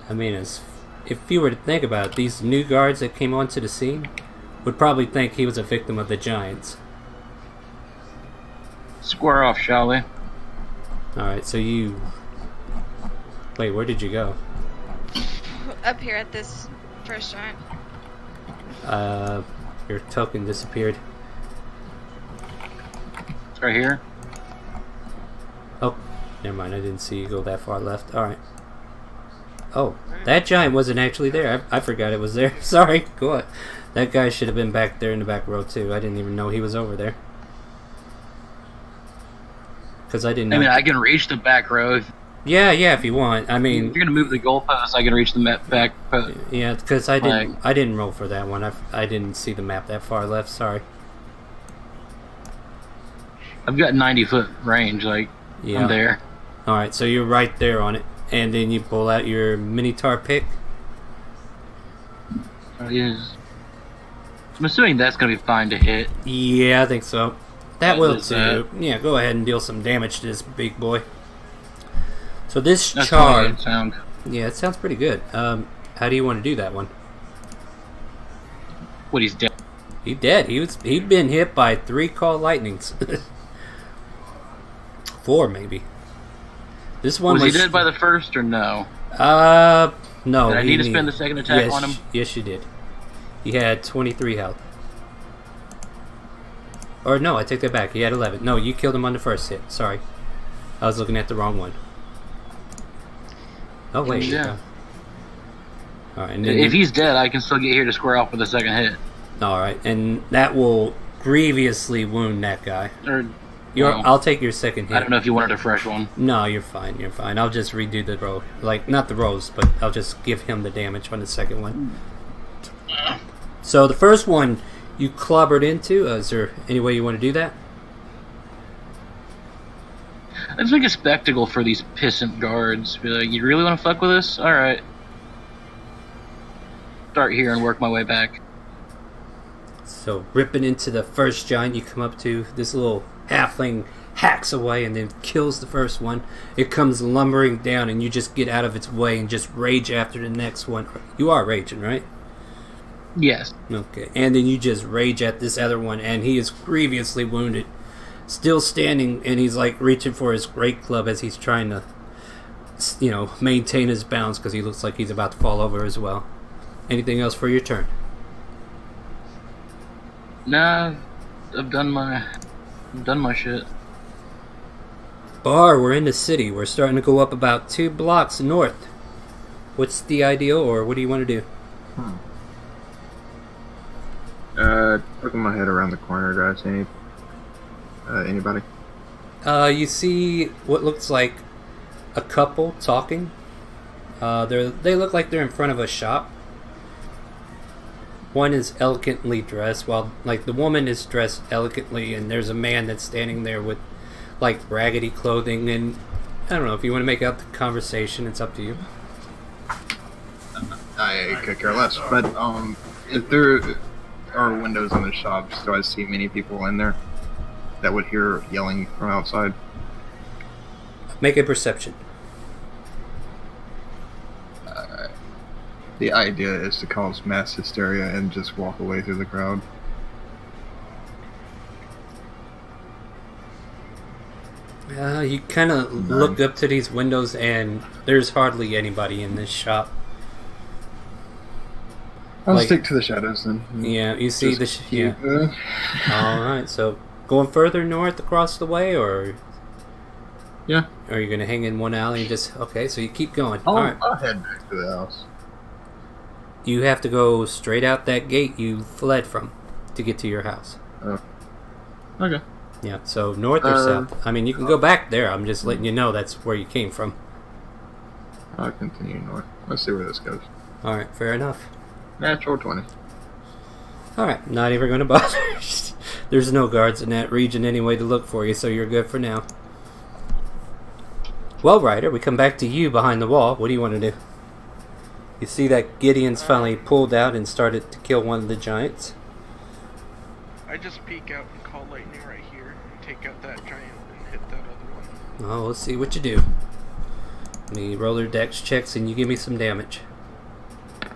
I mean, if you were to think about it, these new guards that came onto the scene would probably think he was a victim of the giants. Square off, shall we? Alright, so you... Wait, where did you go? Up here at this first giant. Your token disappeared. It's right here. Oh, never mind, I didn't see you go that far left. Alright. Oh, that giant wasn't actually there. I forgot it was there. Sorry, go on. That guy should have been back there in the back row too. I didn't even know he was over there. Because I didn't know. I mean, I can reach the back row. Yeah, if you want. I mean, if you're gonna move the goalpost, I can reach the back. Yeah, because I didn't roll for that one. I didn't see the map that far left. Sorry. I've got 90-foot range. Like, yeah. I'm there. All right, so you're right there on it, and then you pull out your Minotaur pick. I'm assuming that's gonna be fine to hit. Yeah, I think so. That will too. That. Yeah, go ahead and deal some damage to this big boy. So this That's charge. sound. Yeah, it sounds pretty good. How do you want to do that one? What, he's dead? He's dead. He'd been hit by 3 call lightnings. 4 maybe. This one was he dead by the first or no? No. Did I need to spend the second attack on him? Yes, you did. He had 23 health. Or no, I take that back. He had 11. No, you killed him on the first hit. Sorry. I was looking at the wrong one. Oh, wait. Yeah. Alright, if he's dead, I can still get here to square off with a second hit. Alright, and that will grievously wound that guy. I'll take your second hit. I don't know if you wanted a fresh one. No, you're fine. You're fine. I'll just redo the roll. Like, not the rolls, but I'll just give him the damage on the second one. So the first one you clobbered into. Is there any way you want to do that? Let's make a spectacle for these pissant guards. Be like, you really want to fuck with us? Alright. Start here and work my way back. So, ripping into the first giant you come up to, this little halfling hacks away and then kills the first one. It comes lumbering down and you just get out of its way and just rage after the next one. You are raging, right? Yes. Okay. And then you just rage at this other one and he is grievously wounded. Still standing, and he's like reaching for his great club as he's trying to, maintain his balance because he looks like he's about to fall over as well. Anything else for your turn? Nah, I've done my shit. Bar, we're in the city. We're starting to go up about 2 blocks north. What's the ideal, or what do you want to do? Looking my head around the corner, guys. Anybody? You see what looks like a couple talking. They look like they're in front of a shop. One is elegantly dressed, while like the woman is dressed elegantly, and there's a man that's standing there with like raggedy clothing. And I don't know if you want to make out the conversation. It's up to you. I could care less. But if there are windows in the shops, do I see many people in there that would hear yelling from outside? Make a perception. The idea is to cause mass hysteria and just walk away through the crowd. You kind of look up to these windows, and there's hardly anybody in this shop. I'll stick to the shadows then. Yeah, you see the All right, so going further north across the way, or yeah, or are you gonna hang in one alley and just okay? So you keep going. I'll All right, I'll head back to the house. you have to go straight out that gate you fled from to get to your house. Oh, okay. Yeah, so north or south? I mean, you can go back there. I'm just letting you know that's where you came from. I'll continue north. Let's see where this goes. All right, fair enough. Natural 20. All right, not even going to bother. There's no guards in that region anyway to look for you, so you're good for now. Well, Ryder, we come back to you behind the wall. What do you want to do? You see that Gideon's finally pulled out and started to kill one of the giants. I just peek out and call lightning right here and take out that giant and hit that other one. Oh, let's see what you do. Let me roll your dex checks and you give me some damage. Yes.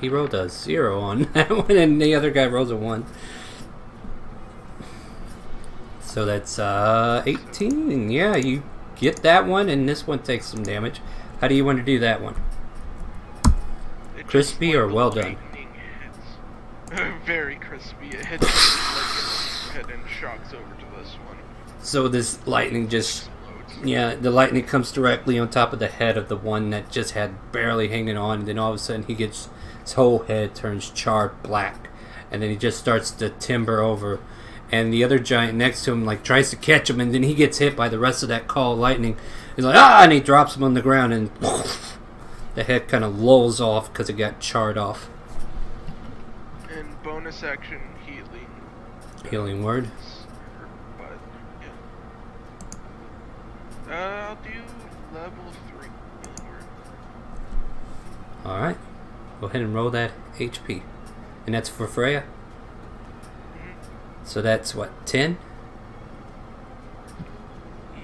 He rolled a 0 on that one and the other guy rolls a 1. So that's 18. Yeah, you get that one and this one takes some damage. How do you want to do that one? Crispy or well done? Very crispy. It hits his head and shocks over to this one. So this lightning just... Yeah, the lightning comes directly on top of the head of the one that just had barely hanging on, and then all of a sudden he gets... His whole head turns charred black, and then he just starts to timber over, and the other giant next to him like tries to catch him, and then he gets hit by the rest of that call of lightning. He's like, ah! And he drops him on the ground, and the head kind of lolls off because it got charred off. And bonus action healing. Healing word. But yeah. I'll do level 3 healing word. Alright. Go ahead and roll that HP. And that's for Freya? So that's what, 10?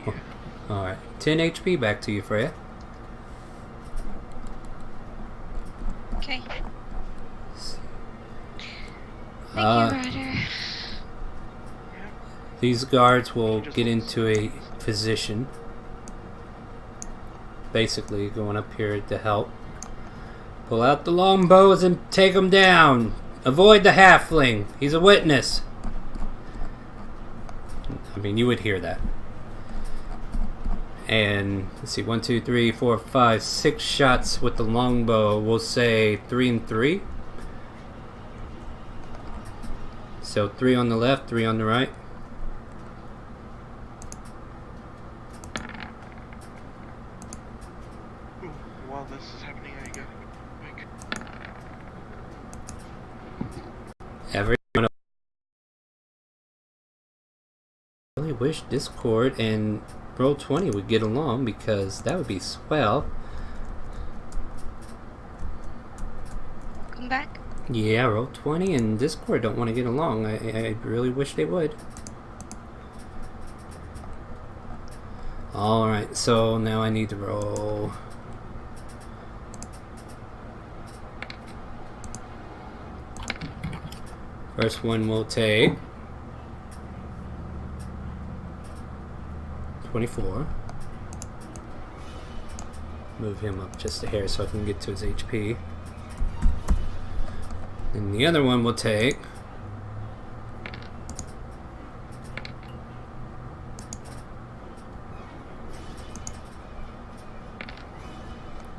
Yeah. Alright. 10 HP back to you, Freya. Okay. Thank you, Ryder. These guards will get into a position. Basically, going up here to help. Pull out the longbows and take them down. Avoid the halfling. He's a witness. I mean, you would hear that. And let's see, 1, 2, 3, 4, 5, 6 shots with the longbow. We'll say 3 and 3. So 3 on the left, 3 on the right. Ooh, while this is happening, I gotta go quick. Everyone. I really wish Discord and Roll20 would get along, because that would be swell. Come back. Yeah, Roll20 and Discord don't want to get along. I really wish they would. Alright, so now I need to roll. First one will take 24. Move him up just a hair so I can get to his HP. And the other one will take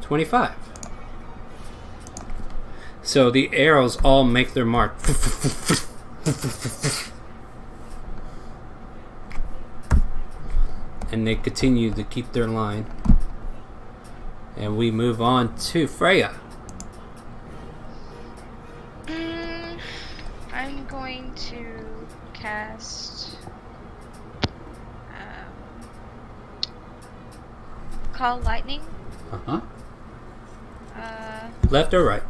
25. So the arrows all make their mark. And they continue to keep their line. And we move on to Freya. cast Call Lightning. Uh-huh. Uh, Left or right?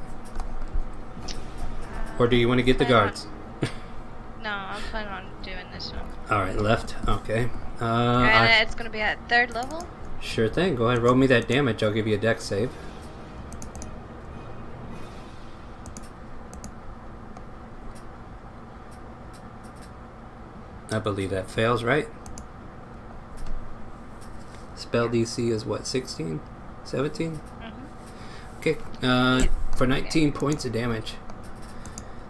Or do you want to get the plan on- guards? No, I'm planning on doing this one. Alright, left. Okay. And it's gonna be at 3rd level. Sure thing. Go ahead, roll me that damage. I'll give you a dex save. I believe that fails, right? Spell DC is what, 16? 17? Mm-hmm. Okay, for 19 points of damage.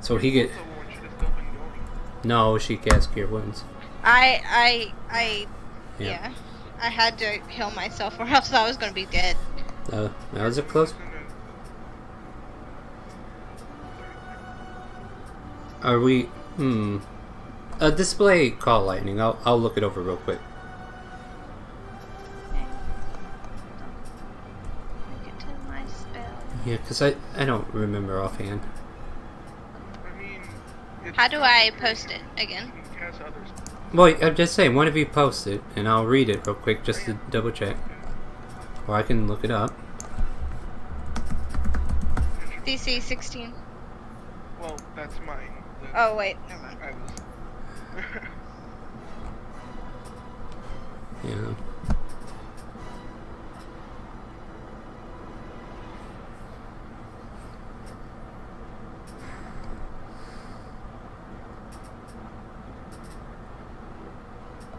So he get... Also, one should have still been going. No, she cast Cure Wounds. Yeah. I had to heal myself or else I was gonna be dead. That was a close... Are we... display Call Lightning. I'll look it over real quick. Okay. Get to my spell. Yeah, because I don't remember offhand. I mean, it's How do I post it again? You can cast others. Well, I'm just saying, one of you post it, and I'll read it real quick just to double check. Or I can look it up. DC 16. Well, that's mine. Oh wait, never mind. I was. Yeah.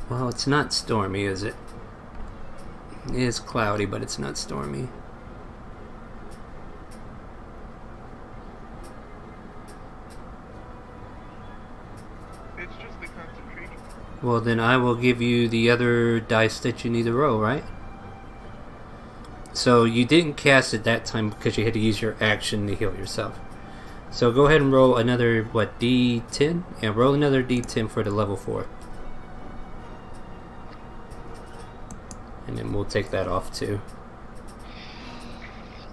Well, it's not stormy, is it? It is cloudy, but it's not stormy. It's just the concentration. Well, then I will give you the other dice that you need to roll, right? So you didn't cast it that time because you had to use your action to heal yourself. So go ahead and roll another, what, D10? Yeah, roll another D10 for the level 4. And then we'll take that off too.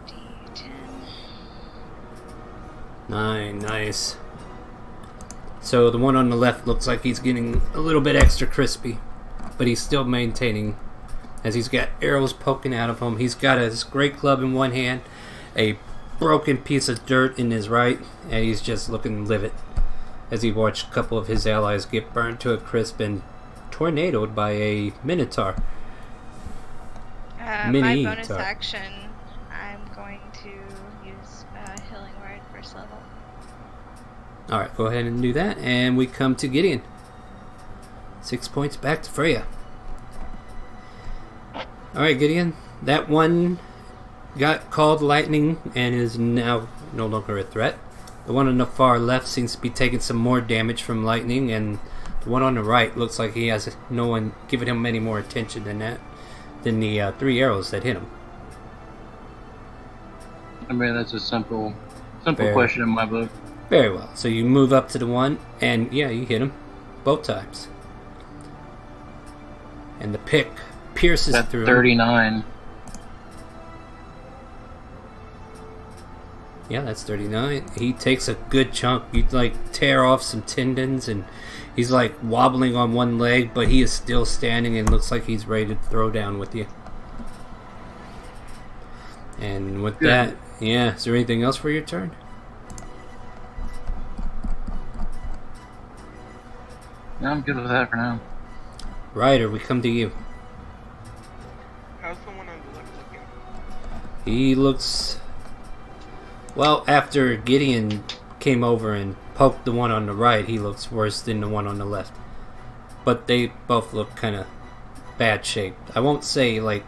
D10. 9, nice. So the one on the left looks like he's getting a little bit extra crispy, but he's still maintaining as he's got arrows poking out of him. He's got his great club in one hand, a broken piece of dirt in his right, and he's just looking livid as he watched a couple of his allies get burned to a crisp and tornadoed by a minotaur. My Mini bonus talk. action, I'm going to use Healing Word first level. Alright, go ahead and do that, and we come to Gideon. 6 points back to Freya. Alright, Gideon, that one got called lightning and is now no longer a threat. The one on the far left seems to be taking some more damage from lightning, and the one on the right looks like he has no one giving him any more attention than the 3 arrows that hit him. I mean, that's a simple Fair. question in my book. Very well. So you move up to the one, and yeah, you hit him both times. And the pick pierces That's through him. 39. Yeah, that's 39. He takes a good chunk. You like tear off some tendons, and he's like wobbling on one leg, but he is still standing and looks like he's ready to throw down with you. And with Good. that, yeah, is there anything else for your turn? No, I'm good with that for now. Ryder, we come to you. How's the one on the left looking? He looks... Well, after Gideon came over and poked the one on the right, he looks worse than the one on the left. But they both look kind of bad shape. I won't say, like...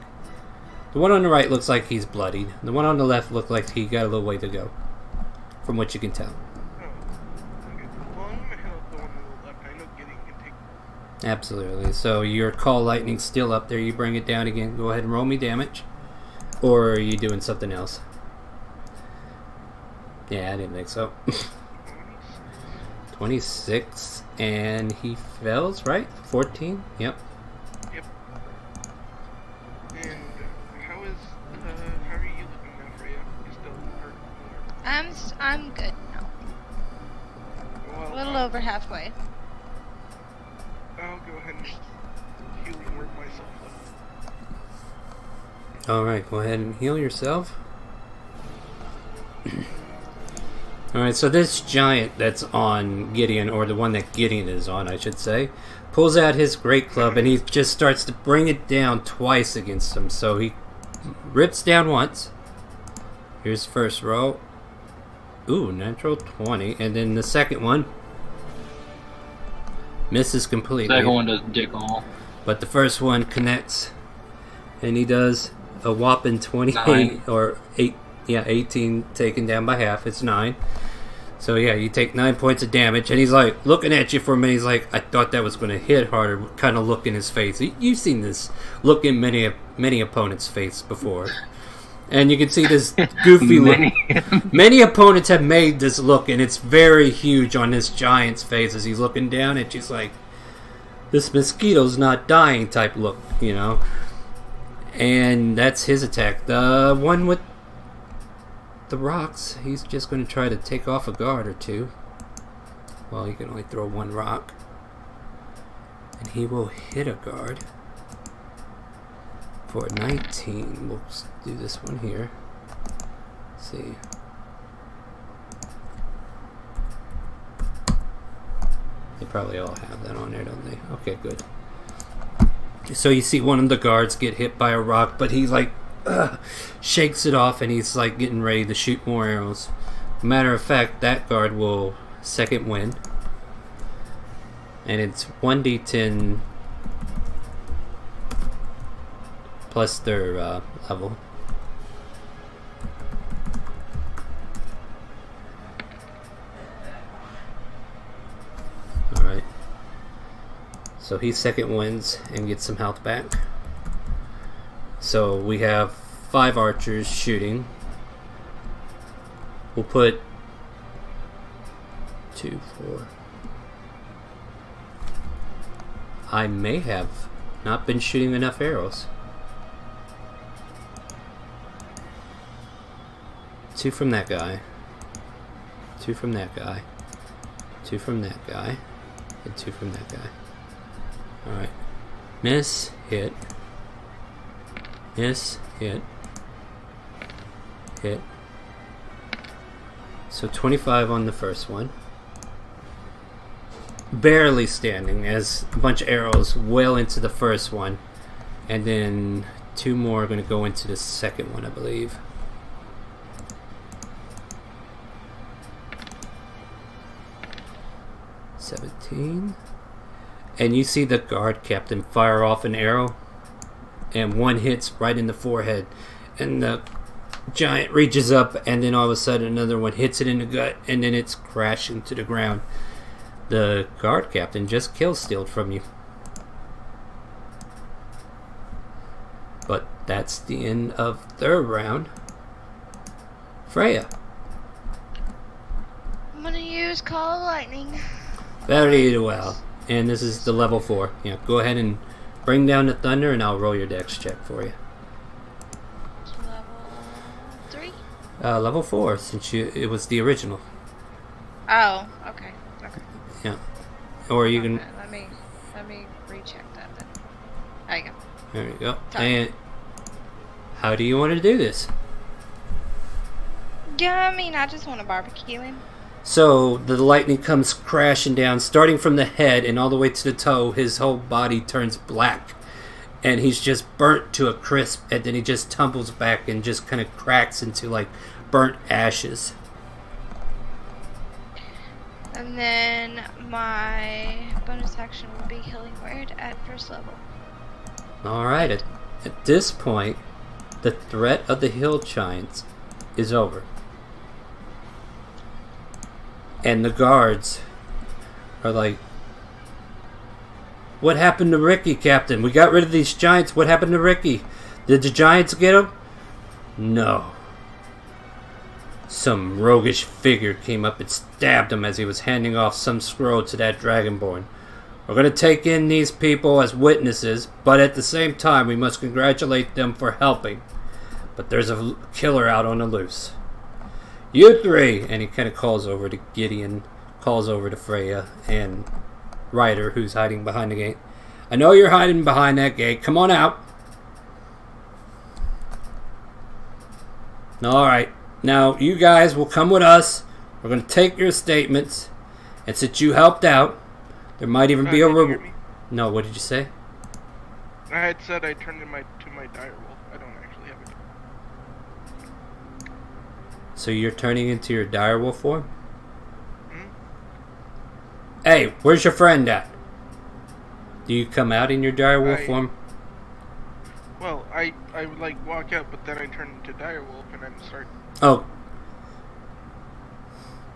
The one on the right looks like he's bloodied. The one on the left looked like he got a little way to go. From what you can tell. Oh, okay. Well, I'm gonna hit up the one on the left. I know Gideon can take. Absolutely. So your Call Lightning's still up there. You bring it down again. Go ahead and roll me damage. Or are you doing something else? Yeah, I didn't think so. 26. And he fails, right? 14? Yep. Yep. And how are you looking now, Freya? You still hurt? I'm good now. A Well, little over halfway. healing word myself up. Alright, go ahead and heal yourself. Alright, so this giant that's on Gideon, or the one that Gideon is on, I should say, pulls out his great club and he just starts to bring it down twice against him. So he rips down once. Here's the first roll. Ooh, natural 20. And then the second one misses completely. Second one does dick all. But the first one connects. And he does a whopping 28 9. or 8. Yeah, 18 taken down by half. It's 9. So yeah, you take 9 points of damage, and he's like looking at you for a minute. He's like, I thought that was going to hit harder. Kind of look in his face. You've seen this look in many opponents' face before, and you can see this goofy look. Many opponents have made this look, and it's very huge on this giant's face as he's looking down at you. It's like, this mosquito's not dying type look, you know. And that's his attack. The one with the rocks, he's just going to try to take off a guard or two. Well, he can only throw one rock, and he will hit a guard for 19. We'll do this one here. Let's see. They probably all have that on there, don't they? Okay, good. So you see one of the guards get hit by a rock, but he's like shakes it off, and he's like getting ready to shoot more arrows. Matter of fact, that guard will second win, and it's 1d10 plus their level. Alright, so he second wins and gets some health back. So we have 5 archers shooting. We'll put 2, 4. I may have not been shooting enough arrows. 2 from that guy. 2 from that guy. 2 from that guy. And 2 from that guy. Alright. Miss, hit. Miss, hit. Hit. So 25 on the first one. Barely standing as a bunch of arrows wail into the first one. And then 2 more are going to go into the second one, I believe. $17. And you see the guard captain fire off an arrow, and one hits right in the forehead, and the giant reaches up, and then all of a sudden another one hits it in the gut, and then it's crashing to the ground. The guard captain just kill-stealed from you. But that's the end of third round. Freya. I'm gonna use Call of Lightning. Very well. And this is the level 4. Yeah, go ahead and bring down the thunder, and I'll roll your dex check for you. Level 3? Level 4, since it was the original. Oh, okay. Yeah. Or you can... Okay, let me recheck that then. There you go. There you go. Sorry. And how do you want to do this? Yeah, I mean, I just want to barbecue him. So the lightning comes crashing down, starting from the head and all the way to the toe. His whole body turns black, and he's just burnt to a crisp, and then he just tumbles back and just kind of cracks into like burnt ashes. And then my bonus action will be Healing Word at first level. Alright, at this point, the threat of the hill giants is over. And the guards are like, what happened to Ricky, Captain? We got rid of these giants. What happened to Ricky? Did the giants get him? No. Some roguish figure came up and stabbed him as he was handing off some scroll to that dragonborn. We're going to take in these people as witnesses, but at the same time we must congratulate them for helping. But there's a killer out on the loose. You 3! And he kind of calls over to Gideon, calls over to Freya, and Ryder, who's hiding behind the gate. I know you're hiding behind that gate. Come on out. Alright. Now, you guys will come with us. We're going to take your statements. And since you helped out, there might even be a reward. No, what did you say? I had said I turned to my direwolf. I don't actually have it. So you're turning into your direwolf form? Hmm? Hey, where's your friend at? Do you come out in your direwolf form? Well, I would like walk out, but then I turn into direwolf and then start. Oh.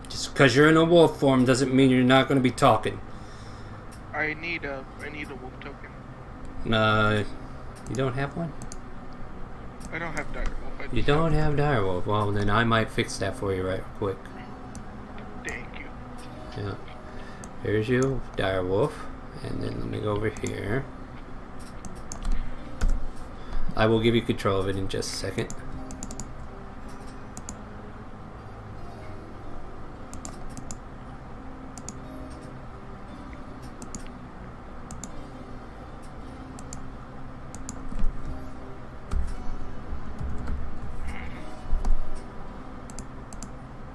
Just because you're in a wolf form doesn't mean you're not going to be talking. I need a wolf token. You don't have one? I don't have direwolf. You don't have direwolf. Well, then I might fix that for you right quick. Thank you. Yeah. Here's your direwolf. And then let me go over here. I will give you control of it in just a second.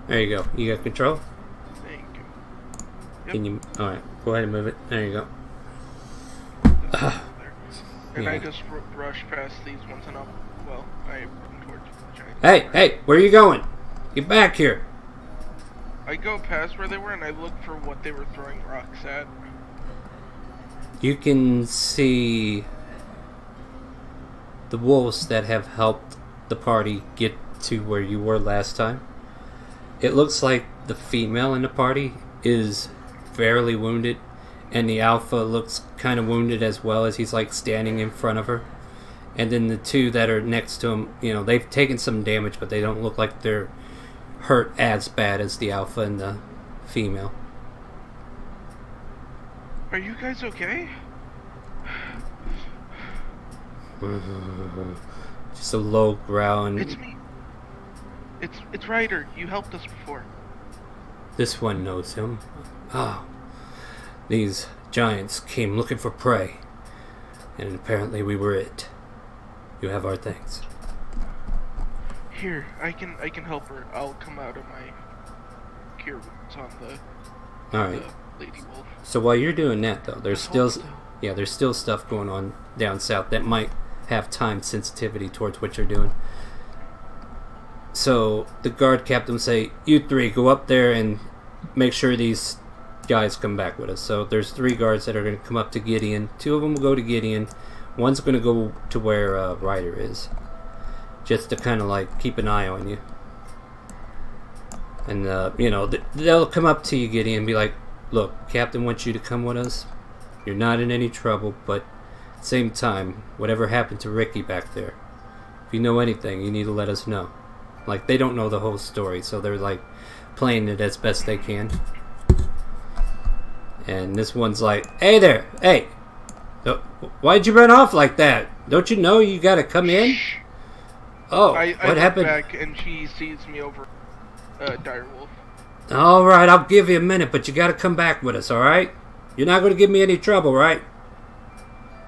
There you go. You got control? Thank you. Yep. Can you? Alright, go ahead and move it. There you go. And Yeah. I just rush past these ones and I run towards the giant. Hey, where are you going? Get back here. I go past where they were and I look for what they were throwing rocks at. You can see the wolves that have helped the party get to where you were last time. It looks like the female in the party is fairly wounded, and the alpha looks kind of wounded as well, as he's like standing in front of her. And then the two that are next to him, you know, they've taken some damage, but they don't look like they're hurt as bad as the alpha and the female. Are you guys okay? Just a low growl, and It's me. It's Ryder. You helped us before. this one knows him. Ah, these giants came looking for prey, and apparently we were it. You have our thanks. Here, I can help her. I'll come out of my cure wounds on the All right. lady wolf. So while you're doing that, though, there's still, Hold on. yeah, there's still stuff going on down south that might have time sensitivity towards what you're doing. So the guard captain say, "You three go up there and make sure these guys come back with us." So there's 3 guards that are going to come up to Gideon. 2 of them will go to Gideon. One's going to go to where Ryder is, just to kind of like keep an eye on you. And you know, they'll come up to you, Gideon, and be like, "Look, Captain wants you to come with us. You're not in any trouble, but at the same time, whatever happened to Ricky back there, if you know anything, you need to let us know." Like, they don't know the whole story, so they're like playing it as best they can. And this one's like, "Hey there, hey, why'd you run off like that? Don't you know you gotta come in?" Oh, I what look happened? back and she sees me over direwolf. Alright, I'll give you a minute, but you gotta come back with us, alright? You're not gonna give me any trouble, right?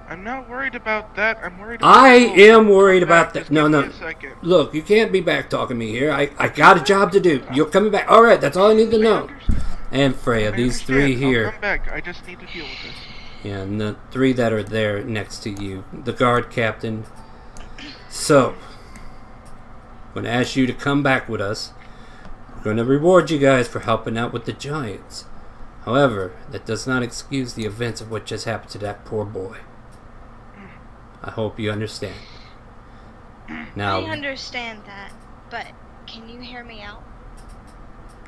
I'm not worried about that. I'm worried about I the wolf. am worried Come back. about that. Just No, give me no. a second. Look, you can't be back talking me here. I got a job to do. You're coming back. Alright, that's all I need to I know. understand. And Freya, I these 3 understand. I'll here. come back. I just need to deal with this. Yeah, and the 3 that are there next to you. The guard captain. So, I'm going to ask you to come back with us. We're going to reward you guys for helping out with the giants. However, that does not excuse the events of what just happened to that poor boy. I hope you understand. Now, I understand that, but can you hear me out?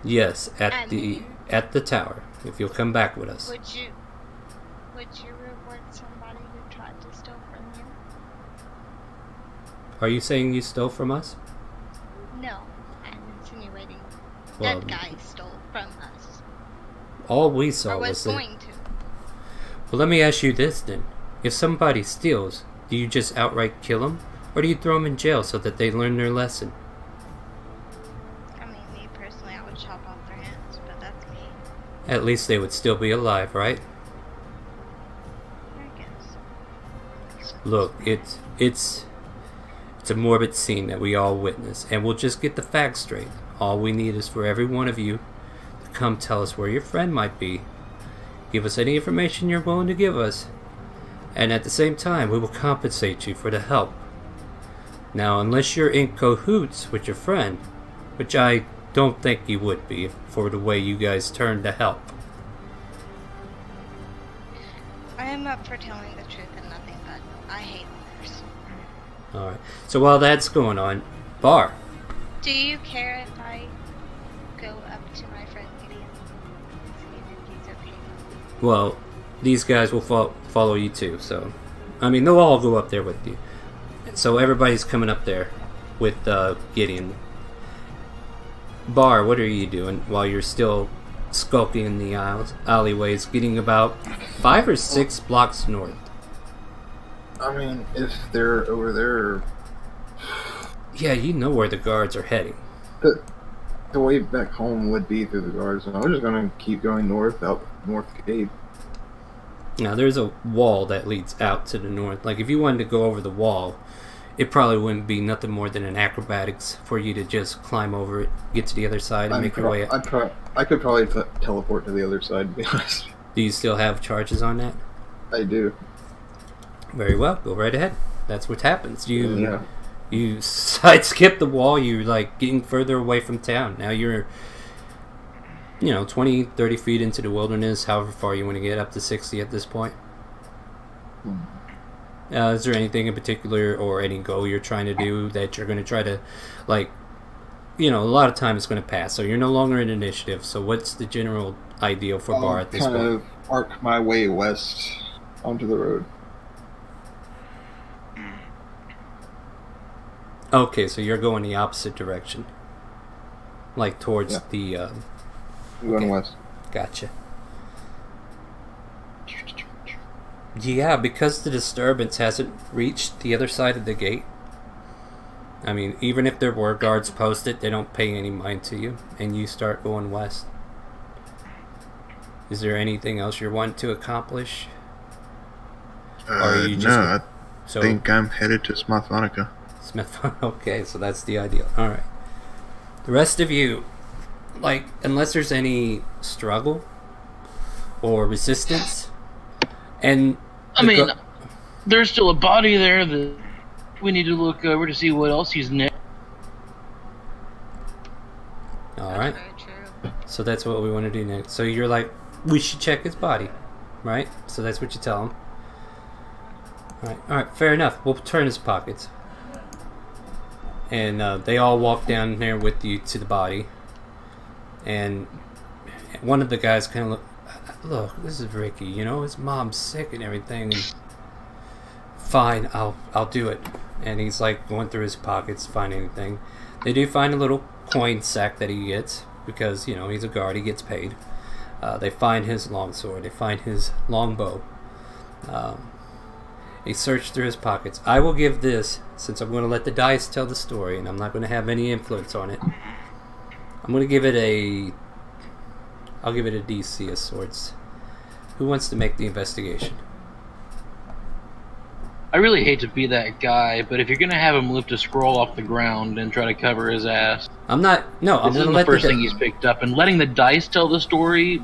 yes, I at mean- the tower, if you'll come back with us. Would you reward somebody who tried to steal from you? Are you saying you stole from us? No, I'm insinuating Well, that guy stole from us, all we or saw was was that. going to. Well, let me ask you this then. If somebody steals, do you just outright kill them? Or do you throw them in jail so that they learn their lesson? I mean, me personally, I would chop off their hands, but that's me. At least they would still be alive, right? I guess. Look, it's a morbid scene that we all witness, and we'll just get the facts straight. All we need is for every one of you to come tell us where your friend might be. Give us any information you're willing to give us, and at the same time, we will compensate you for the help. Now, unless you're in cahoots with your friend, which I don't think you would be for the way you guys turned to help. I am up for telling the truth and nothing but. I hate liars. Alright, so while that's going on, Bar. Do you care if I go up to my friend Gideon? See if he's okay? Well, these guys will follow you too, so... I mean, they'll all go up there with you. So everybody's coming up there with Gideon. Bar, what are you doing while you're still skulking in the alleyways, getting about 5 or 6 blocks north? I mean, if they're over there... Yeah, you know where the guards are heading. The way back home would be through the guards, and I'm just gonna keep going north, out North Gate. Now, there's a wall that leads out to the north. Like, if you wanted to go over the wall, it probably wouldn't be nothing more than an acrobatics for you to just climb over it, get to the other side, and make your way out. I could probably teleport to the other side, to be honest. Do you still have charges on that? I do. Very well. Go right ahead. That's what happens. Yeah. You side-skip the wall. You're, like, getting further away from town. Now you're, 20, 30 feet into the wilderness, however far you want to get, up to 60 at this point. Is there anything in particular or any goal you're trying to do that you're going to try to, like, a lot of time is going to pass, so you're no longer in initiative, so what's the general ideal for Bar at this point? Kind of arc my way west onto the road. Okay, so you're going the opposite direction. Like towards the... Going west. Gotcha. Yeah, because the disturbance hasn't reached the other side of the gate. I mean, even if there were guards posted, they don't pay any mind to you, and you start going west. Is there anything else you're wanting to accomplish? Or are you just I think I'm headed to Smathonica. Okay, so that's the ideal. Alright. The rest of you, like, unless there's any struggle or resistance, and I mean, there's still a body there that we need to look over to see what else he's next. Alright. Very true. So that's what we want to do next. So you're like, we should check his body, right? So that's what you tell him. Alright, fair enough. We'll turn his pockets. And they all walk down there with you to the body. And one of the guys kind of look, this is Ricky, his mom's sick and everything. And fine, I'll do it. And he's like going through his pockets to find anything. They do find a little coin sack that he gets because, he's a guard, he gets paid. They find his longsword, they find his longbow. They search through his pockets. I will give this, since I'm going to let the dice tell the story, and I'm not going to have any influence on it. I'm going to give it I'll give it a DC of sorts. Who wants to make the investigation? I really hate to be that guy, but if you're gonna have him lift a scroll off the ground and try to cover his ass, I'm going to let the first thing he's picked up, and letting the dice tell the story.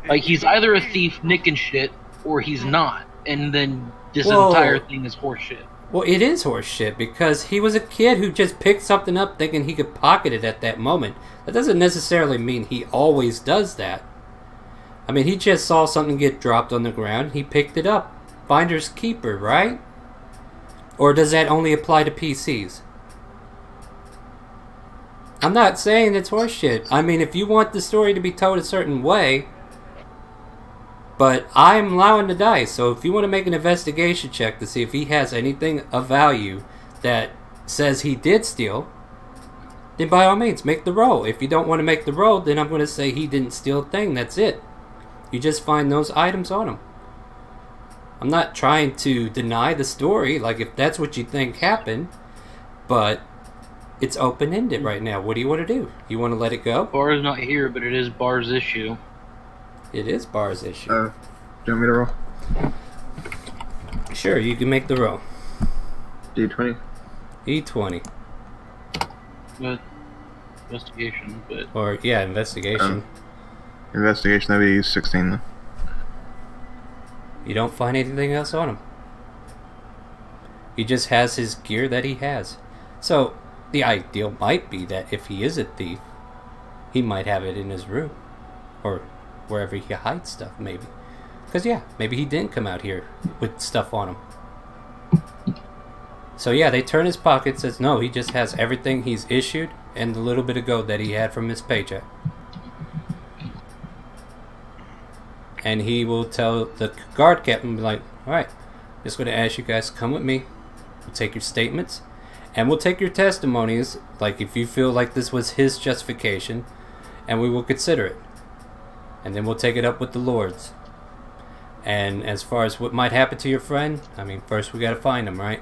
Like, he's either a thief nicking shit, or he's not, and then this entire thing is horseshit. Well, it is horseshit because he was a kid who just picked something up thinking he could pocket it at that moment. That doesn't necessarily mean he always does that. I mean, he just saw something get dropped on the ground, he picked it up. Finder's keeper, right? Or does that only apply to PCs? I'm not saying it's horseshit. I mean, if you want the story to be told a certain way, but I'm allowing the dice, so if you want to make an investigation check to see if he has anything of value that says he did steal, then by all means, make the roll. If you don't want to make the roll, then I'm going to say he didn't steal a thing. That's it. You just find those items on him. I'm not trying to deny the story, like if that's what you think happened, but it's open-ended right now. What do you want to do? You want to let it go? Bar's not here, but it is Bar's issue. It is Bar's issue. Do you want me to roll? Sure, you can make the roll. D20. E20. But investigation, but Or, yeah, investigation. Investigation, that'd be 16 then. You don't find anything else on him. He just has his gear that he has. So, the ideal might be that if he is a thief, he might have it in his room. Or wherever he hides stuff, maybe. Because, yeah, maybe he didn't come out here with stuff on him. So, yeah, they turn his pocket, says, no, he just has everything he's issued and the little bit of gold that he had from his paycheck. And he will tell the guard captain, like, alright, just going to ask you guys to come with me. We'll take your statements. And we'll take your testimonies, like if you feel like this was his justification, and we will consider it. And then we'll take it up with the lords. And as far as what might happen to your friend, I mean, first we got to find him, right?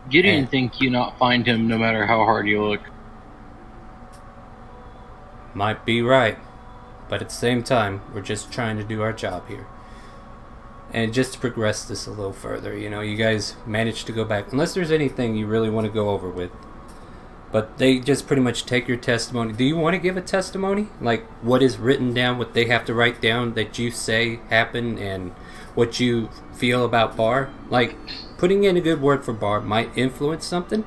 Gideon think you not find him no matter how hard you look. Might be right. But at the same time, we're just trying to do our job here. And just to progress this a little further, you know, you guys managed to go back, unless there's anything you really want to go over with. But they just pretty much take your testimony. Do you want to give a testimony? Like, what is written down, what they have to write down that you say happened, and what you feel about Bar? Like, putting in a good word for Bar might influence something.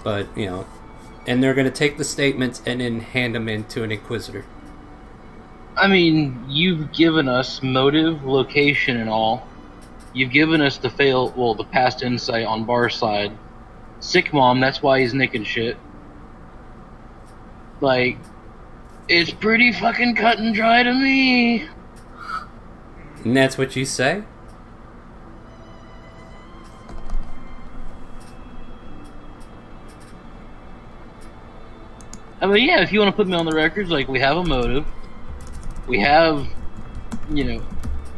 But, you know, and they're going to take the statements and then hand them in to an inquisitor. I mean, you've given us motive, location, and all. You've given us the past insight on Bar's side. Sick mom, that's why he's nicking shit. Like, it's pretty fucking cut and dry to me. And that's what you say? I mean, yeah, if you want to put me on the records, like, we have a motive. We have, you know,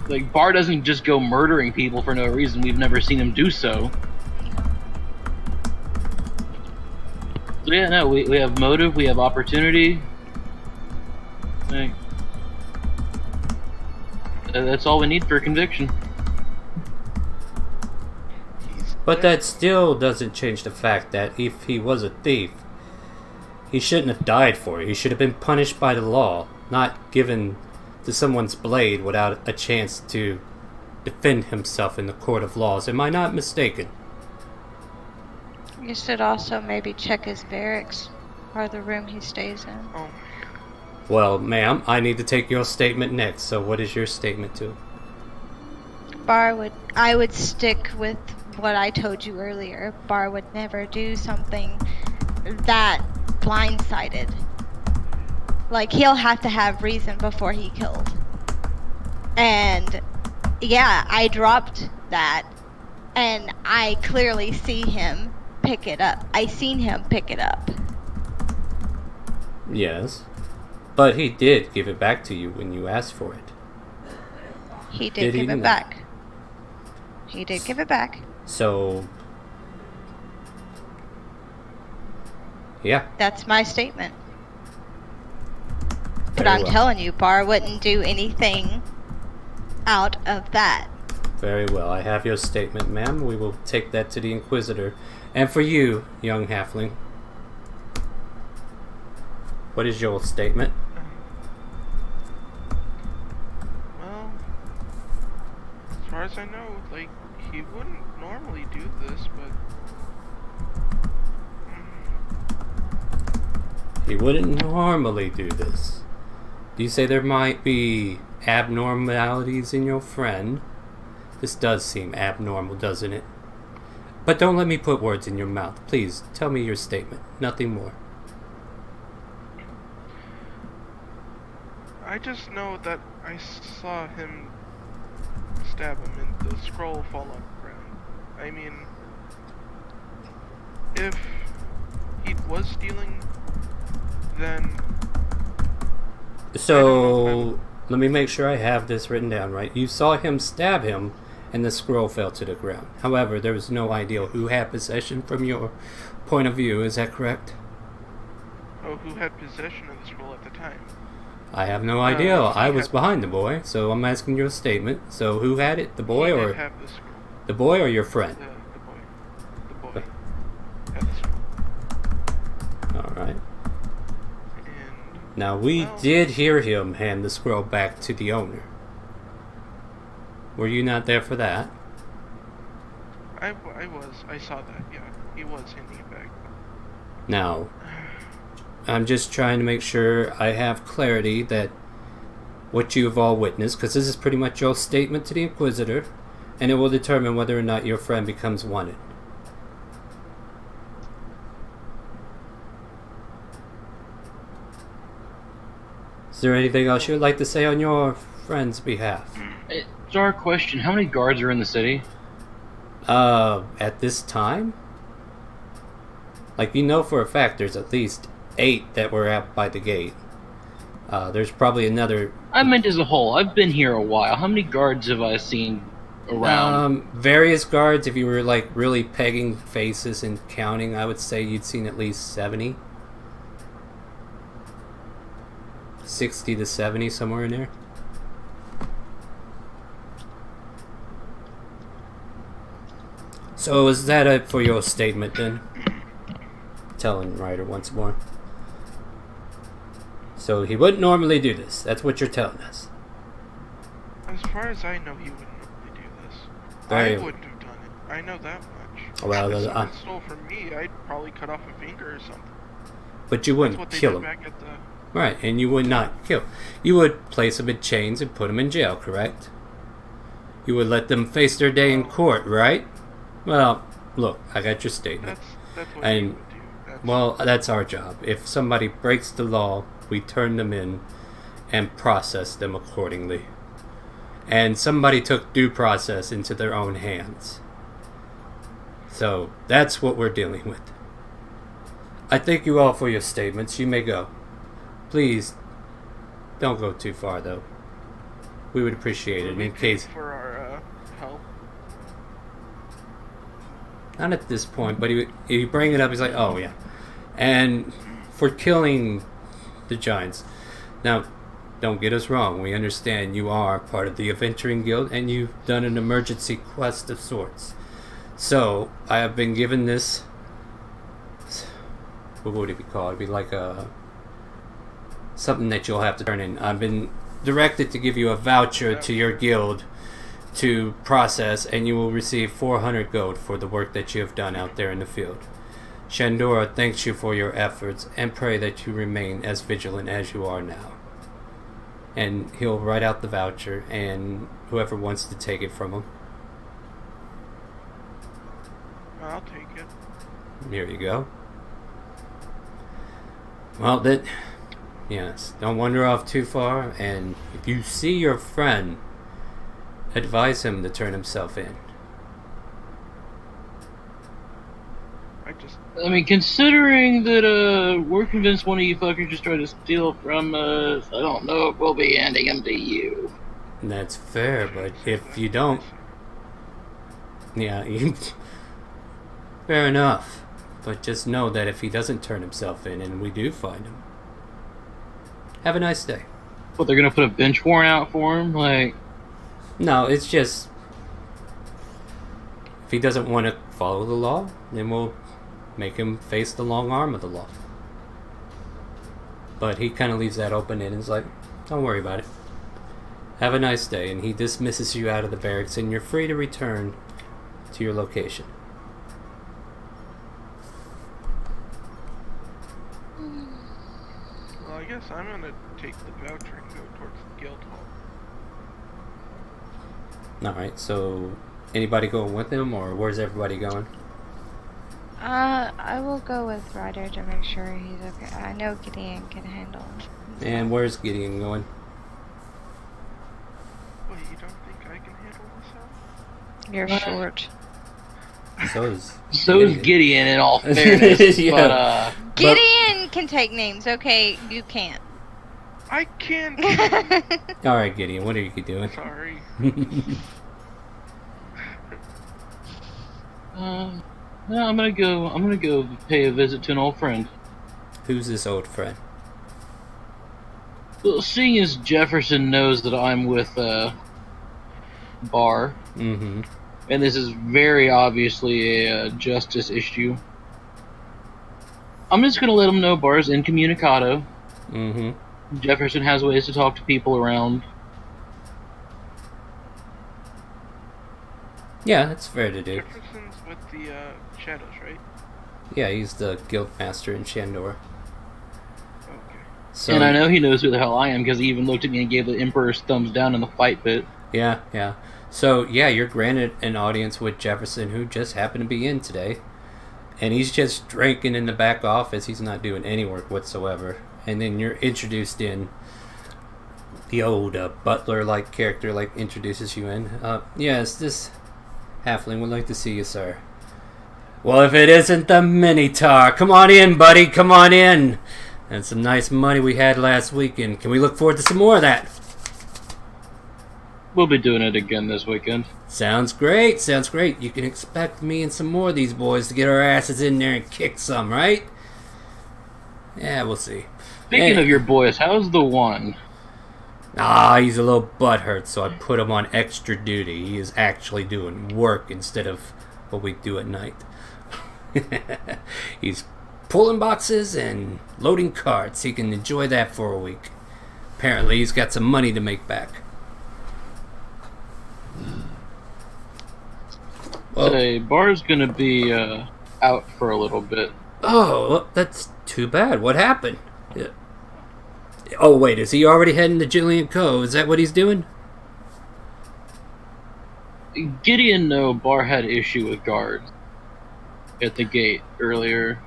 like, Bar doesn't just go murdering people for no reason. We've never seen him do so. So yeah, no, we have motive, we have opportunity. Like, that's all we need for a conviction. But that still doesn't change the fact that if he was a thief, he shouldn't have died for it. He should have been punished by the law, not given to someone's blade without a chance to defend himself in the court of laws. Am I not mistaken? You should also maybe check his barracks or the room he stays in. Oh, Well, ma'am, I need to take your statement next, so what is your statement to? I would stick with what I told you earlier. Bar would never do something that blindsided. Like, he'll have to have reason before he killed. And yeah, I dropped that, and I clearly see him pick it up. I seen him pick it up. Yes. But he did give it back to you when you asked for it. He did give it back. He did give it back. So, yeah. That's my statement. But Very I'm well. telling you, Bar wouldn't do anything out of that. Very well. I have your statement, ma'am. We will take that to the Inquisitor. And for you, young halfling, what is your statement? well, as far as I know, like, he wouldn't normally do this, but He wouldn't normally do this. Do you say there might be abnormalities in your friend? This does seem abnormal, doesn't it? But don't let me put words in your mouth. Please, tell me your statement. Nothing more. I just know that I saw him stab him and the scroll fall on the ground. I mean, if he was stealing, then So, let me make sure I have this written down right. You saw him stab him, and the scroll fell to the ground. However, there was no idea who had possession from your point of view. Is that correct? who had possession of the scroll at the time? I have no idea. he I was had- behind the boy, so I'm asking you a statement. So who had it? The boy He or did have the scroll. the boy or your friend? The boy. The boy had the scroll. All right. And Now we Well- did hear him hand the scroll back to the owner. Were you not there for that? I was. I saw that. Yeah, he was handing it back. Now, I'm just trying to make sure I have clarity that what you've all witnessed, because this is pretty much your statement to the Inquisitor, and it will determine whether or not your friend becomes wanted. Is there anything else you'd like to say on your friend's behalf? It's our question. How many guards are in the city? At this time? Like, you know for a fact there's at least 8 that were out by the gate. There's probably another... I meant as a whole. I've been here a while. How many guards have I seen around? Various guards, if you were, like, really pegging faces and counting, I would say you'd seen at least 70. 60 to 70, somewhere in there. So is that it for your statement then? Telling Ryder once more. So he wouldn't normally do this. That's what you're telling us. As far as I know, he wouldn't normally do this. Very- I wouldn't have done it. I know that much. Well, if someone stole from me, I'd probably cut off a finger or something. but you That's wouldn't what they kill did him. back at the. Right, and you would not kill. You would place him in chains and put him in jail, correct? You would let them face their day in court, right? Well, look, I got your statement. That's what And- he would do. That's, Well, that's our job. If somebody breaks the law, we turn them in and process them accordingly. And somebody took due process into their own hands. So that's what we're dealing with. I thank you all for your statements. You may go. Please, don't go too far, though. We would appreciate it we in paid case... for our help. Not at this point, but he bring it up, he's like, oh, yeah. And for killing the Giants. Now, don't get us wrong. We understand you are part of the Adventuring Guild, and you've done an emergency quest of sorts. So, I have been given this... What would it be called? It'd be like a... something that you'll have to turn in. I've been directed to give you a voucher to your guild to process, and you will receive 400 gold for the work that you have done out there in the field. Shandora thanks you for your efforts and pray that you remain as vigilant as you are now. And he'll write out the voucher, and whoever wants to take it from him. I'll take it. Here you go. Well, that... Yes, don't wander off too far, and if you see your friend, advise him to turn himself in. I mean, considering that we're convinced one of you fuckers just tried to steal from us, I don't know if we'll be handing him to you. And that's fair, but if you don't... Yeah, you... Fair enough. But just know that if he doesn't turn himself in and we do find him, have a nice day. What, they're gonna put a bench warrant out for him? Like... No, it's just... If he doesn't want to follow the law, then we'll make him face the long arm of the law. But he kind of leaves that open and is like, don't worry about it. Have a nice day, and he dismisses you out of the barracks, and you're free to return to your location. Well, I guess I'm gonna take the voucher and go towards the guild hall. Alright, so anybody going with him, or where's everybody going? I will go with Ryder to make sure he's okay. I know Gideon can handle him. And where's Gideon going? Wait, you don't think I can handle this out? You're short. So is So is Gideon, in all fairness. Yeah. But, Gideon can take names, okay? You can't. I can. Alright, Gideon, what are you doing? Sorry. no, I'm gonna go pay a visit to an old friend. Who's this old friend? Well, seeing as Jefferson knows that I'm with Bar, Mm-hmm. and this is very obviously a justice issue, I'm just gonna let him know Bar's incommunicado. Mm-hmm. Jefferson has ways to talk to people around. Yeah, that's fair to do. Jefferson's with the shadows, right? Yeah, he's the guild master in Shandor. Okay. So, And I know he knows who the hell I am because he even looked at me and gave the Emperor's thumbs down in the fight bit. Yeah, yeah. So, yeah, you're granted an audience with Jefferson, who just happened to be in today. And he's just drinking in the back office. He's not doing any work whatsoever. And then you're introduced in. The old butler-like character, introduces you in. Yes, this halfling would like to see you, sir. Well, if it isn't the Minotaur, come on in, buddy, come on in. That's some nice money we had last weekend. Can we look forward to some more of that? We'll be doing it again this weekend. Sounds great, sounds great. You can expect me and some more of these boys to get our asses in there and kick some, right? Yeah, we'll see. Speaking of your boys, how's the one? He's a little butthurt, so I put him on extra duty. He is actually doing work instead of what we do at night. He's pulling boxes and loading carts. He can enjoy that for a week. Apparently, he's got some money to make back. Well, Say, Bar's gonna be out for a little bit. oh, well, that's too bad. What happened? Yeah. Oh, wait, is he already heading to Julian Cove? Is that what he's doing? Gideon know Bar had issue with guards at the gate earlier.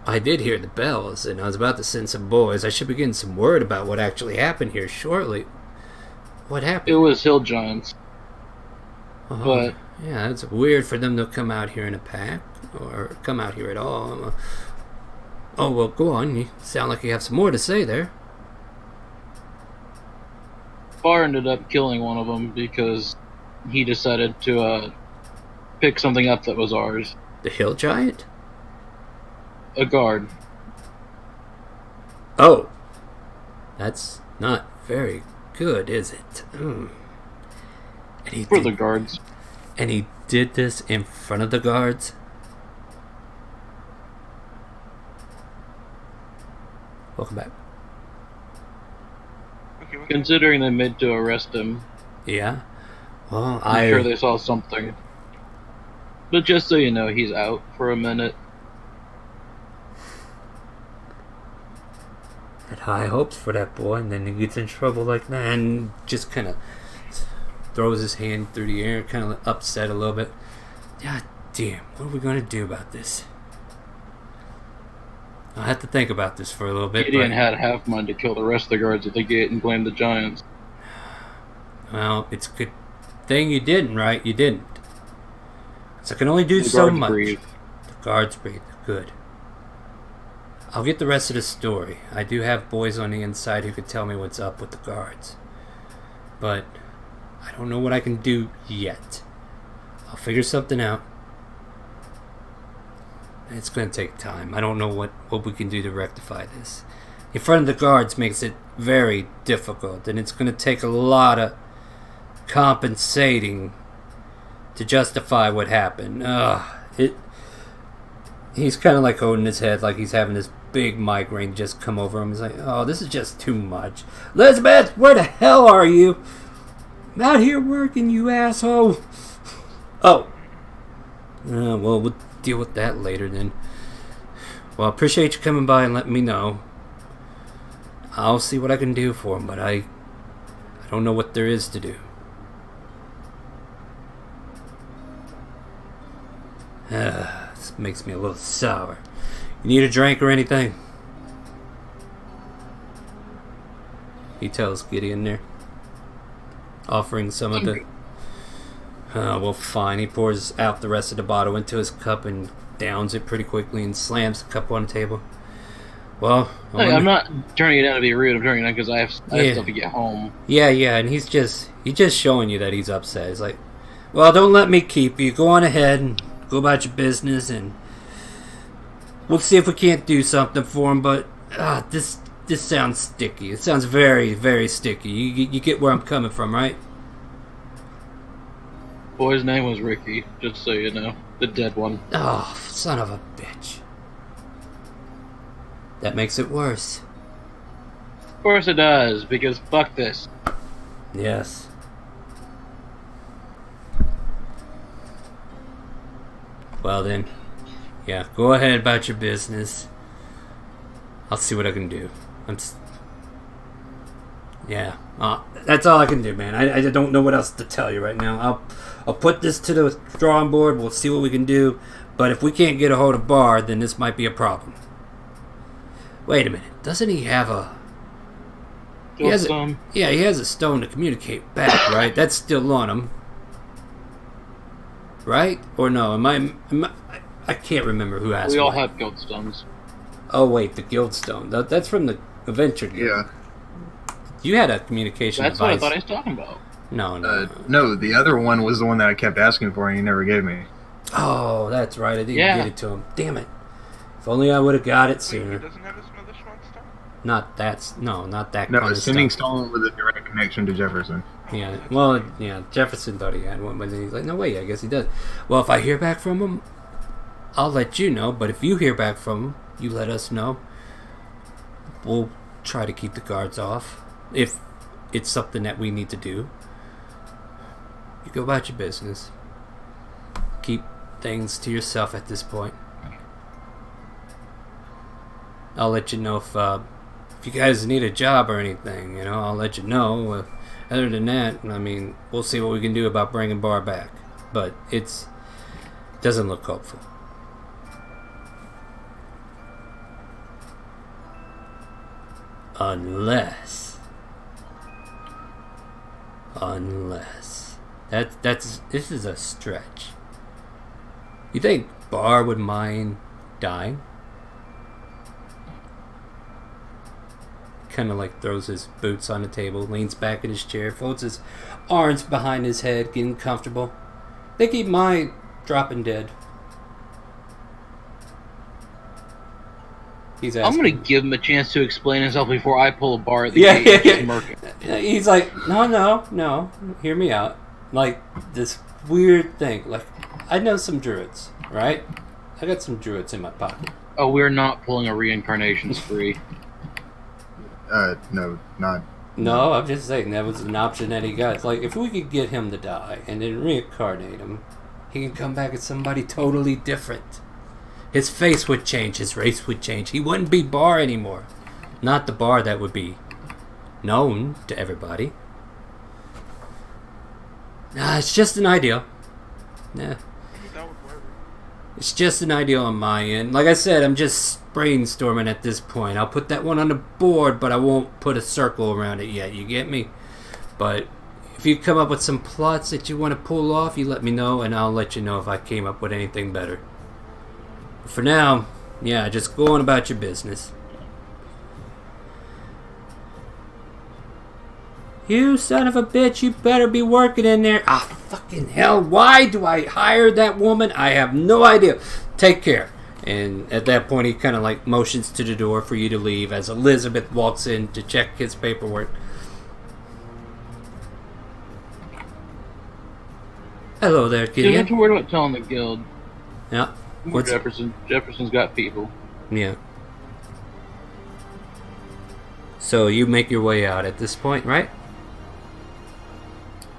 I did hear the bells, and I was about to send some boys. I should be getting some word about what actually happened here shortly. What happened? It was Hill Giants. Oh, but- yeah, it's weird for them to come out here in a pack, or come out here at all. Oh, well, go on. You sound like you have some more to say there. Bar ended up killing one of them because he decided to pick something up that was ours. The hill giant? A guard. Oh. That's not very good, is it? And he For did, the guards. and he did this in front of the guards? Welcome back. Okay, what Considering they made to arrest him, Yeah? Well, I'm sure they saw something. But just so you know, he's out for a minute. had high hopes for that boy, and then he gets in trouble like that, and just kind of throws his hand through the air, kind of upset a little bit. God damn, what are we going to do about this? I'll have to think about this for a little bit. Gideon But, had half mind to kill the rest of the guards at the gate and blame the Giants. well, it's a good thing you didn't, right? You didn't. So I can only do The so guards much. breathe. The guards breathe. Good. I'll get the rest of the story. I do have boys on the inside who could tell me what's up with the guards. But I don't know what I can do yet. I'll figure something out. It's going to take time. I don't know what we can do to rectify this. In front of the guards makes it very difficult, and it's going to take a lot of compensating to justify what happened. He's kind of like holding his head like he's having this big migraine just come over him. He's like, oh, this is just too much. Elizabeth, where the hell are you? I'm out here working, you asshole. Oh. Well, we'll deal with that later then. Well, I appreciate you coming by and letting me know. I'll see what I can do for him, but I don't know what there is to do. This makes me a little sour. You need a drink or anything? He tells Gideon there, offering some of the... well, fine. He pours out the rest of the bottle into his cup and downs it pretty quickly and slams the cup on the table. Well, Hey, I'm not turning it down to be rude. I'm turning it down because I have Yeah. stuff to get home. Yeah, and he's just showing you that he's upset. He's like, well, don't let me keep you. Go on ahead and go about your business, and we'll see if we can't do something for him. But this this sounds sticky. It sounds very, very sticky. You get where I'm coming from, right? Boy's name was Ricky, just so you know. The dead one. Oh, son of a bitch. That makes it worse. Of course it does, because fuck this. Yes. Well then, yeah, go ahead about your business. I'll see what I can do. Yeah, that's all I can do, man. I don't know what else to tell you right now. I'll put this to the drawing board. We'll see what we can do. But if we can't get a hold of Bar, then this might be a problem. Wait a minute. Doesn't he have a... He has a stone to communicate back, right? That's still on him. Right? Or no? I can't remember who asked. We all what. have guild stones. Oh, wait, the guild stone. That's from the adventure guild. Yeah. You had a communication That's device. what I thought he was talking about. No. No, the other one was the one that I kept asking for and he never gave me. Oh, that's right. I didn't get it to him. Damn it. If only I would have got it Wait, sooner. he doesn't have a Smother Schwan stone? Not that No, kind a of sending stuff. stone with a direct connection to Jefferson. Yeah, well, yeah, Jefferson thought he had one, but then he's like, no way, I guess he does. Well, if I hear back from him, I'll let you know, but if you hear back from him, you let us know. We'll try to keep the guards off. If it's something that we need to do, you go about your business. Keep things to yourself at this point. I'll let you know if you guys need a job or anything, you know, I'll let you know. Other than that, I mean, we'll see what we can do about bringing Bar back. But it doesn't look hopeful. Unless this is a stretch. You think Bar would mind dying? Kind of like throws his boots on the table, leans back in his chair, folds his arms behind his head, getting comfortable. Think he might dropping dead. He's asking. I'm gonna give him a chance to explain himself before I pull a Bar at the gate and smirking. He's like, no, hear me out. Like, this weird thing. Like, I know some druids, right? I got some druids in my pocket. Oh, we're not pulling a reincarnation spree. No, not. No, I'm just saying that was an option that he got. It's like, if we could get him to die and then reincarnate him, he can come back as somebody totally different. His face would change, his race would change. He wouldn't be Bar anymore. Not the Bar that would be known to everybody. Nah, it's just an idea. Yeah. That would work. It's just an idea on my end. Like I said, I'm just brainstorming at this point. I'll put that one on the board, but I won't put a circle around it yet. You get me? But if you come up with some plots that you want to pull off, you let me know, and I'll let you know if I came up with anything better. For now, yeah, just go on about your business. You son of a bitch, you better be working in there. Ah, fucking hell, why do I hire that woman? I have no idea. Take care. And at that point, he kind of like motions to the door for you to leave as Elizabeth walks in to check his paperwork. Hello there, Dude, Gideon. don't you worry about telling the guild. Yeah. What's Jefferson's got people. Yeah. So you make your way out at this point, right?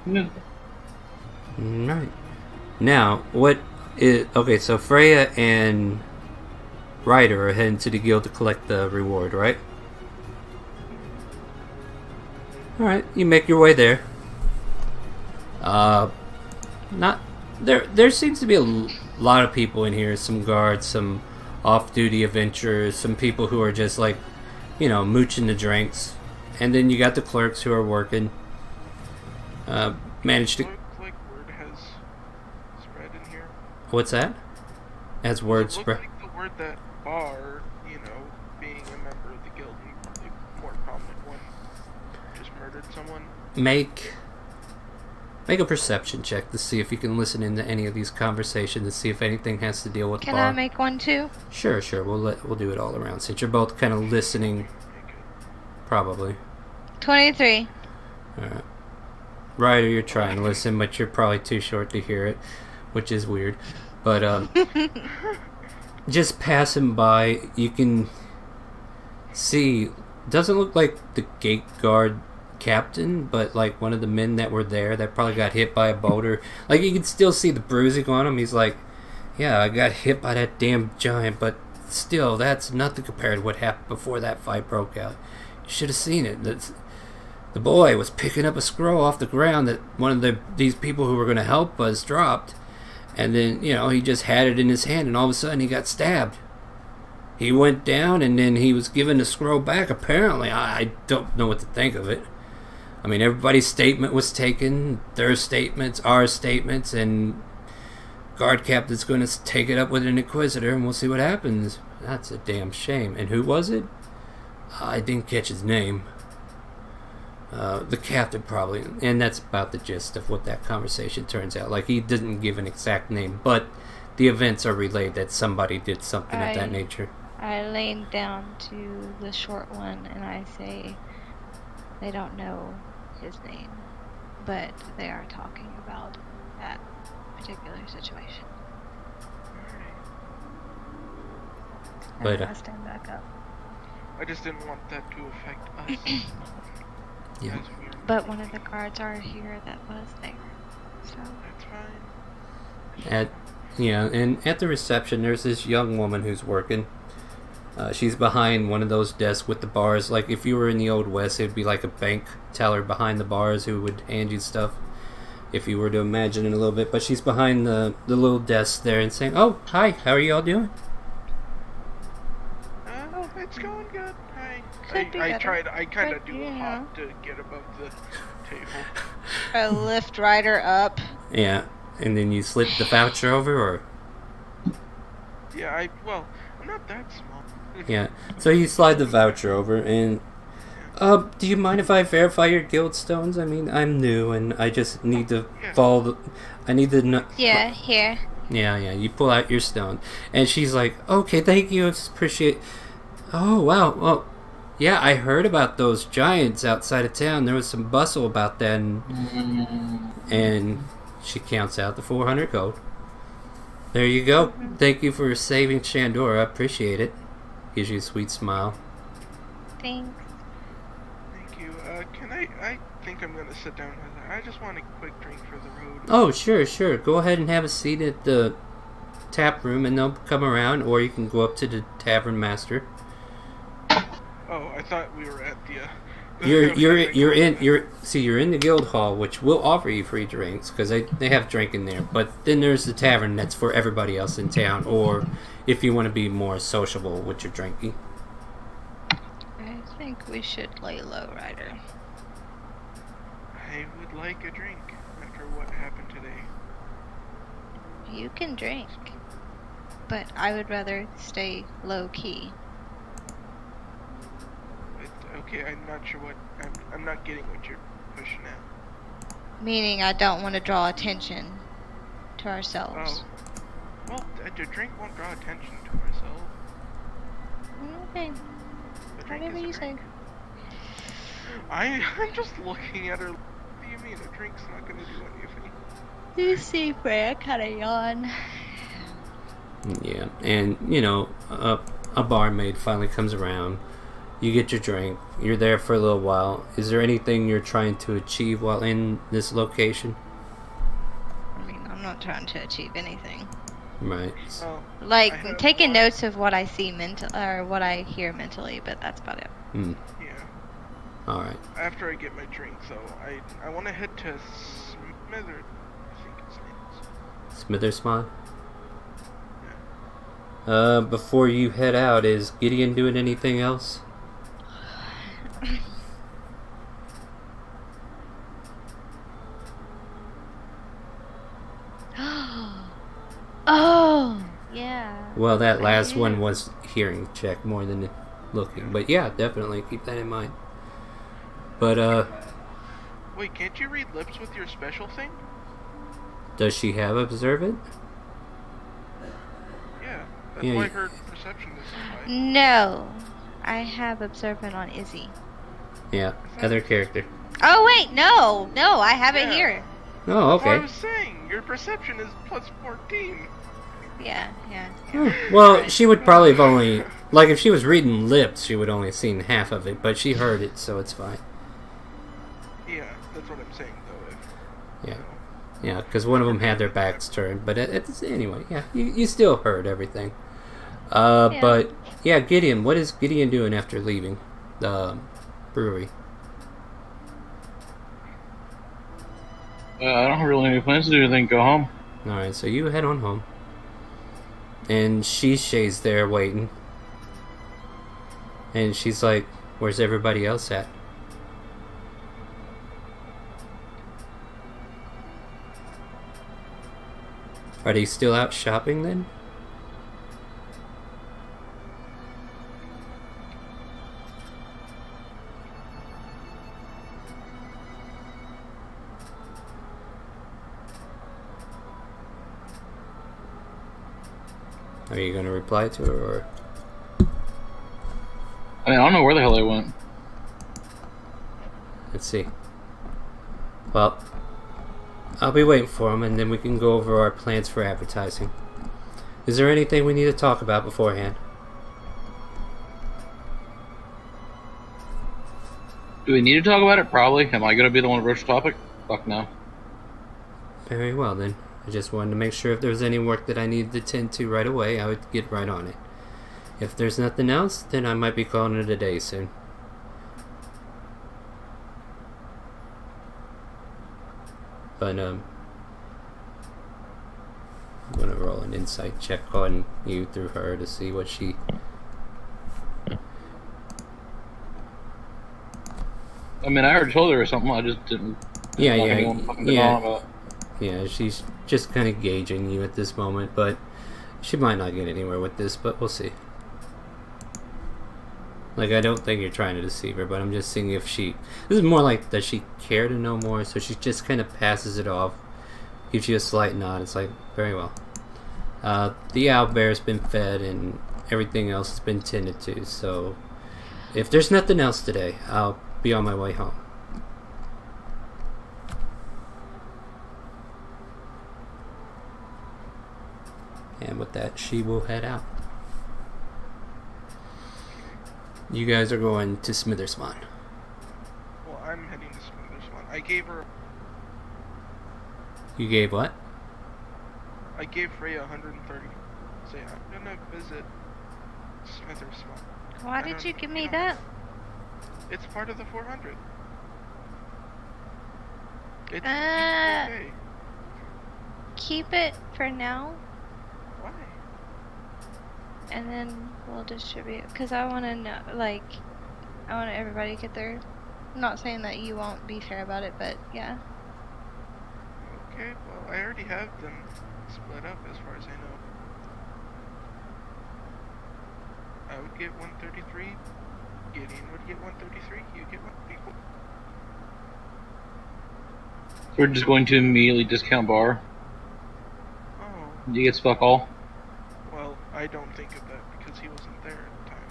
Yeah. Right. Now, what is... Okay, so Freya and Ryder are heading to the guild to collect the reward, right? Alright, you make your way there. Not... There seems to be a lot of people in here. Some guards, some off-duty adventurers, some people who are just like, you know, mooching the drinks. And then you got the clerks who are working. Managed to... Look like word has spread in here. What's that? As word It looked spread. like the word that Bar, you know, being a member of the guild and the more prominent one, just murdered someone. Make a perception check to see if you can listen into any of these conversations and see if anything has to deal with Can Bar. I make one too? Sure. We'll do it all around since you're both kind of listening. Probably. 23. Alright. Ryder, you're trying to listen, but you're probably too short to hear it, which is weird. But, just passing by, you can see, doesn't look like the gate guard captain, but like one of the men that were there that probably got hit by a boulder. Like, you can still see the bruising on him. He's like, yeah, I got hit by that damn giant, but still, that's nothing compared to what happened before that fight broke out. You should have seen it. The boy was picking up a scroll off the ground that one of these people who were going to help us dropped. And then, you know, he just had it in his hand, and all of a sudden he got stabbed. He went down, and then he was given the scroll back, apparently. I don't know what to think of it. I mean, everybody's statement was taken, their statements, our statements, and guard captain's going to take it up with an inquisitor, and we'll see what happens. That's a damn shame. And who was it? I didn't catch his name. The captain probably, and that's about the gist of what that conversation turns out. Like, he didn't give an exact name, but the events are relayed that somebody did something of that nature. I lean down to the short one and I say, they don't know his name, but they are talking about that particular situation. But, And I stand back up. I just didn't want that to affect us. Yeah. As we're- But one of the guards are here that was there, so That's fine. And at the reception, there's this young woman who's working. She's behind one of those desks with the bars. Like, if you were in the Old West, it would be like a bank teller behind the bars who would hand you stuff, if you were to imagine it a little bit. But she's behind the little desk there and saying, "Oh, hi, how are you all doing?" It's going good. Could be I better. kind of But, do you a know. hop to get above the table. I lift Ryder up. Yeah, and then you slip the voucher over, or... Yeah, I'm not that small. Yeah, so you slide the voucher over, and... do you mind if I verify your guild stones? I mean, I'm new, and I just need to Yeah. follow the... I need to... Yeah, here. Yeah, you pull out your stone. And she's like, "Okay, thank you, appreciate..." "Oh, wow, well, yeah, I heard about those giants outside of town. There was some bustle about that, and she counts out the 400 gold. There you go. Thank you for saving Shandor. I appreciate it." Gives you a sweet smile. Thanks. Thank you. Can I think I'm gonna sit down with her. I just want a quick drink for the road. Oh, sure. Go ahead and have a seat at the tap room, and they'll come around, or you can go up to the tavern master. Oh, I thought we were at the. You're in the guild hall, which will offer you free drinks because they have drinking there. But then there's the tavern that's for everybody else in town, or if you want to be more sociable with your drinking. I think we should lay low, Ryder. I would like a drink after what happened today. You can drink, but I would rather stay low key. Okay, I'm not sure what I'm not getting what you're pushing at. Meaning I don't want to draw attention to ourselves. Oh, well, the drink won't draw attention to ourselves. Okay, The drink whatever is a you say. drink. I'm just looking at her. What do you mean a drink's not gonna do anything? You see, Freya kind of yawn. Yeah, and a barmaid finally comes around. You get your drink. You're there for a little while. Is there anything you're trying to achieve while in this location? I mean, I'm not trying to achieve anything. Right. Oh, Like I have taking one. notes of what I see or what I hear mentally, but that's about it. Hmm. Yeah. All right. After I get my drink, though, I want to head to Smither. I think his name is. Smithers Smile. Before you head out, is Gideon doing anything else? Oh, yeah. Well, that last one was hearing check more than looking, but yeah, definitely keep that in mind. But Wait, can't you read lips with your special thing? does she have observant? Yeah, that's Yeah, why you- her perception is so high. No, I have observant on Izzy. Yeah, other character. Oh wait, no, I have it Yeah. here. Oh, That's what I okay. was saying. Your perception is plus 14. Yeah. Well, she would probably have only... Like, if she was reading lips, she would only have seen half of it, but she heard it, so it's fine. Yeah, that's what I'm saying, though. Yeah. Yeah, because one of them had their backs turned, but anyway, yeah, you still heard everything. Yeah. But, yeah, Gideon, what is Gideon doing after leaving the brewery? I don't really have any plans to do anything. Go home. Alright, so you head on home. And Shay's there waiting. And she's like, where's everybody else at? Are they still out shopping then? Are you going to reply to her, or... I mean, I don't know where the hell they went. Let's see. Well, I'll be waiting for them, and then we can go over our plans for advertising. Is there anything we need to talk about beforehand? Do we need to talk about it? Probably. Am I going to be the one to broach the topic? Fuck no. Very well, then. I just wanted to make sure if there was any work that I needed to tend to right away, I would get right on it. If there's nothing else, then I might be calling it a day soon. But, I'm gonna roll an insight check on you through her to see what she... I mean, I already told her or something. I just didn't. Yeah, want yeah, anyone fucking to yeah. know about. Yeah, she's just kind of gauging you at this moment, but she might not get anywhere with this, but we'll see. Like, I don't think you're trying to deceive her, but I'm just seeing if she... This is more like, does she care to know more? So she just kind of passes it off, gives you a slight nod. It's like, very well. The owlbear's been fed, and everything else has been tended to, so... If there's nothing else today, I'll be on my way home. And with that, she will head out. You guys are going to Smithersmon. Well, I'm heading to Smithersmon. I gave her... You gave what? I gave Freya 130. Say, I'm gonna visit Smithersmon. Why I did don't- you give me know, that? It's part of the 400. It's okay. Keep it for now, Why? and then we'll distribute. Because I want to know, like, I want everybody to get their... I'm not saying that you won't be fair about it, but yeah. Okay, well, I already have them split up as far as I know. I would get 133. Gideon would get 133. You get 134. So we're just going to immediately discount bar. Oh, You get fuck all. well, I don't think of that because he wasn't there at the time.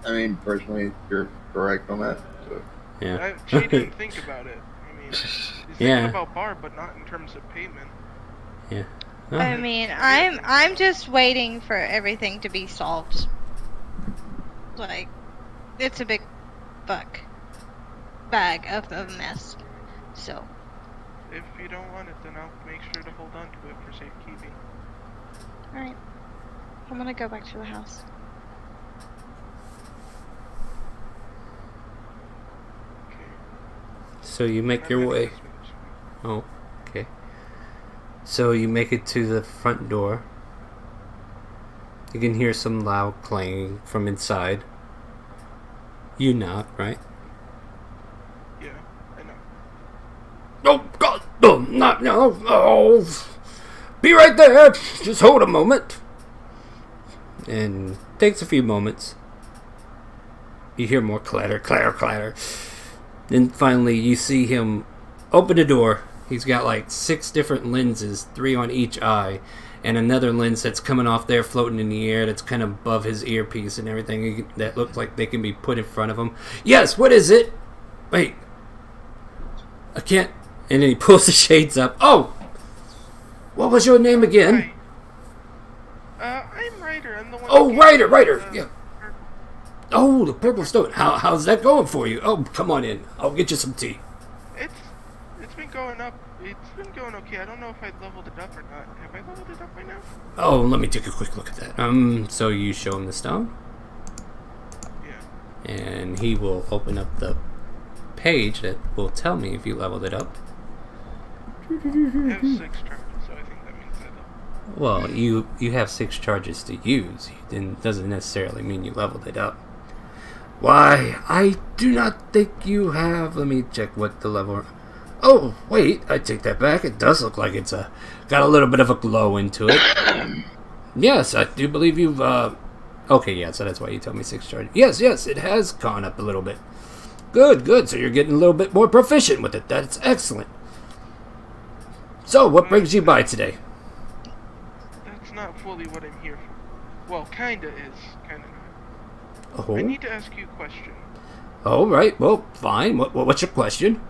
I mean, personally, you're correct on that. So. Yeah. She didn't think about it. I mean, she's Yeah. thinking about bar, but not in terms of payment. Yeah. I mean, I'm just waiting for everything to be solved. Like, it's a big bag of a mess. So, If you don't want it, then I'll make sure to hold on to it for safekeeping. alright. I'm gonna go back to the house. Okay. So you make your I'm way. heading to Smithersmon. Oh, okay. So you make it to the front door. You can hear some loud clanging from inside. You knock, right? Yeah, I know. Oh God! Oh, not no! Oh, be right there. Just hold a moment. And takes a few moments. You hear more clatter, clatter, clatter. Then finally, you see him open the door. He's got like 6 different lenses, 3 on each eye, and another lens that's coming off there, floating in the air. That's kind of above his earpiece and everything. That looks like they can be put in front of him. Yes, what is it? wait. I can't. And then he pulls the shades up. Oh! What was your name again? Hi. I'm Ryder. I'm the one. Oh, Ryder, Ryder. yeah. Oh, the purple stone. How's that going for you? Oh, come on in. I'll get you some tea. It's been going up. It's been going okay. I don't know if I leveled it up or not. Have I leveled it up by now? Oh, let me take a quick look at that. So you show him the stone? Yeah. And he will open up the page that will tell me if you leveled it up. I have 6 charges, so I think that means I leveled. Well, you have 6 charges to use. It doesn't necessarily mean you leveled it up. Why, I do not think you have. Let me check what the level. Oh, wait, I take that back. It does look like it's got a little bit of a glow into it. Yes, I do believe you've. Okay, yeah, so that's why you told me 6 charges. Yes, it has gone up a little bit. Good. So you're getting a little bit more proficient with it. That's excellent. So, what brings you by today? That's not fully what I'm here for. Well, kinda is, kinda not. Oh. I need to ask you a question. All right. Well, fine. What's your question?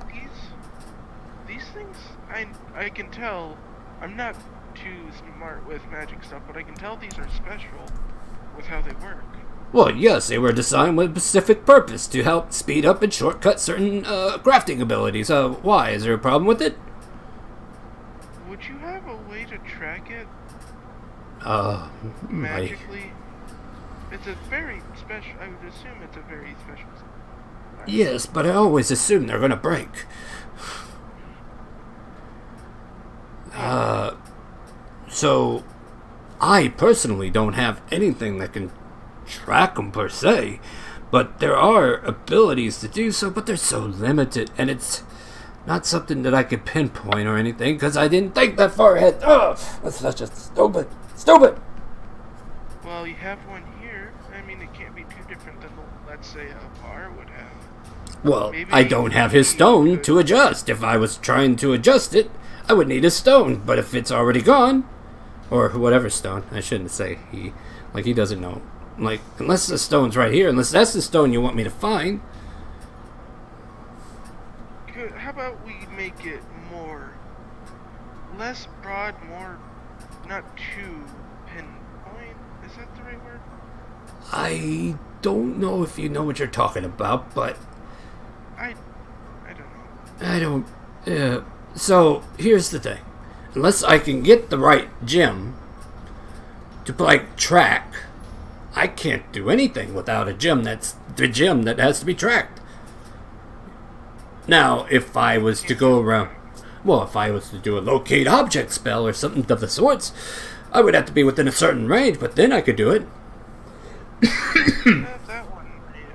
These things, I can tell. I'm not too smart with magic stuff, but I can tell these are special with how they work. Well, yes, they were designed with a specific purpose to help speed up and shortcut certain crafting abilities. Why? Is there a problem with it? Would you have a way to track it Magically? magically? It's a very special. I would assume it's a very special. Yes, but I always assume they're gonna break. So I personally don't have anything that can track them per se, but there are abilities to do so, but they're so limited, and it's not something that I could pinpoint or anything, because I didn't think that far ahead. That's such a stupid. Well, you have one here. I mean, it can't be too different than, let's say, a bar would have. Well, Maybe I don't have his stone to adjust. If I was trying to adjust it, I would need a stone, but if it's already gone, or whatever stone, I shouldn't say he doesn't know. Like, unless the stone's right here, unless that's the stone you want me to find. Good. How about we make it less broad, more, not too pinpoint? Is that the right word? I don't know if you know what you're talking about, but I don't know. I don't. So here's the thing: unless I can get the right gem to track, I can't do anything without a gem. That's the gem that has to be tracked. Now, if I was to go around, if I was to do a locate object spell or something of the sorts, I would have to be within a certain range, but then I could do it. That one,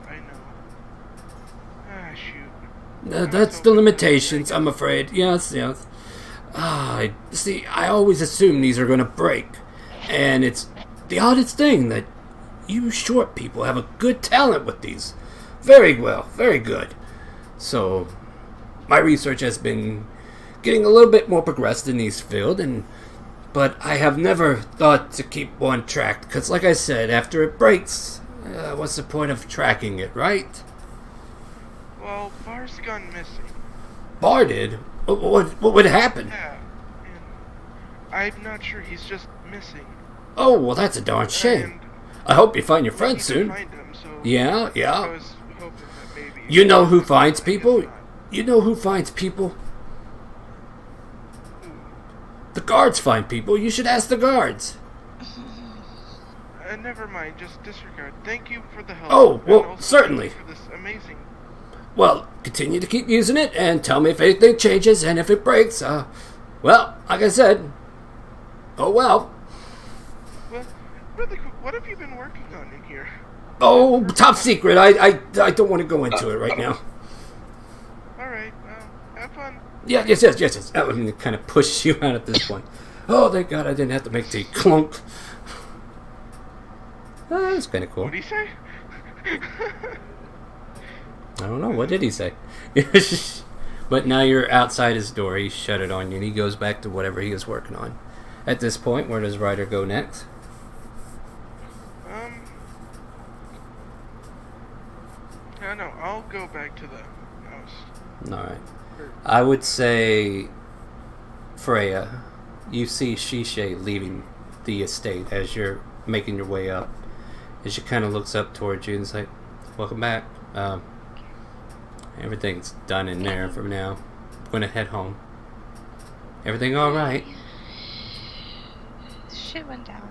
I know. Shoot. That's the limitations, I'm afraid. Yes. See, I always assume these are going to break. And it's the oddest thing that you short people have a good talent with these. Very well, very good. So, my research has been getting a little bit more progressed in these field, but I have never thought to keep one tracked, because like I said, after it breaks, what's the point of tracking it, right? Well, Bar's gone missing. Bar did? What would happen? Yeah, and I'm not sure. He's just missing. Oh, well, that's a darn shame. And I hope you find your we friend need to soon. find him, so Yeah. I was hoping that maybe. You know who finds I guess people? not. You know who finds people? The guards find people. You should ask the guards. Never mind. Just disregard. Thank you for the help. Oh, and well, also certainly. thank you for this amazing. Well, continue to keep using it and tell me if anything changes, and if it breaks, well, like I said, oh well. Well, really quick, what have you been working on in here? Oh, top secret. I don't want to go into it right now. Alright, well, have fun. Yes. That would kind of push you out at this point. Oh, thank God I didn't have to make tea. Clunk. Oh, that's kind of cool. What did he say? I don't know. What did he say? But now you're outside his door. He shut it on you, and he goes back to whatever he was working on. At this point, where does Ryder go next? I don't know. I'll go back to the house. Alright. I would say, Freya, you see Shisha leaving the estate as you're making your way up. And she kind of looks up towards you and is like, welcome back. Everything's done in there for now. I'm going to head home. Everything alright? Shit went down.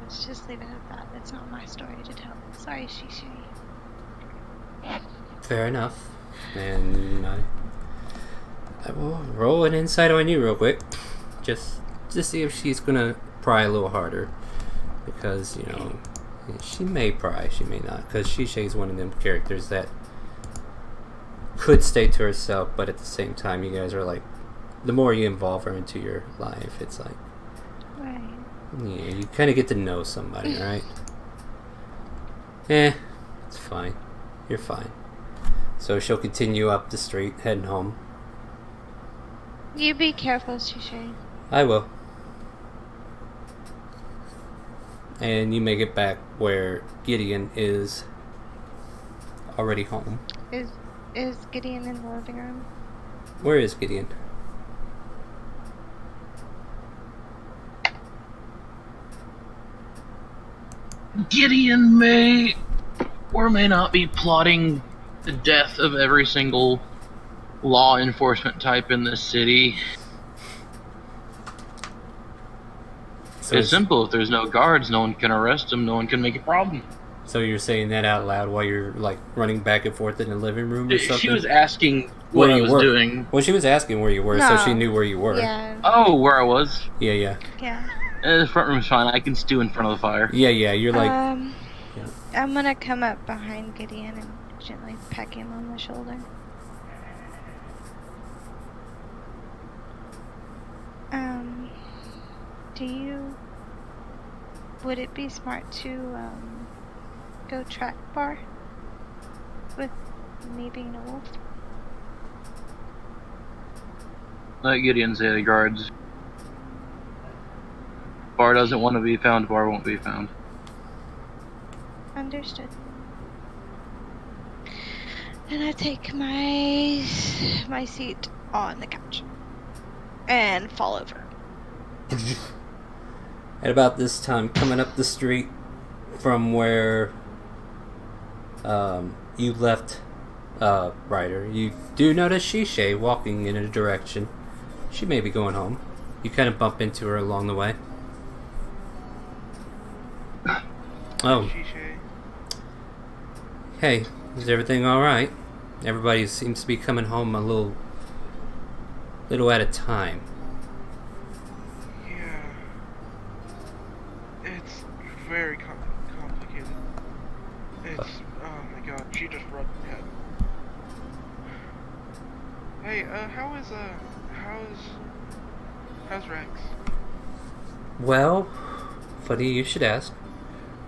Let's just leave it at that. It's not my story to tell. Sorry, Shisha. Fair enough. And I will roll an insight on you real quick. Just to see if she's going to pry a little harder. Because, she may pry, she may not. Because Shisha's one of them characters that could stay to herself, but at the same time, you guys are like, the more you involve her into your life, it's like, Right. yeah, you kind of get to know somebody, right? It's fine. You're fine. So she'll continue up the street, heading home. You be careful, Shisha. I will. And you make it back where Gideon is already home. Is Gideon in the living room? Where is Gideon? Gideon may or may not be plotting the death of every single law enforcement type in this city. So It's simple. If there's no guards, no one can arrest him, no one can make a problem. So you're saying that out loud while you're like running back and forth in the living room or something? She was asking what Where I you was were. doing. Well, she was asking where you were, so No. she knew where you were. Yeah. Oh, where I was? Yeah. Yeah. The front room's fine. I can stew in front of the fire. Yeah, you're like, yeah. I'm gonna come up behind Gideon and gently peck him on the shoulder. Would it be smart to, go track bar? With me being a wolf? Let Gideon say the guards. Bar doesn't want to be found, Bar won't be found. Understood. And I take my seat on the couch and fall over. At about this time, coming up the street from where you left Ryder, you do notice Shisha walking in a direction. She may be going home. You kind of bump into her along the way. Oh, Shisha. hey, is everything alright? Everybody seems to be coming home a little at a time. Yeah. It's very complicated. It's, oh my god, she just rubbed my head. Hey, how's Rex? Well, funny you should ask.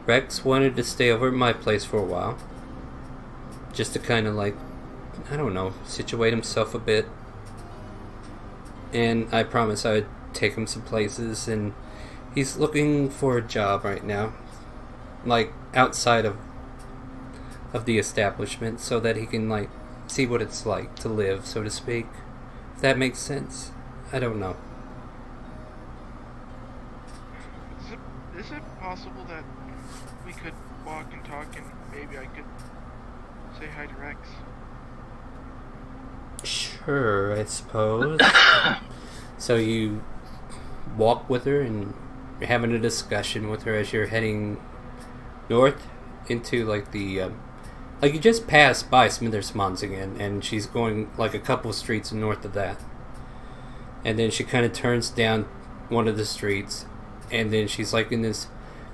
Rex wanted to stay over at my place for a while. Just to kind of like, I don't know, situate himself a bit. And I promised I would take him some places, and he's looking for a job right now. Like, outside of the establishment, so that he can, like, see what it's like to live, so to speak. If that makes sense. I don't know. Is it possible that we could walk and talk and maybe I could say hi to Rex? Sure, I suppose. So you walk with her and you're having a discussion with her as you're heading north into like the like you just passed by Smithersmons again, and she's going like a couple streets north of that, and then she kind of turns down one of the streets, and then she's like in this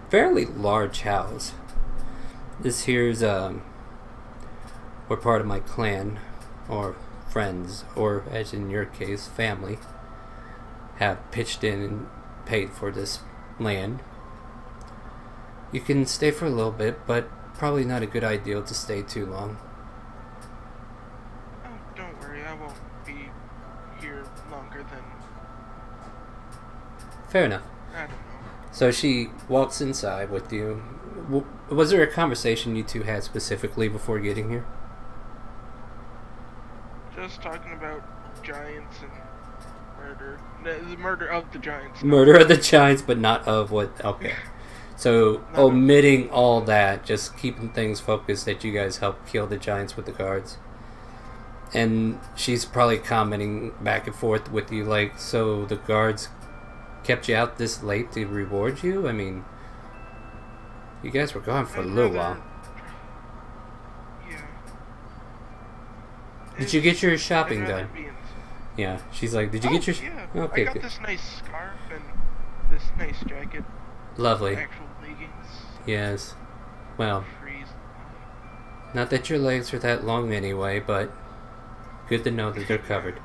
fairly large house. This here's we're part of my clan, or friends, or as in your case, family, have pitched in and paid for this land. You can stay for a little bit, but probably not a good idea to stay too long. Oh, don't worry, I won't be here longer than, Fair enough. I don't know. So she walks inside with you. Was there a conversation you two had specifically before getting here? Just just talking about giants and murder. The murder of the giants. Murder of the giants, but not of what... Okay. So, omitting all that, just keeping things focused that you guys helped kill the giants with the guards. And she's probably commenting back and forth with you, like, so the guards kept you out this late to reward you? I mean, you guys were gone for a little while. Yeah. Did you get your shopping done? Yeah, she's like, did you get your... Yeah. Okay, I got good. this nice scarf and this nice jacket. Lovely. Actual leggings. Yes. Well, Freeze. not that your legs are that long anyway, but good to know that they're covered.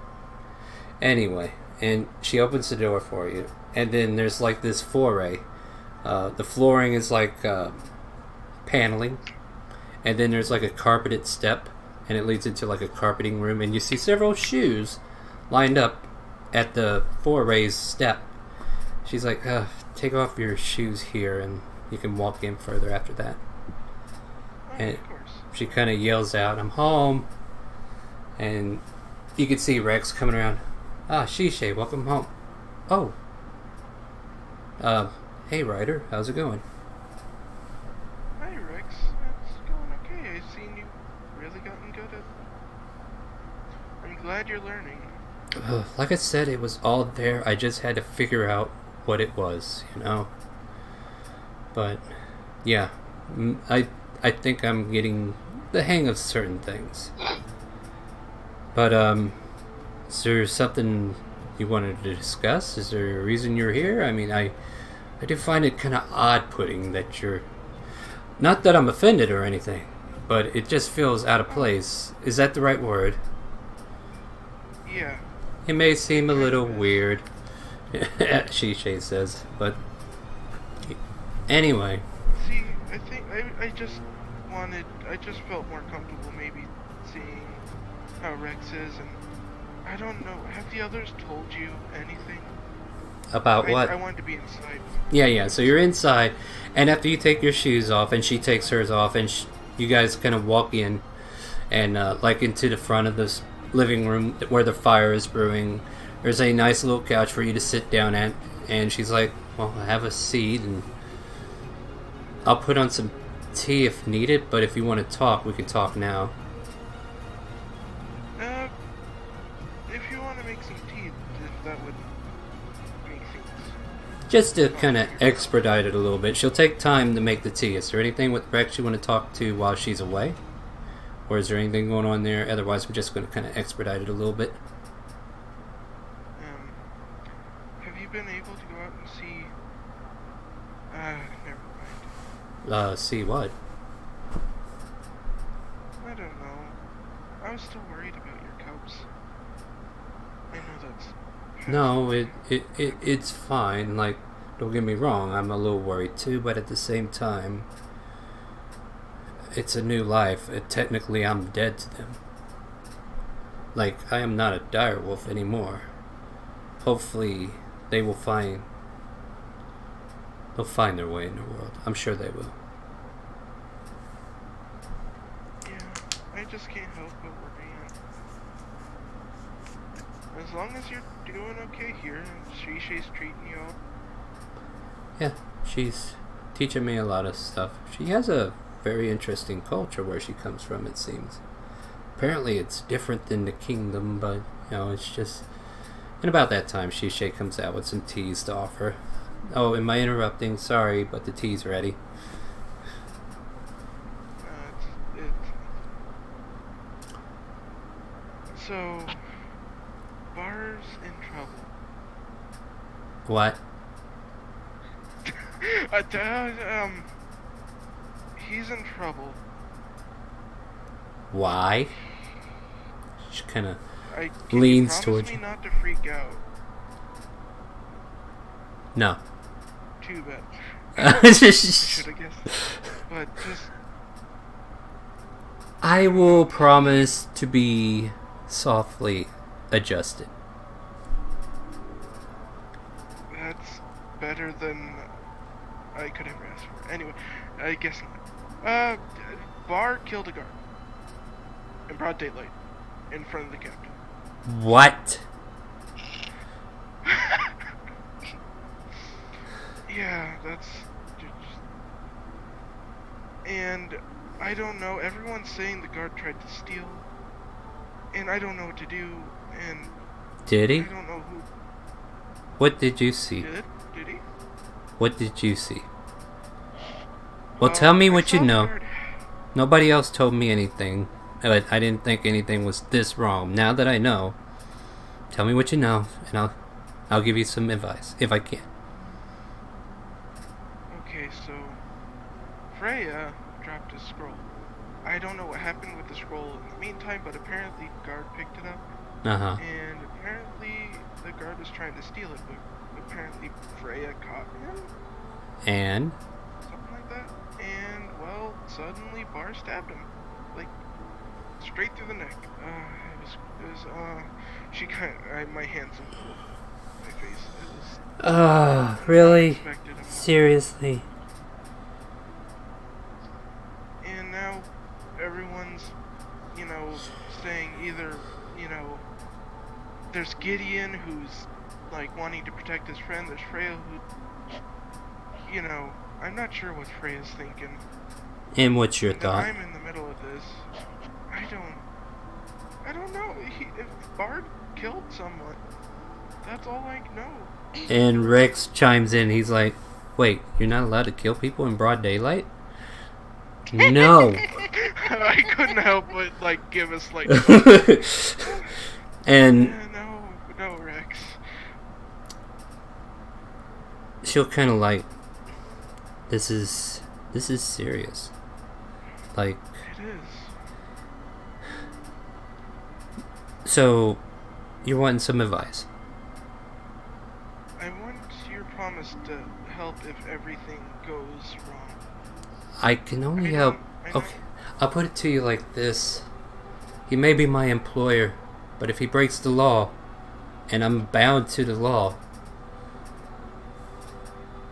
Anyway, and she opens the door for you, and then there's like this foray. The flooring is like paneling, and then there's like a carpeted step, and it leads into like a carpeting room, and you see several shoes lined up at the foray's step. She's like, take off your shoes here, and you can walk in further after that. And Of course. she kind of yells out, I'm home. And you can see Rex coming around. Shishay, welcome home. Oh. Hey Ryder, how's it going? Hi Rex, it's going okay. I've seen you really gotten good at... I'm glad you're learning. Like I said, it was all there. I just had to figure out what it was, you know? But, yeah. I think I'm getting the hang of certain things. But, is there something you wanted to discuss? Is there a reason you're here? I mean, I do find it kind of odd-putting that you're... Not that I'm offended or anything, but it just feels out of place. Is that the right word? Yeah. It may seem a little weird, Shishay says, but... Anyway. See, I think I just felt more comfortable maybe seeing how Rex is, and I don't know, have the others told you anything? About what? I wanted to be inside. Yeah, so you're inside, and after you take your shoes off, and she takes hers off, and you guys kind of walk in, and like into the front of this living room where the fire is brewing. There's a nice little couch for you to sit down at, and she's like, well, have a seat, and I'll put on some tea if needed, but if you want to talk, we can talk now. If you want to make some tea, if that would make things... Just to kind of expedite it a little bit. She'll take time to make the tea. Is there anything with Rex you want to talk to while she's away? Or is there anything going on there? Otherwise, we're just going to kind of expedite it a little bit. Have you been able to go out and see... never mind. See what? I don't know. I was still worried about your cubs. I know that's... No, it's fine. Like, don't get me wrong, I'm a little worried too, but at the same time, it's a new life. Technically, I'm dead to them. Like, I am not a direwolf anymore. Hopefully, they'll find their way in the world. I'm sure they will. Yeah, I just can't help but worry. As long as you're doing okay here, and Shishay's treating you all... Yeah, she's teaching me a lot of stuff. She has a very interesting culture where she comes from, it seems. Apparently it's different than the kingdom, but, you know, it's just... And about that time, Shishay comes out with some teas to offer. Oh, am I interrupting? Sorry, but the tea's ready. So, Bar's in trouble. What? He's in trouble. Why? She kind of Can leans you towards promise you. me not to freak out? No. Too bad. I should have guessed. But just... I will promise to be softly adjusted. That's better than I could have asked for. Anyway, I guess not. Bar killed a guard. In broad daylight. In front of the captain. What? Yeah, that's... And I don't know, everyone's saying the guard tried to steal. And I don't know what to do, and Did I he? don't know who What did you see? did he? What did you see? Well, tell me I what you saw the know. guard. Nobody else told me anything, but I didn't think anything was this wrong. Now that I know, tell me what you know, and I'll give you some advice if I can. Okay, so Freya dropped a scroll. I don't know what happened with the scroll in the meantime, but apparently the guard picked it up. And apparently the guard was trying to steal it, but apparently Freya caught him? And? Something like that. And, well, suddenly Bar stabbed him. Like, straight through the neck. She kind of, my hands in my face. It was Really? unexpected and Seriously? And now everyone's, saying either, there's Gideon who's, like, wanting to protect his friend, there's Freya who, I'm not sure what Freya's thinking. And what's your And thought? I'm in the middle of this. I don't know. If Bard killed someone, that's all I know. And Rex chimes in. He's like, "Wait, you're not allowed to kill people in broad daylight?" No. I couldn't help but, like, give a slight... And no, Rex. she'll kind of like, this is serious. Like, It is. so you're wanting some advice? I want your promise to help if everything goes wrong. I can only I know- help. I know- Okay, I'll put it to you like this. He may be my employer, but if he breaks the law, and I'm bound to the law,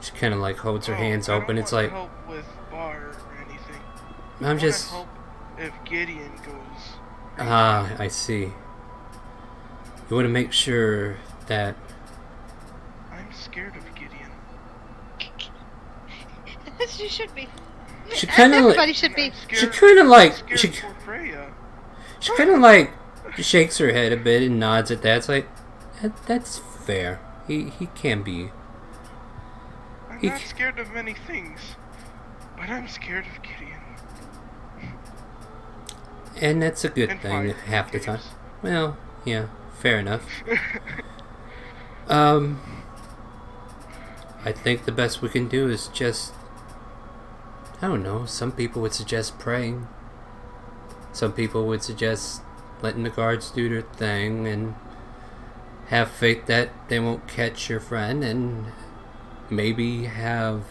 she kind of like holds her hands I open. don't It's want like, help with Bar or anything. I I'm wanna just... help if Gideon goes. Ah, I see. You want to make sure that... I'm scared of Gideon. You should be. She kind of Everybody should be. I'm She scared, kind of like... scared She for Freya. kind of like shakes her head a bit and nods at that. It's like, that's fair. He can be... I'm He not c- scared of many things, but I'm scared of Gideon. And that's a good And thing fire half the time. caves. Well, yeah, fair enough. I think the best we can do is just... I don't know, some people would suggest praying. Some people would suggest letting the guards do their thing and have faith that they won't catch your friend, and maybe have...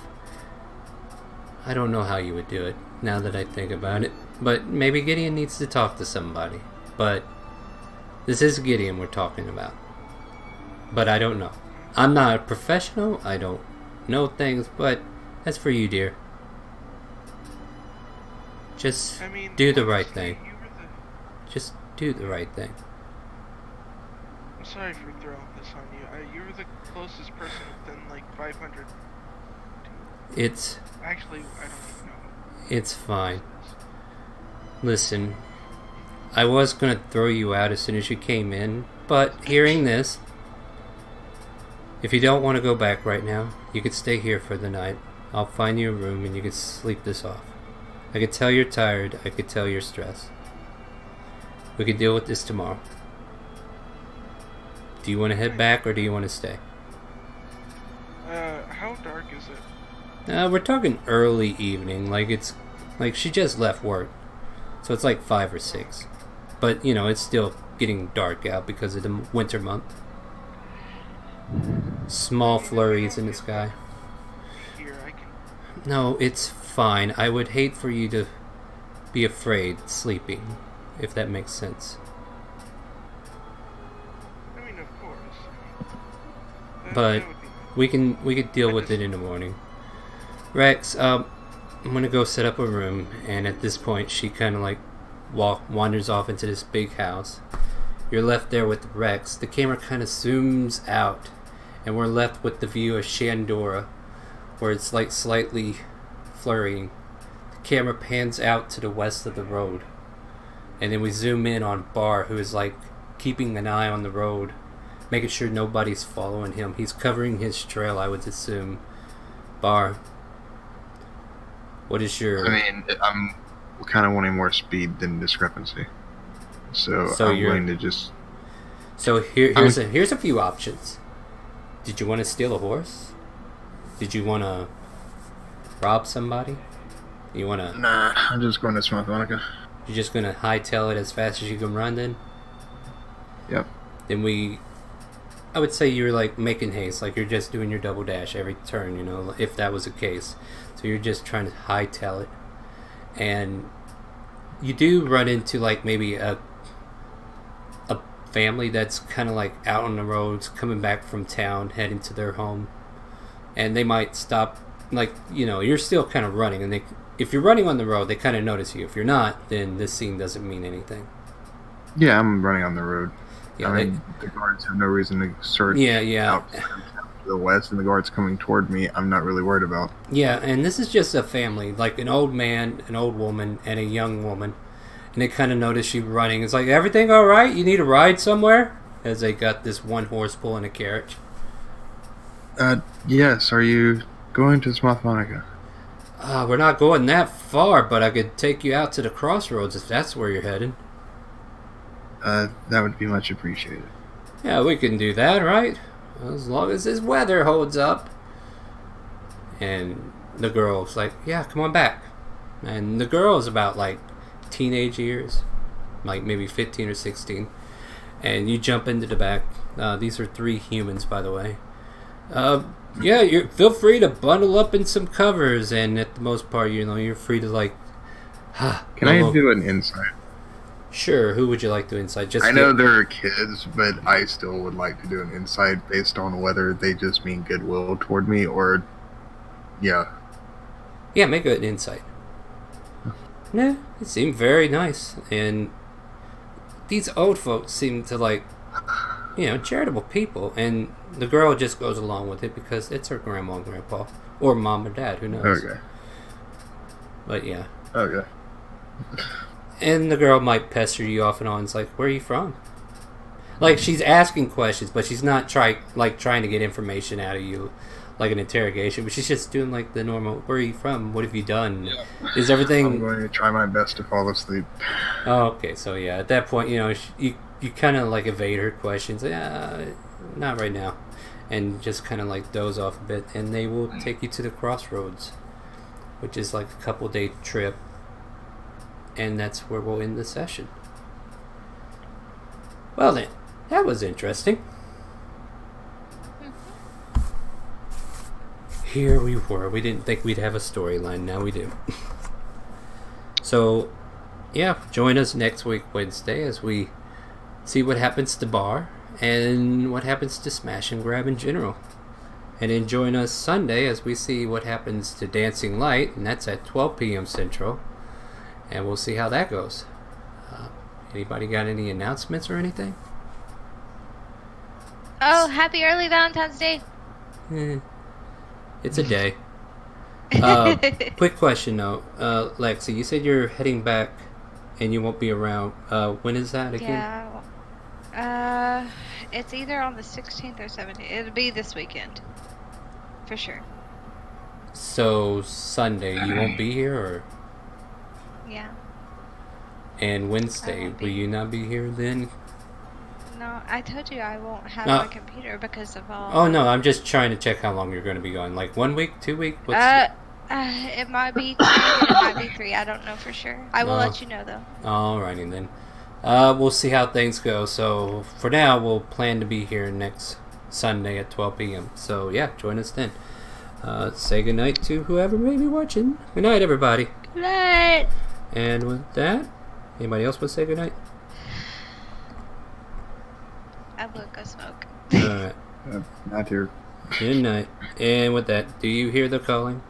I don't know how you would do it, now that I think about it. But maybe Gideon needs to talk to somebody. But this is Gideon we're talking about. But I don't know. I'm not a professional, I don't know things, but that's for you, dear. Just I mean, do the right honestly, thing. you were the... Just do the right thing. I'm sorry for throwing this on you. You were the closest person within like 500. It's Actually, I don't even know. it's fine. Listen, I was gonna throw you out as soon as you came in, but hearing this, if you don't want to go back right now, you could stay here for the night. I'll find you a room and you can sleep this off. I could tell you're tired, I could tell you're stressed. We could deal with this tomorrow. Do you want to head back or do you want to stay? How dark is it? We're talking early evening, like she just left work. So it's like 5 or 6. But, it's still getting dark out because of the winter month. Small flurries in the sky. Here, I can... No, it's fine. I would hate for you to be afraid sleeping, if that makes sense. I mean, of course. But that would be nice. we could deal with it in the morning. Rex, I'm gonna go set up a room, and at this point she kind of like wanders off into this big house, you're left there with Rex. The camera kind of zooms out, and we're left with the view of Shandora, where it's like slightly flurrying. The camera pans out to the west of the road, and then we zoom in on Bar, who is like keeping an eye on the road, making sure nobody's following him. He's covering his trail, I would assume. Bar, what is your... I mean, I'm kind of wanting more speed than discrepancy. So I'm you're... going to just... So here's a few options. Did you want to steal a horse? Did you want to rob somebody? You want to... Nah, I'm just going to Smith Monica. You're just going to hightail it as fast as you can run then? Yep. Then I would say you're like making haste, like you're just doing your double dash every turn, you know, if that was the case. So you're just trying to hightail it. And you do run into like maybe a family that's kind of like out on the roads, coming back from town, heading to their home. And they might stop, like, you know, you're still kind of running. And if you're running on the road, they kind of notice you. If you're not, then this scene doesn't mean anything. Yeah, I'm running on the road. Yeah, I mean, the guards have no reason to search out to the west, and the guards coming toward me, I'm not really worried about. Yeah, and this is just a family, like an old man, an old woman, and a young woman. And they kind of notice you running. It's like, everything all right? You need a ride somewhere? As they got this one horse pulling a carriage. Yes, are you going to Smith Monica? We're not going that far, but I could take you out to the crossroads if that's where you're headed. That would be much appreciated. Yeah, we can do that, right? As long as this weather holds up. And the girl's like, yeah, come on back. And the girl's about like teenage years, like maybe 15 or 16. And you jump into the back. These are 3 humans, by the way. Yeah, feel free to bundle up in some covers, and at the most part, you know, you're free to like. Can I do an insight? Sure. Who would you like to insight? I know there are kids, but I still would like to do an insight based on whether they just mean goodwill toward me or, yeah. Yeah, make an insight. Yeah, it seemed very nice, and these old folks seem to like, you know, charitable people, and the girl just goes along with it because it's her grandma and grandpa, or mom or dad, who knows. Okay. But yeah. Okay. And the girl might pester you off and on. It's like, where are you from? Like, she's asking questions, but she's not trying to get information out of you, like an interrogation. But she's just doing like the normal, where are you from? What have you done? Yeah. Is everything... I'm going to try my best to fall asleep. Oh, okay. So yeah, at that point, you know, you kind of like evade her questions. Yeah, not right now. And just kind of like doze off a bit. And they will take you to the crossroads, which is like a couple-day trip. And that's where we'll end the session. Well then, that was interesting. Here we were. We didn't think we'd have a storyline. Now we do. So, yeah, join us next week, Wednesday, as we see what happens to Bar and what happens to Smash and Grab in general. And then join us Sunday as we see what happens to Dancing Light, and that's at 12 p.m. Central. And we'll see how that goes. Anybody got any announcements or anything? Oh, happy early Valentine's Day. It's a day. Quick question though. Lexi, you said you're heading back and you won't be around. When is that again? Yeah. It's either on the 16th or 17th. It'll be this weekend. For sure. So, Sunday, you won't be here, or? Yeah. And Wednesday, will you not be here then? No, I told you I won't have my computer because of all... Oh, no, I'm just trying to check how long you're going to be gone. Like 1 week, 2 weeks? It might be 2, it might be 3. I don't know for sure. I will let you know, though. Alrighty, then. We'll see how things go. So, for now, we'll plan to be here next Sunday at 12 p.m. So, yeah, join us then. Say goodnight to whoever may be watching. Good night, everybody. Good night. And with that, anybody else want to say goodnight? I will go smoke. Alright. Not here. Good night. And with that, do you hear the calling?